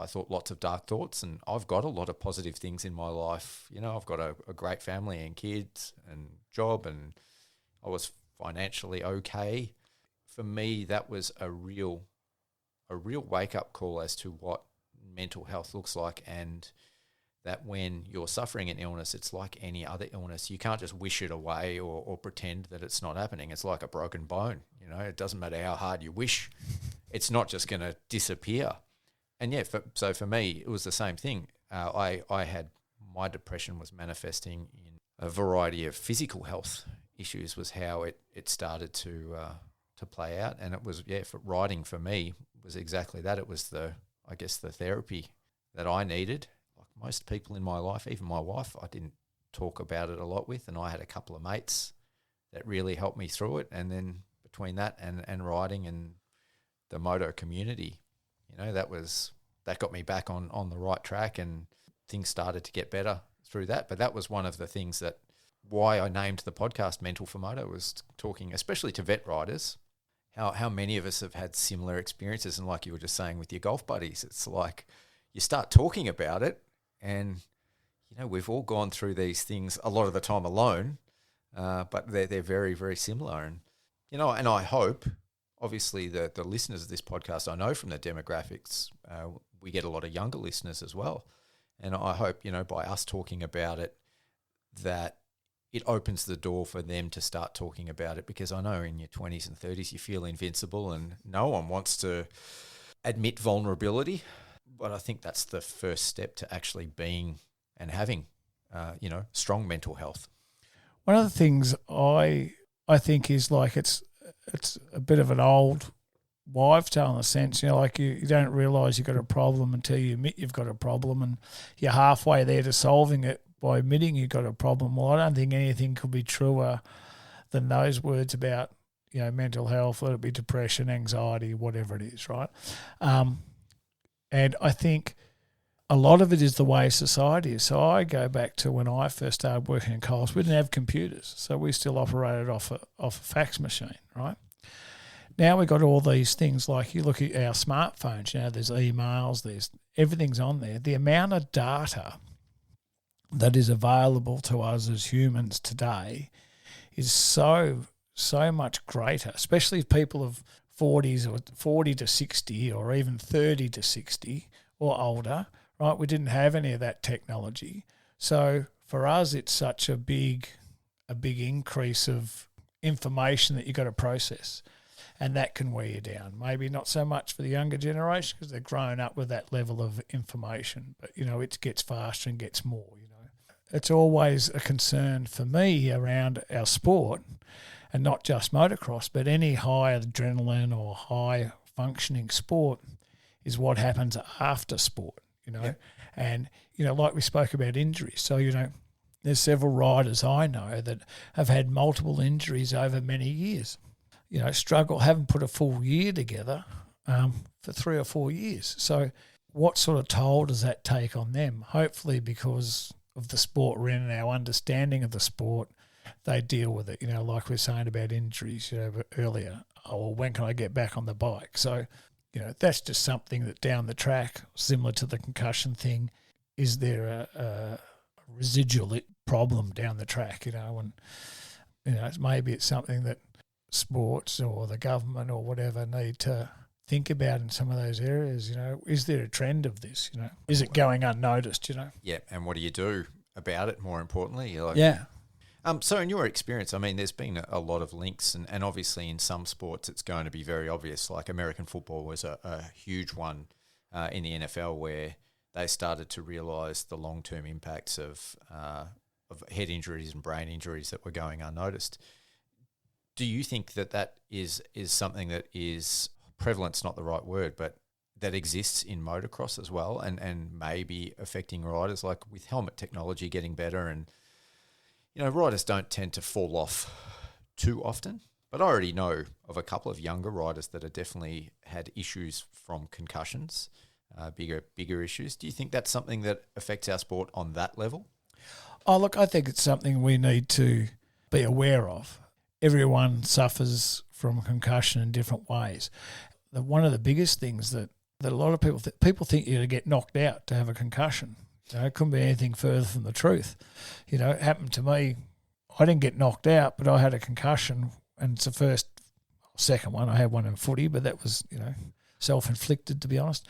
thought lots of dark thoughts, and I've got a lot of positive things in my life. I've got a great family and kids and job, and I was financially okay. For me, that was a real wake-up call as to what mental health looks like, and that when you're suffering an illness, it's like any other illness. You can't just wish it away or pretend that it's not happening. It's like a broken bone. It doesn't matter how hard you wish. It's not just going to disappear. And, yeah, so for me, it was the same thing. My depression was manifesting in a variety of physical health issues was how it started to play out. And it was, for riding for me was exactly that. It was the therapy that I needed. Like most people in my life, even my wife, I didn't talk about it a lot with, and I had a couple of mates that really helped me through it. And then between that and riding and the moto community, that got me back on the right track, and things started to get better through that. But that was one of the things that why I named the podcast Mental for Moto, was talking especially to vet riders, how many of us have had similar experiences. And like you were just saying with your golf buddies, it's like you start talking about it, and we've all gone through these things a lot of the time alone, but they're very, very similar. And and I hope, obviously, the listeners of this podcast, I know from the demographics, we get a lot of younger listeners as well. And I hope, by us talking about it, that it opens the door for them to start talking about it, because I know in your 20s and 30s you feel invincible and no one wants to admit vulnerability. But I think that's the first step to actually being and having, strong mental health. One of the things I think is like it's a bit of an old wives' tale in a sense, like you don't realise you've got a problem until you admit you've got a problem, and you're halfway there to solving it by admitting you've got a problem. Well, I don't think anything could be truer than those words about, mental health, let it be depression, anxiety, whatever it is, right? And I think a lot of it is the way society is. So I go back to when I first started working in Coles. We didn't have computers, so we still operated off a fax machine, right? Now we've got all these things, like you look at our smartphones, there's emails, everything's on there. The amount of data that is available to us as humans today is so much greater, especially if people of 40s or 40 to 60 or even 30 to 60 or older, right? We didn't have any of that technology. So for us, it's such a big increase of information that you've got to process. And that can wear you down. Maybe not so much for the younger generation because they're grown up with that level of information. But, it gets faster and gets more, It's always a concern for me around our sport, and not just motocross, but any high adrenaline or high functioning sport is what happens after sport, Yep. And, like we spoke about injuries. So, there's several riders I know that have had multiple injuries over many years. Struggle, haven't put a full year together for 3 or 4 years. So what sort of toll does that take on them? Hopefully because of the sport we're in and our understanding of the sport, they deal with it, like we were saying about injuries earlier. Oh, well, when can I get back on the bike? So, that's just something that down the track, similar to the concussion thing, is there a residual problem down the track, and, maybe it's something that sports or the government or whatever need to think about in some of those areas. Is there a trend of this? Is it going unnoticed? Yeah, and what do you do about it? More importantly, yeah. So in your experience, there's been a lot of links, and obviously in some sports it's going to be very obvious. Like American football was a huge one in the NFL, where they started to realise the long-term impacts of head injuries and brain injuries that were going unnoticed. Do you think that is something that is prevalent's not the right word, but that exists in motocross as well, and maybe affecting riders, like with helmet technology getting better, and riders don't tend to fall off too often. But I already know of a couple of younger riders that have definitely had issues from concussions, bigger issues. Do you think that's something that affects our sport on that level? Oh, look, I think it's something we need to be aware of. Everyone suffers from concussion in different ways. One of the biggest things that a lot of people think you're going to get knocked out to have a concussion. It couldn't be anything further from the truth. It happened to me. I didn't get knocked out, but I had a concussion, and it's the second one. I had one in footy, but that was, self-inflicted, to be honest.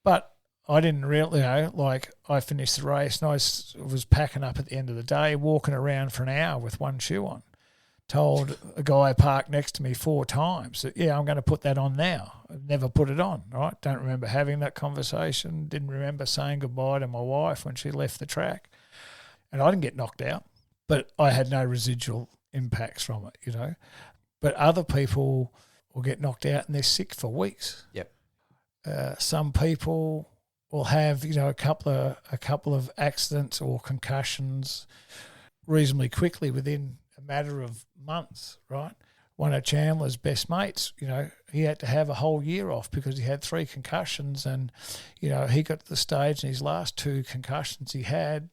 But I didn't really, I finished the race and I was packing up at the end of the day, walking around for an hour with one shoe on. Told a guy parked next to me 4 times that, I'm going to put that on now. I've never put it on, right? Don't remember having that conversation. Didn't remember saying goodbye to my wife when she left the track. And I didn't get knocked out. but I had no residual impacts from it, you know. But other people will get knocked out and they're sick for weeks. Yep. Some people will have, you know, a couple of accidents or concussions reasonably quickly within a matter of months, right? One of Chandler's best mates, you know, he had to have a whole year off because he had 3 concussions, and, you know, he got to the stage in his last 2 concussions he had,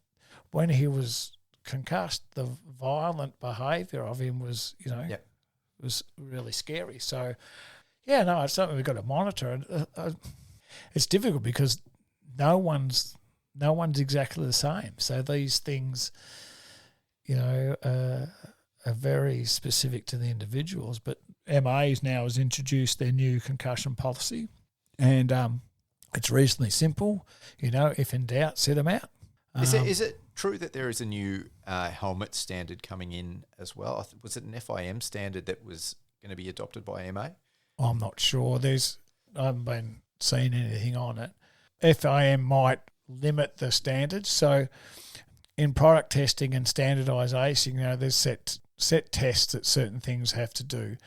when he was concussed, the violent behaviour of him was, you know, was really scary. So, yeah, no, it's something we've got to monitor. And it's difficult because no one's exactly the same. So these things, you know, are very specific to the individuals. But MA's now has introduced their new concussion policy, and it's reasonably simple. You know, if in doubt, sit them out. Is it true that there is a new helmet standard coming in as well? Was it an FIM standard that was going to be adopted by MA? I'm not sure. I haven't been seeing anything on it. FIM might limit the standards. So in product testing and standardisation, you know, there's set tests that certain things have to do,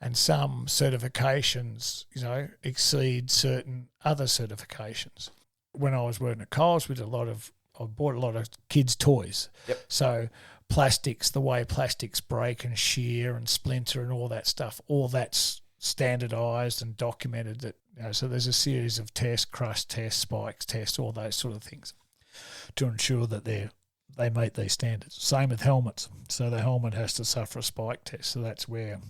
and some certifications, you know, exceed certain other certifications. When I was working at Coles, I bought a lot of kids' toys. Yep. So plastics, the way plastics break and shear and splinter and all that stuff, all that's standardised and documented. That, you know, so there's a series of tests, crush tests, spikes tests, all those sort of things to ensure that they meet these standards. Same with helmets. So the helmet has to suffer a spike test. So that's where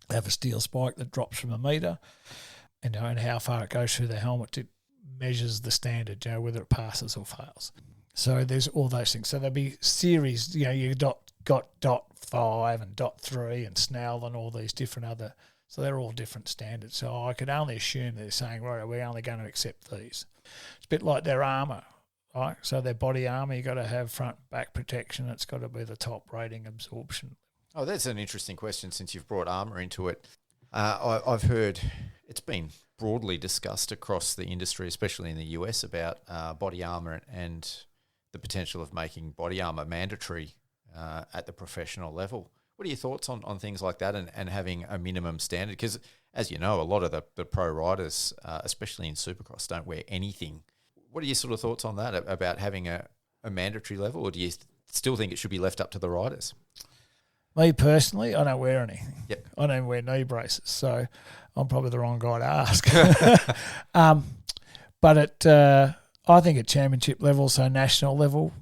they have a steel spike that drops from a metre, and, you know, and how far it goes through the helmet, it measures the standard, you know, whether it passes or fails. So there's all those things. So there'll be series, you know, you got .5 and .3 and Snell and all these different other, so they're all different standards. So I could only assume they're saying, right, we're only going to accept these. It's a bit like their armour, right? So their body armour, you got to have front back protection. It's got to be the top rating absorption. Oh, that's an interesting question since you've brought armour into it. I've heard it's been broadly discussed across the industry, especially in the US, about body armour and the potential of making body armour mandatory at the professional level. What are your thoughts on things like that and having a minimum standard? Because, as you know, a lot of the pro riders, especially in Supercross, don't wear anything. What are your sort of thoughts on that, about having a mandatory level, or do you still think it should be left up to the riders? Me personally, I don't wear anything. Yep. I don't wear knee braces, so I'm probably the wrong guy to ask. But I think at championship level, so national level,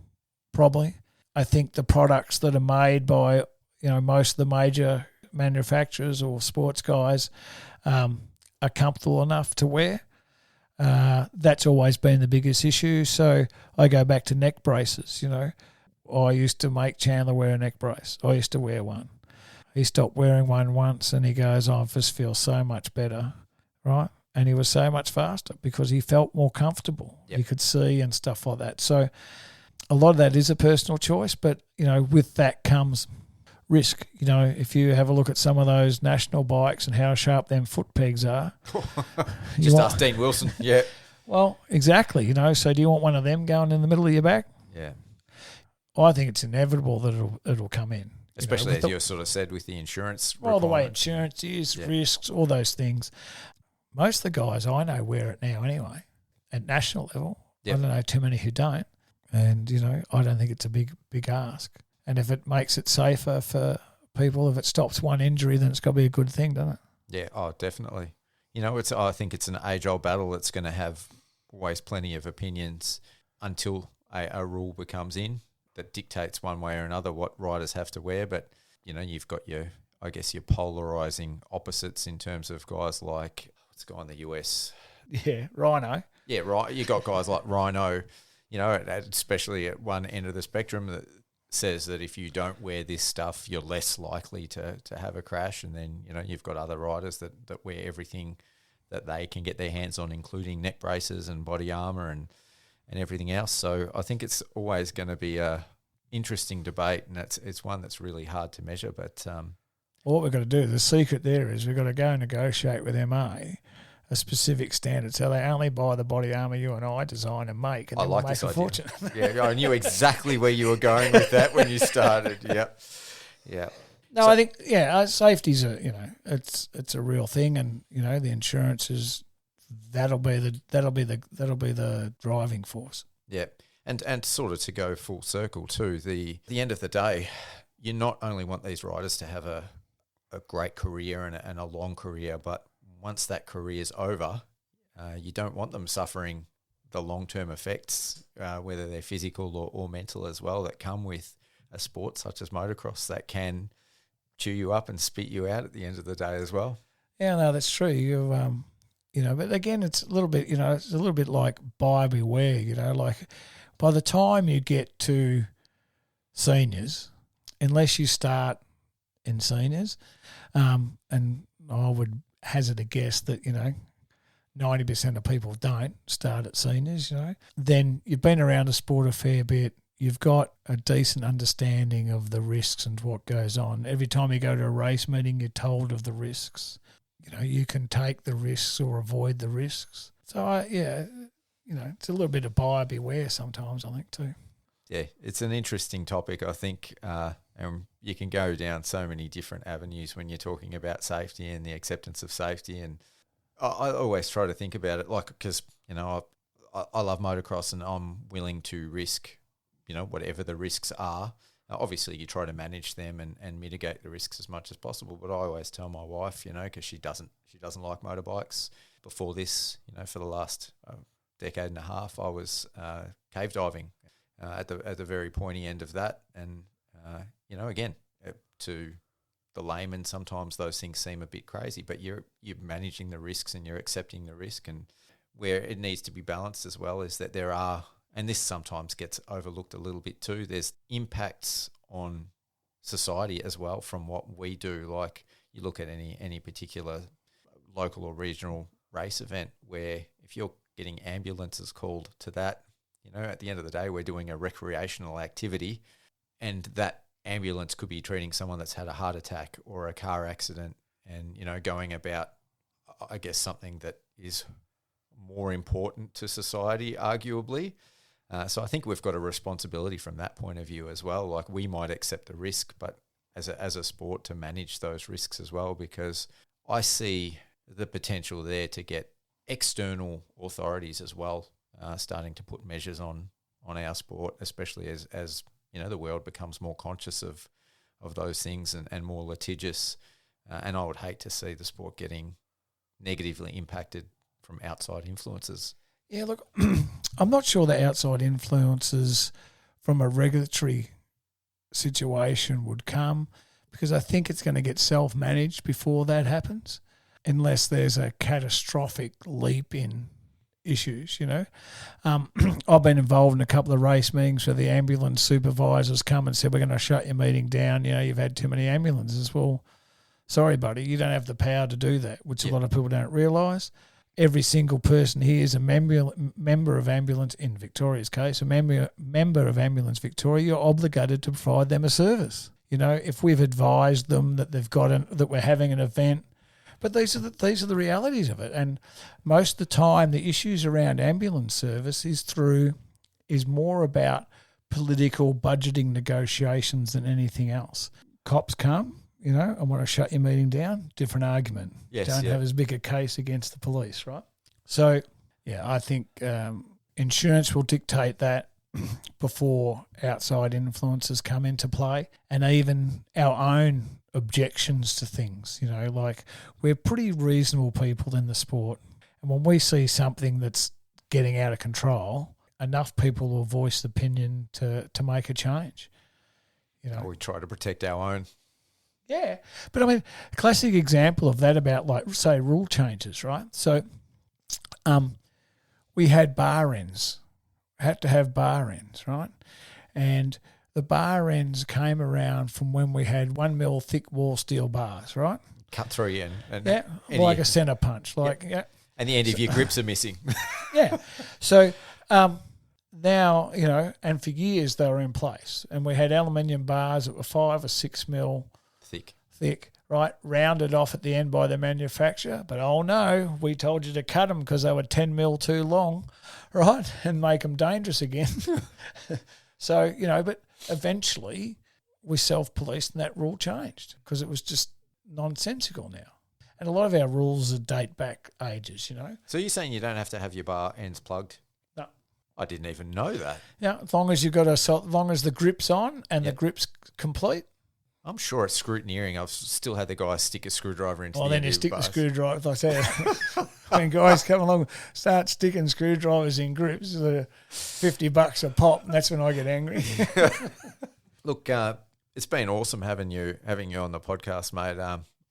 probably. I think the products that are made by, you know, most of the major manufacturers or sports guys are comfortable enough to wear. That's always been the biggest issue. So I go back to neck braces, you know. I used to make Chandler wear a neck brace. I used to wear one. He stopped wearing one once and he goes, I just feel so much better, right? And he was so much faster because he felt more comfortable. Yep. He could see and stuff like that. So a lot of that is a personal choice, but, you know, with that comes risk. You know, if you have a look at some of those national bikes and how sharp them foot pegs are. Just ask Dean Wilson. Yeah. Well, exactly. You know, so do you want one of them going in the middle of your back? Yeah. I think it's inevitable that it'll come in. Especially, you know, as you sort of said, with the insurance. Well, the way insurance is, risks, all those things. Most of the guys I know wear it now anyway, at national level. Yep. I don't know too many who don't. And, you know, I don't think it's a big ask. And if it makes it safer for people, if it stops one injury, then it's got to be a good thing, doesn't it? Yeah, oh, definitely. You know, I think it's an age-old battle that's going to have always plenty of opinions until a rule becomes in that dictates one way or another what riders have to wear. But, you know, you've got your polarising opposites in terms of guys like, what's the guy in the US? Yeah, Rhino. Yeah, right. You got guys like Rhino, you know, especially at one end of the spectrum, that says that if you don't wear this stuff, you're less likely to have a crash. And then, you know, you've got other riders that wear everything that they can get their hands on, including neck braces and body armour and everything else. So I think it's always going to be a interesting debate, and it's one that's really hard to measure. But what we've got to do, the secret there is we've got to go and negotiate with MA a specific standard. So they only buy the body armour you and I design and make, and I then like we'll make this a idea. fortune. Yeah, I knew exactly where you were going with that when you started. Yep. Yeah. No, I think safety's it's a real thing, and the insurance is that'll be the driving force. Yeah. And sort of to go full circle too, the end of the day, you not only want these riders to have a great career and a long career, but once that career is over, you don't want them suffering the long-term effects, whether they're physical or mental as well, that come with a sport such as motocross that can chew you up and spit you out at the end of the day as well. Yeah, no, that's true. But again, it's a little bit, it's a little bit like buyer beware. Like by the time you get to seniors, unless you start in seniors, and I would hazard a guess that 90% of people don't start at seniors. Then you've been around the sport a fair bit. You've got a decent understanding of the risks and what goes on. Every time you go to a race meeting, you're told of the risks. You can take the risks or avoid the risks. So, it's a little bit of buyer beware sometimes, I think, too. Yeah, it's an interesting topic, I think, and you can go down so many different avenues when you're talking about safety and the acceptance of safety. And I always try to think about it because, I love motocross and I'm willing to risk whatever the risks are. Obviously, you try to manage them and mitigate the risks as much as possible. But I always tell my wife, because she doesn't like motorbikes. Before this, for the last decade and a half, I was cave diving at the very pointy end of that. And again, to the layman, sometimes those things seem a bit crazy, but you're managing the risks and you're accepting the risk. And where it needs to be balanced as well is that there are, and this sometimes gets overlooked a little bit too, there's impacts on society as well from what we do. Like you look at any particular local or regional race event where if you're getting ambulances called to that, at the end of the day, we're doing a recreational activity, and that ambulance could be treating someone that's had a heart attack or a car accident and, going about, I guess, something that is more important to society, arguably. So I think we've got a responsibility from that point of view as well. Like we might accept the risk, but as a sport to manage those risks as well, because I see the potential there to get external authorities as well starting to put measures on our sport, especially as the world becomes more conscious of those things and more litigious. And I would hate to see the sport getting negatively impacted from outside influences. Yeah, look, I'm not sure the outside influences from a regulatory situation would come, because I think it's going to get self-managed before that happens, unless there's a catastrophic leap in issues, I've been involved in a couple of race meetings where the ambulance supervisors come and said, we're going to shut your meeting down, you've had too many ambulances. Well, sorry, buddy, you don't have the power to do that, which a lot of people don't realise. Every single person here is a member of ambulance, in Victoria's case, a member of Ambulance Victoria. You're obligated to provide them a service. If we've advised them that that we're having an event, but these are the realities of it. And most of the time, the issues around ambulance service is more about political budgeting negotiations than anything else. Cops come. I want to shut your meeting down. Different argument. Yes, Don't have as big a case against the police, right? So, I think insurance will dictate that before outside influences come into play, and even our own objections to things. Like we're pretty reasonable people in the sport, and when we see something that's getting out of control, enough people will voice the opinion to make a change. We try to protect our own. Yeah, but I mean, a classic example of that about, like, say, rule changes, right? So we had bar ends, had to have bar ends, right? And the bar ends came around from when we had 1 mil thick wall steel bars, right? Cut through and like a centre punch, like and the end of your grips are missing. Yeah, so now, and for years they were in place, and we had aluminium bars that were 5 or 6 mil thick, right, rounded off at the end by the manufacturer. But, oh, no, we told you to cut them because they were 10 mil too long, right, and make them dangerous again. So, but eventually we self-policed and that rule changed because it was just nonsensical now. And a lot of our rules date back ages, So you're saying you don't have to have your bar ends plugged? No. I didn't even know that. Yeah, as long as as long as the grip's on and the grip's complete. I'm sure at scrutineering, I've still had the guy stick a screwdriver into Well, the then end you of stick the the bars. screwdriver. Like I said, when guys come along, start sticking screwdrivers in grips that are $50 a pop, and that's when I get angry. Look, it's been awesome having you on the podcast, mate.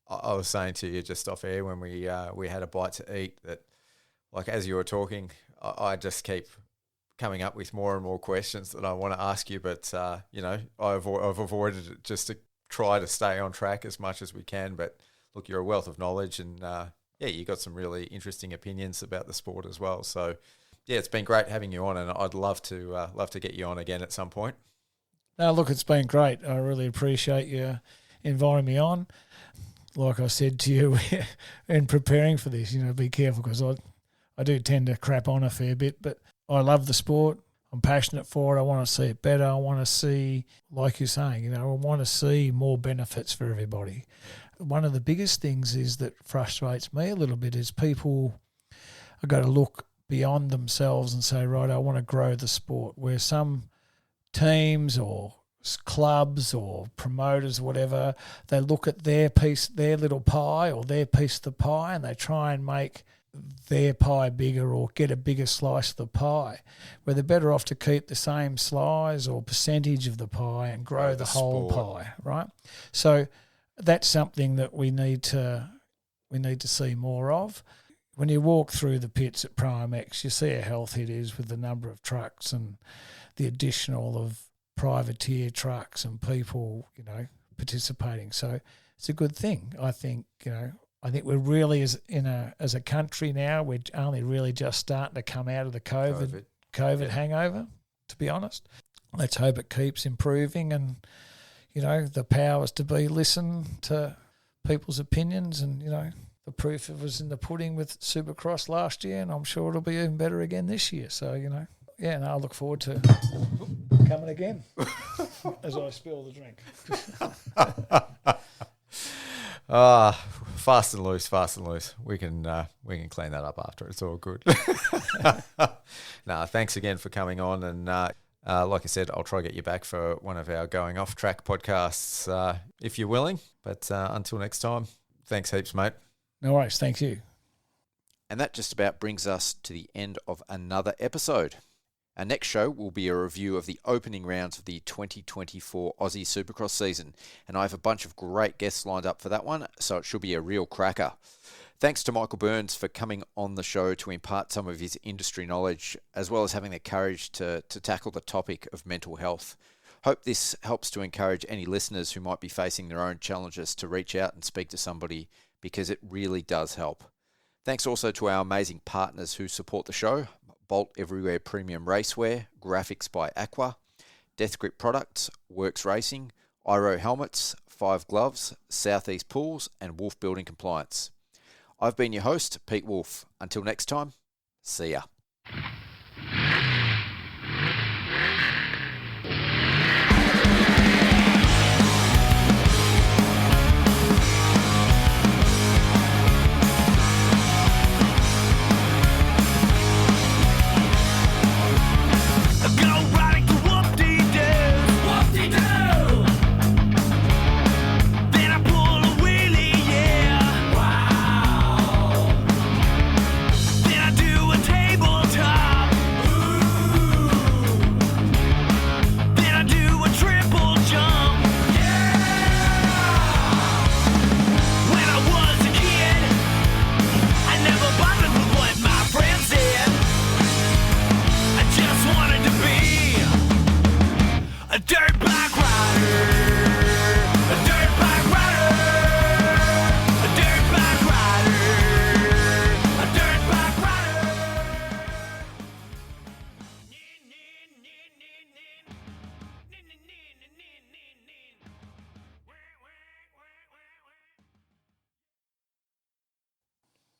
I was saying to you just off air when we had a bite to eat that, like, as you were talking, I just keep coming up with more and more questions that I want to ask you, but I've avoided it just to try to stay on track as much as we can. But look, you're a wealth of knowledge, and you got some really interesting opinions about the sport as well. So yeah, it's been great having you on, and I'd love to get you on again at some point. No, look, it's been great. I really appreciate you inviting me on. Like I said to you in preparing for this, be careful because I do tend to crap on a fair bit, but I love the sport. I'm passionate for it. I want to see it better. I want to see, like you're saying, I want to see more benefits for everybody. One of the biggest things is that frustrates me a little bit is people are going to look beyond themselves and say, right, I want to grow the sport, where some teams or clubs or promoters, whatever, they look at their piece, their little pie or their piece of the pie, and they try and make their pie bigger or get a bigger slice of the pie, where they're better off to keep the same slice or percentage of the pie and grow the whole pie, right? So that's something that we need to see more of. When you walk through the pits at Pro-MX, you see how healthy it is with the number of trucks and the additional of privateer trucks and people, participating. So it's a good thing. I think, we're really as a country now, we're only really just starting to come out of the COVID hangover, to be honest. Let's hope it keeps improving, and, the powers to be listen to people's opinions, and, the proof was in the pudding with Supercross last year, and I'm sure it'll be even better again this year. So, I look forward to coming again as I spill the drink. Fast and loose. We can clean that up after. It's all good. Thanks again for coming on, and like I said, I'll try to get you back for one of our Going Off Track podcasts if you're willing. But until next time, thanks heaps, mate. No worries. Thank you. And that just about brings us to the end of another episode. Our next show will be a review of the opening rounds of the 2024 Aussie Supercross season, and I have a bunch of great guests lined up for that one, so it should be a real cracker. Thanks to Michael Burns for coming on the show to impart some of his industry knowledge, as well as having the courage to tackle the topic of mental health. Hope this helps to encourage any listeners who might be facing their own challenges to reach out and speak to somebody, because it really does help. Thanks also to our amazing partners who support the show: Bolt Everywhere Premium Racewear, Graphics by Aqua, Death Grip Products, Works Racing, Iro Helmets, Five Gloves, Southeast Pools, and Wolf Building Compliance. I've been your host, Pete Wolf. Until next time, see ya.